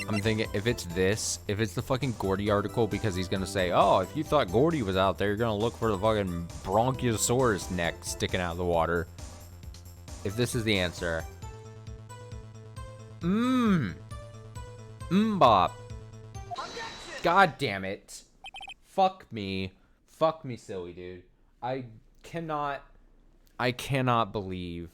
I'm thinking, if it's the fucking Gordy article, because he's gonna say, oh, if you thought Gordy was out there, you're gonna look for the fucking Bronchiosaurus neck sticking out of the water. If this is the answer. Bop. God damn it. Fuck me. Fuck me silly, dude. I cannot believe.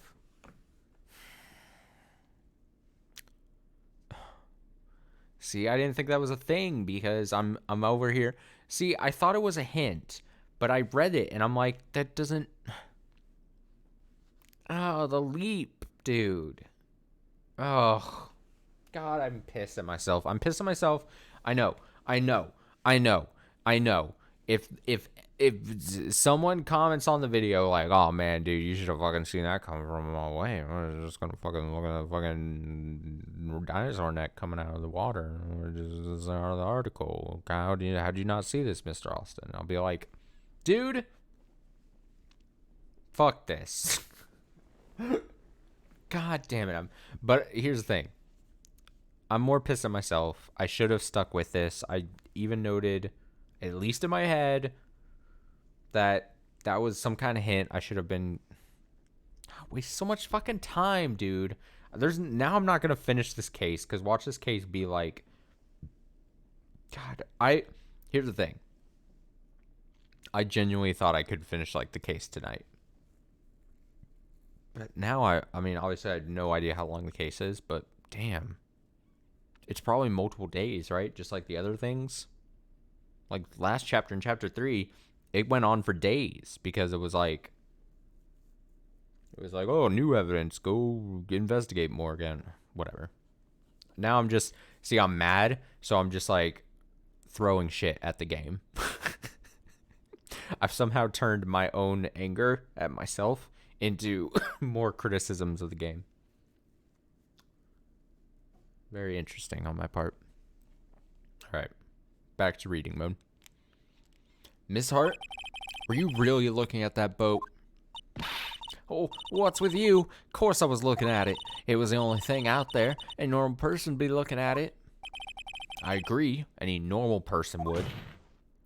See, I didn't think that was a thing because I'm over here. See, I thought it was a hint, but I read it and I'm like, that doesn't. Oh, the leap, dude. Oh, God, I'm pissed at myself. I'm pissed at myself. I know. If someone comments on the video like, oh man, dude, you should have fucking seen that coming from a mile away. I was just gonna fucking look at the fucking dinosaur neck coming out of the water. Or just out of the article. How do you not see this, Mr. Austin? I'll be like, dude, fuck this. God damn it. But here's the thing. I'm more pissed at myself. I should have stuck with this. I even noted, at least in my head, that was some kind of hint. I should have been... Waste so much fucking time, dude. Now I'm not going to finish this case, because watch this case be like... God, here's the thing. I genuinely thought I could finish, like, the case tonight. But now, I mean, obviously I had no idea how long the case is, but damn. It's probably multiple days, right? Just like the other things. Like last chapter in chapter 3, it went on for days because it was like, oh, new evidence, go investigate more again. Whatever. Now I'm just, see, I'm mad, so I'm just like throwing shit at the game. I've somehow turned my own anger at myself into more criticisms of the game. Very interesting on my part. All right, back to reading mode. Miss Hart, were you really looking at that boat? Oh, what's with you? Of course I was looking at it. It was the only thing out there. A normal person would be looking at it. I agree. Any normal person would.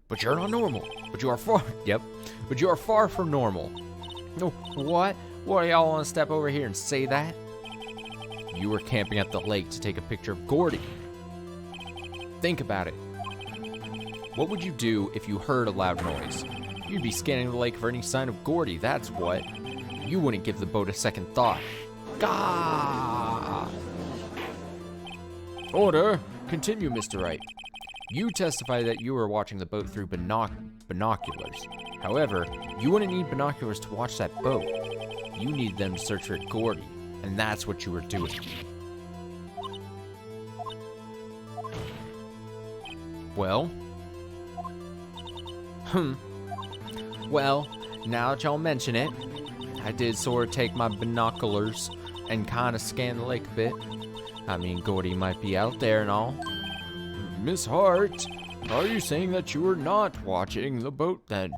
But you're not normal. But you are far... Yep. But you are far from normal. No, what? What, do y'all want to step over here and say that? You were camping at the lake to take a picture of Gordy. Think about it. What would you do if you heard a loud noise? You'd be scanning the lake for any sign of Gordy, that's what. You wouldn't give the boat a second thought. Gah! Order. Continue, Mr. Wright. You testify that you were watching the boat through binoculars. However, you wouldn't need binoculars to watch that boat. You need them to search for Gordy, and that's what you were doing. Well? Well, now that y'all mention it, I did sort of take my binoculars and kind of scan the lake a bit. I mean, Gordy might be out there and all. Miss Hart, are you saying that you were not watching the boat then?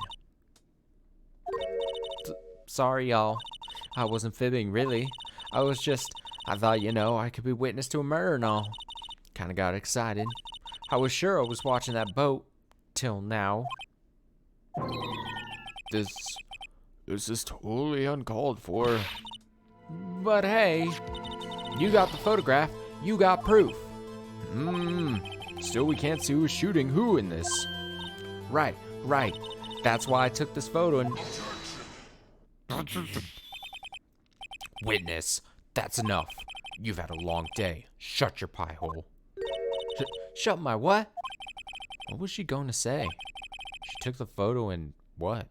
Sorry, y'all. I wasn't fibbing, really. I thought, you know, I could be witness to a murder and all. Kind of got excited. I was sure I was watching that boat. Till now. This is totally uncalled for. But hey, you got the photograph. You got proof. Still we can't see who's shooting who in this. Right. That's why I took this photo and... Witness, that's enough. You've had a long day. Shut your pie hole. Shut my what? What was she going to say? She took the photo and what?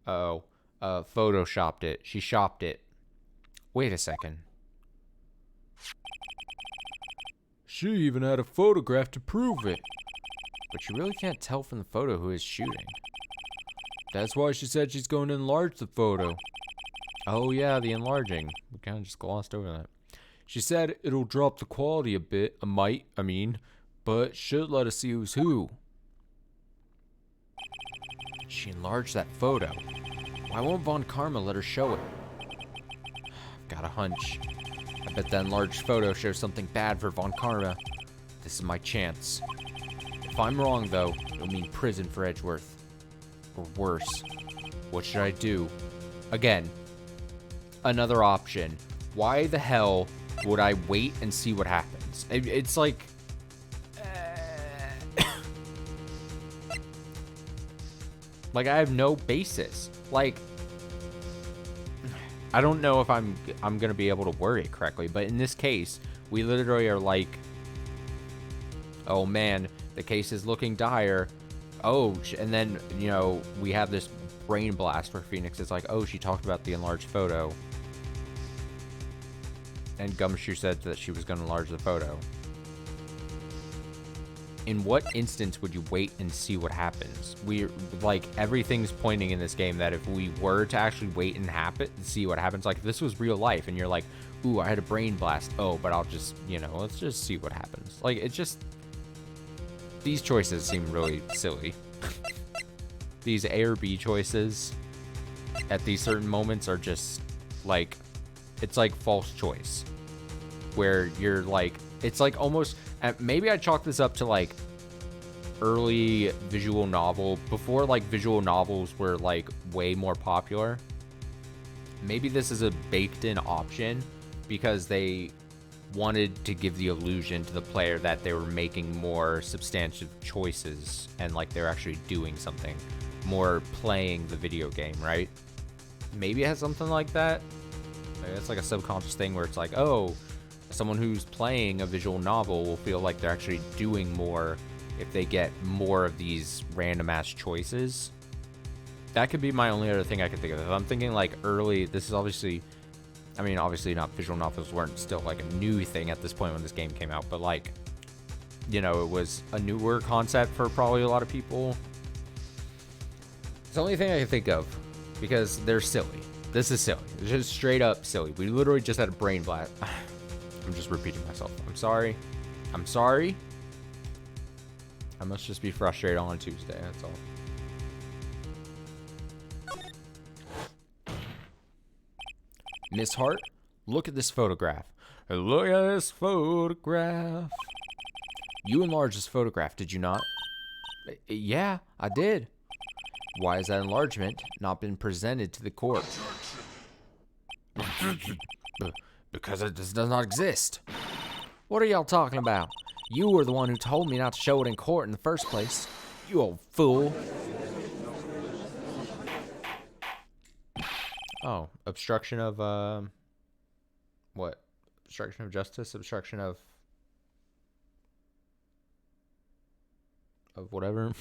Oh, photoshopped it. She shopped it. Wait a second. She even had a photograph to prove it. But you really can't tell from the photo who is shooting. That's why she said she's going to enlarge the photo. Oh yeah, the enlarging. We kind of just glossed over that. She said it'll drop the quality a bit, but should let us see who's who. She enlarged that photo. Why won't Von Karma let her show it? I've got a hunch. I bet that enlarged photo shows something bad for Von Karma. This is my chance. If I'm wrong, though, it'll mean prison for Edgeworth. Or worse. What should I do? Again, another option. Why the hell would I wait and see what happens? It's like... like, I have no basis. Like... I don't know if I'm gonna be able to word it correctly, but in this case, we literally are like... oh man, the case is looking dire. Oh, and then, you know, we have this brain blast where Phoenix is like, oh, she talked about the enlarged photo. And Gumshoe said that she was going to enlarge the photo. In what instance would you wait and see what happens? Like, everything's pointing in this game that if we were to actually wait and see what happens, like, if this was real life and you're like, ooh, I had a brain blast. Oh, but I'll just, you know, let's just see what happens. Like, it's just... these choices seem really silly. These A or B choices at these certain moments are just like, it's like false choice. Where you're like, it's like almost, maybe I chalk this up to like early visual novel, before like visual novels were like way more popular. Maybe this is a baked in option because they wanted to give the illusion to the player that they were making more substantive choices and like they're actually doing something, more playing the video game, right? Maybe it has something like that. Maybe it's like a subconscious thing where it's like, oh, someone who's playing a visual novel will feel like they're actually doing more if they get more of these random ass choices. That could be my only other thing I could think of. If I'm thinking like early, this is obviously, I mean, obviously not, visual novels weren't still like a new thing at this point when this game came out, but like, you know, it was a newer concept for probably a lot of people. It's the only thing I can think of because they're silly. This is silly. It's just straight up silly. We literally just had a brain blast. I'm just repeating myself. I'm sorry. I must just be frustrated on a Tuesday. That's all. Miss Hart, look at this photograph. Look at this photograph. You enlarged this photograph, did you not? Yeah, I did. Why has that enlargement not been presented to the court? Because it does not exist. What are y'all talking about? You were the one who told me not to show it in court in the first place. You old fool. Oh, obstruction of, what? Obstruction of justice? Obstruction of whatever?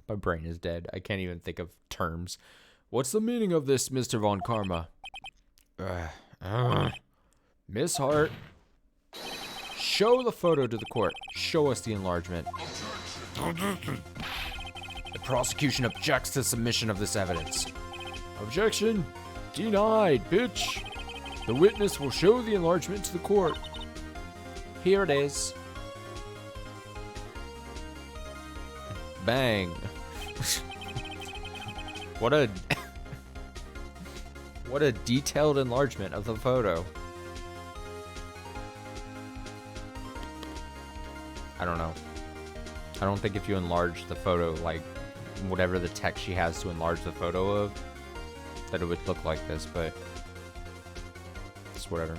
My brain is dead. I can't even think of terms. What's the meaning of this, Mr. Von Karma? Miss Hart, show the photo to the court. Show us the enlargement. The prosecution objects to submission of this evidence. Objection denied, bitch. The witness will show the enlargement to the court. Here it is. Bang. What a detailed enlargement of the photo. I don't know. I don't think if you enlarge the photo, like whatever the text she has to enlarge the photo of, that it would look like this, but it's whatever.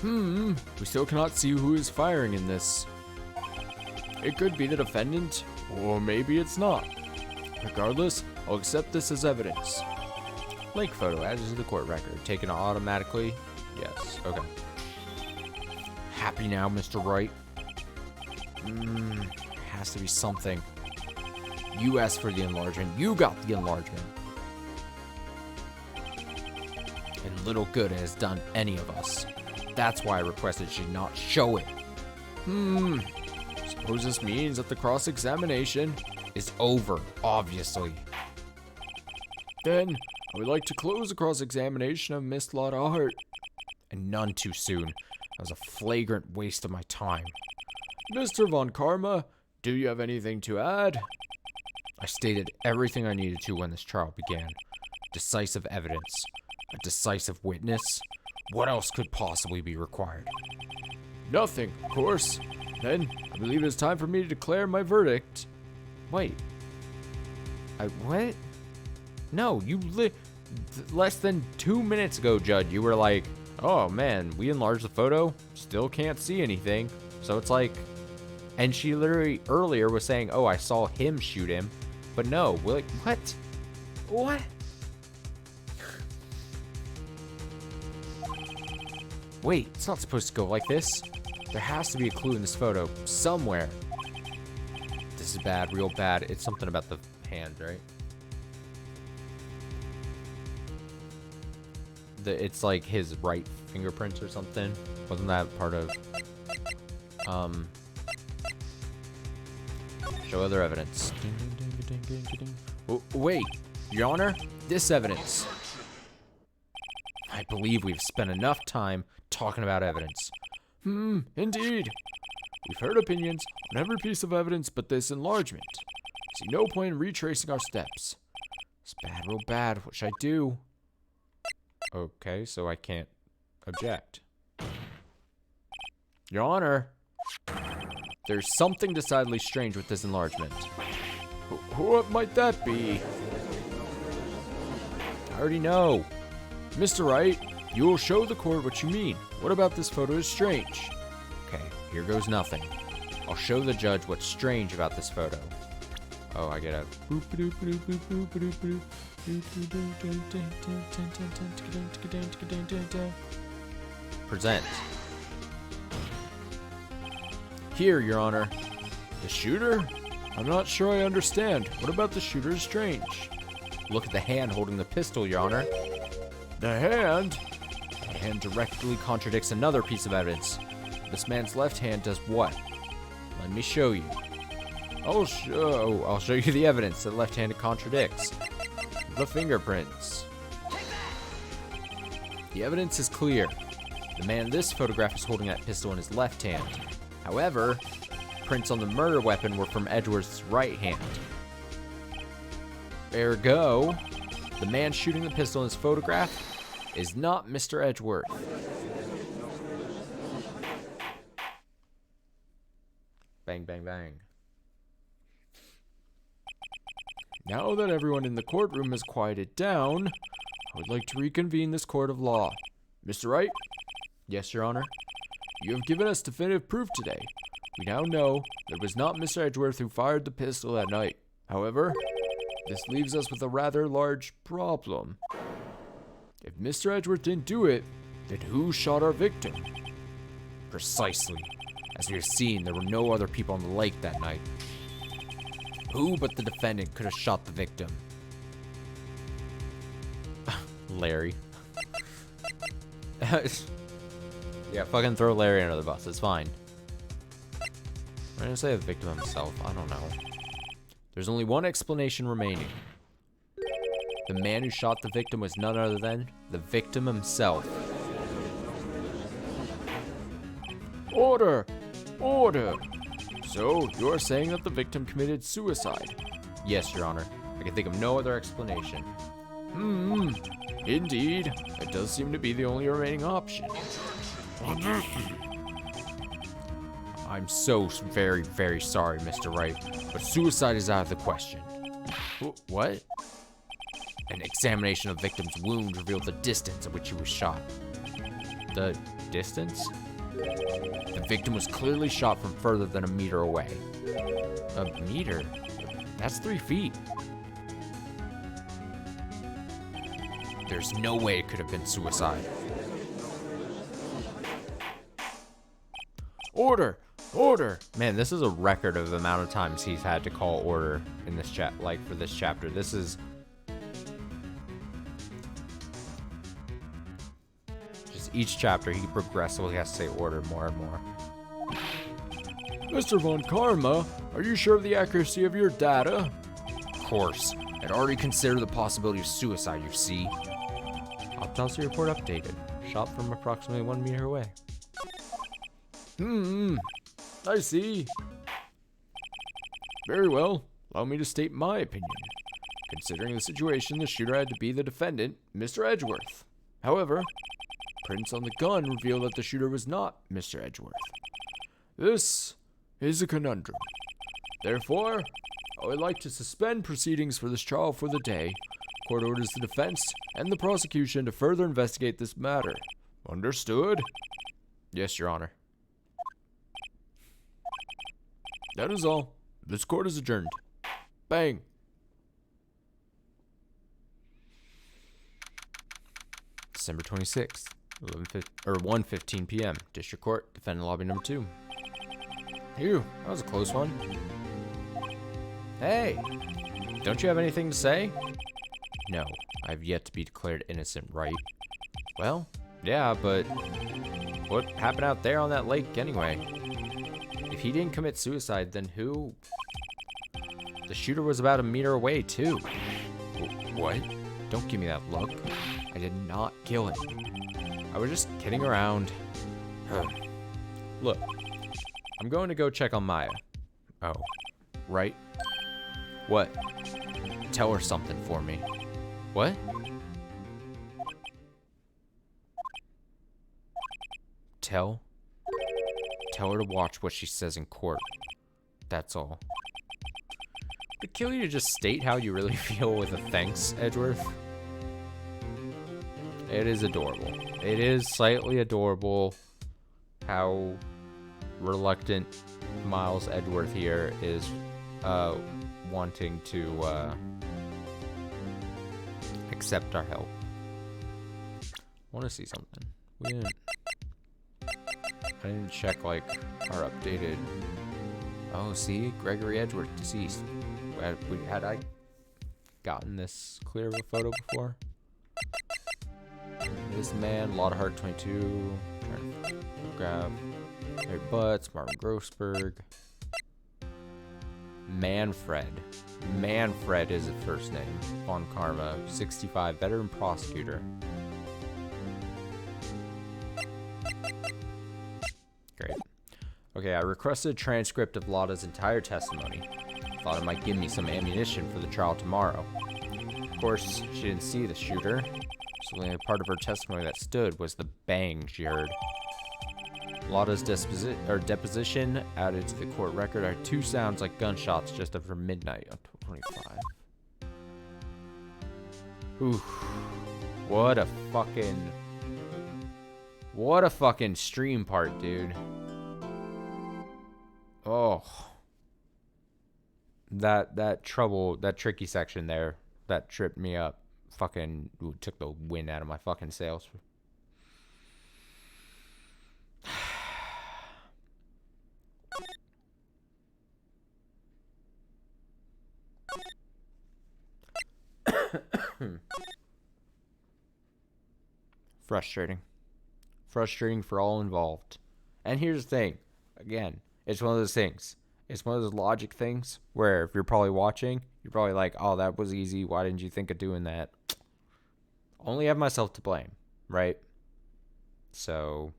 We still cannot see who is firing in this. It could be the defendant, or maybe it's not. Regardless, I'll accept this as evidence. Lake photo added to the court record. Taken automatically? Yes. Okay. Happy now, Mr. Wright? Has to be something. You asked for the enlargement. You got the enlargement. And little good it has done any of us. That's why I requested she not show it. Suppose this means that the cross-examination is over, obviously. Then, I would like to close the cross-examination of Miss Lotta Hart. And none too soon. That was a flagrant waste of my time. Mr. Von Karma, do you have anything to add? I stated everything I needed to when this trial began. Decisive evidence. A decisive witness. What else could possibly be required? Nothing, of course. Then, I believe it is time for me to declare my verdict. Wait. What? No, less than 2 minutes ago, Judge, you were like, oh man, we enlarged the photo, still can't see anything. So it's like, and she literally earlier was saying, oh, I saw him shoot him. But no, we're like, what? What? Wait, it's not supposed to go like this. There has to be a clue in this photo somewhere. This is bad, real bad. It's something about the hand, right? It's like his right fingerprints or something. Wasn't that part of... Show other evidence. Oh, wait, Your Honor, this evidence. I believe we've spent enough time talking about evidence. Indeed. We've heard opinions on every piece of evidence but this enlargement. See no point in retracing our steps. It's bad, real bad. What should I do? Okay, so I can't object. Your Honor, there's something decidedly strange with this enlargement. What might that be? I already know. Mr. Wright, you will show the court what you mean. What about this photo is strange? Okay, here goes nothing. I'll show the judge what's strange about this photo. Oh, I get a... Present. Here, Your Honor. The shooter? I'm not sure I understand. What about the shooter is strange? Look at the hand holding the pistol, Your Honor. The hand? The hand directly contradicts another piece of evidence. This man's left hand does what? Let me show you. I'll show you the evidence that left-handed contradicts. The fingerprints. The evidence is clear. The man in this photograph is holding that pistol in his left hand. However, prints on the murder weapon were from Edgeworth's right hand. Ergo, the man shooting the pistol in his photograph is not Mr. Edgeworth. Bang, bang, bang. Now that everyone in the courtroom has quieted down, I would like to reconvene this court of law. Mr. Wright? Yes, Your Honor. You have given us definitive proof today. We now know that it was not Mr. Edgeworth who fired the pistol that night. However, this leaves us with a rather large problem. If Mr. Edgeworth didn't do it, then who shot our victim? Precisely. As we have seen, there were no other people on the lake that night. Who but the defendant could have shot the victim? Larry. Yeah, fucking throw Larry under the bus. It's fine. I'm gonna say the victim himself. I don't know. There's only one explanation remaining. The man who shot the victim was none other than the victim himself. Order! Order! So, you're saying that the victim committed suicide? Yes, Your Honor. I can think of no other explanation. Indeed. It does seem to be the only remaining option. I'm so very, very sorry, Mr. Wright, but suicide is out of the question. What? An examination of the victim's wound revealed the distance at which he was shot. The distance? The victim was clearly shot from further than a meter away. A meter? That's 3 feet. There's no way it could have been suicide. Order! Order! Man, this is a record of the amount of times he's had to call order in this chat, like for this chapter. This is just each chapter he progressively has to say order more and more. Mr. Von Karma, are you sure of the accuracy of your data? Of course. I'd already considered the possibility of suicide, you see. Autopsy report updated. Shot from approximately 1 meter away. I see. Very well. Allow me to state my opinion. Considering the situation, the shooter had to be the defendant, Mr. Edgeworth. However, prints on the gun reveal that the shooter was not Mr. Edgeworth. This is a conundrum. Therefore, I would like to suspend proceedings for this trial for the day. Court orders the defense and the prosecution to further investigate this matter. Understood? Yes, Your Honor. That is all. This court is adjourned. Bang. December 26th, 1:15 p.m. District Court, defendant lobby number 2. Phew, that was a close one. Hey, don't you have anything to say? No, I've yet to be declared innocent, right? Well, yeah, but what happened out there on that lake anyway? If he didn't commit suicide, then who? The shooter was about a meter away, too. What? Don't give me that look. I did not kill him. I was just kidding around. Look, I'm going to go check on Maya. Oh, right? What? Tell her something for me. What? Tell her to watch what she says in court. That's all. Would it kill you to just state how you really feel with a thanks, Edgeworth? It is adorable. It is slightly adorable how reluctant Miles Edgeworth here is wanting to accept our help. I want to see something. I didn't check like our updated. Oh, see, Gregory Edgeworth deceased. Had I gotten this clear of a photo before? This man, Lotta Hart 22. Trying to grab Larry Butts, Marvin Grossberg. Manfred. Manfred is his first name. Von Karma, 65, veteran prosecutor. Great. Okay, I requested a transcript of Lotta's entire testimony. Thought it might give me some ammunition for the trial tomorrow. Of course, she didn't see the shooter, so the only part of her testimony that stood was the bang she heard. Lotta's deposition added to the court record are 2 sounds like gunshots just after midnight on 25. Oof. What a fucking stream part, dude. Oh. That tricky section there, that tripped me up. Fucking took the wind out of my fucking sails. Frustrating for all involved. And here's the thing, again, it's one of those things. It's one of those logic things where if you're probably watching, you're probably like, oh, that was easy. Why didn't you think of doing that? Only have myself to blame, right? So,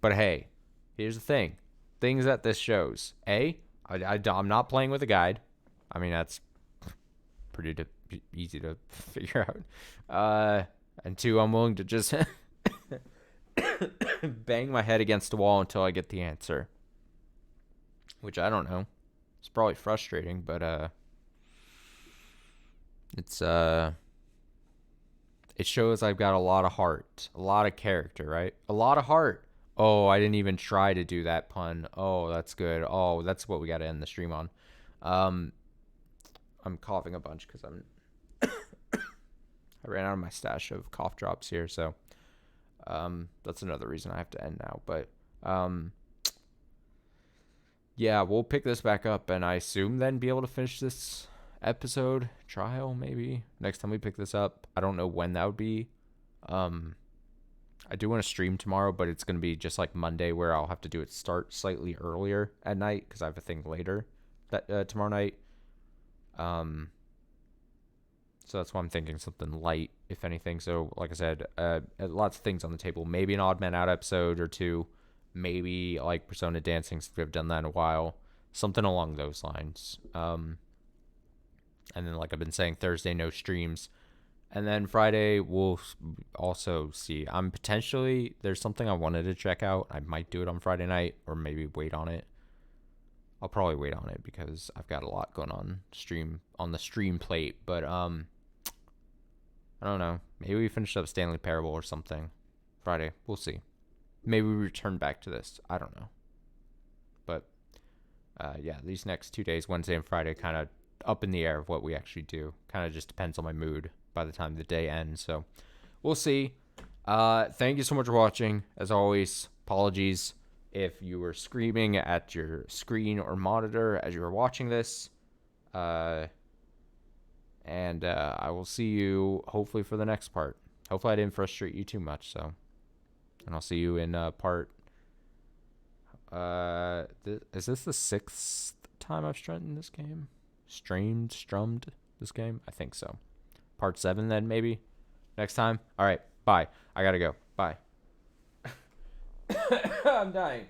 but hey, here's the thing. Things that this shows. I'm not playing with a guide. I mean, that's pretty easy to figure out. And 2, I'm willing to just bang my head against the wall until I get the answer. Which I don't know. It's probably frustrating, but it's it shows I've got a lot of heart, a lot of character, right? A lot of heart. Oh, I didn't even try to do that pun. Oh, that's good. Oh, that's what we got to end the stream on. I'm coughing a bunch because I ran out of my stash of cough drops here, so that's another reason I have to end now. But yeah, we'll pick this back up, and I assume then be able to finish this episode trial maybe next time we pick this up. I don't know when that would be. I do want to stream tomorrow, but it's going to be just like Monday, where I'll have to do it start slightly earlier at night because I have a thing later that tomorrow night. So that's why I'm thinking something light, if anything. So like I said, lots of things on the table. Maybe an Odd Man Out episode or two. Maybe like Persona Dancing, since we have done that in a while. Something along those lines. And then, like I've been saying, Thursday, no streams. And then Friday, we'll also see. There's something I wanted to check out. I might do it on Friday night, or maybe wait on it. I'll probably wait on it because I've got a lot going on the stream plate. But I don't know. Maybe we finish up Stanley Parable or something Friday. We'll see. Maybe we return back to this. I don't know. But yeah, these next 2 days, Wednesday and Friday, kind of up in the air of what we actually do. Kind of just depends on my mood by the time the day ends. So we'll see. Thank you so much for watching. As always, apologies if you were screaming at your screen or monitor as you were watching this. And I will see you hopefully for the next part. Hopefully I didn't frustrate you too much. So, and I'll see you in part. Is this the 6th time I've strummed this game? Strummed this game? I think so. Part 7 then, maybe? Next time? Alright, bye. I gotta go. Bye. I'm dying.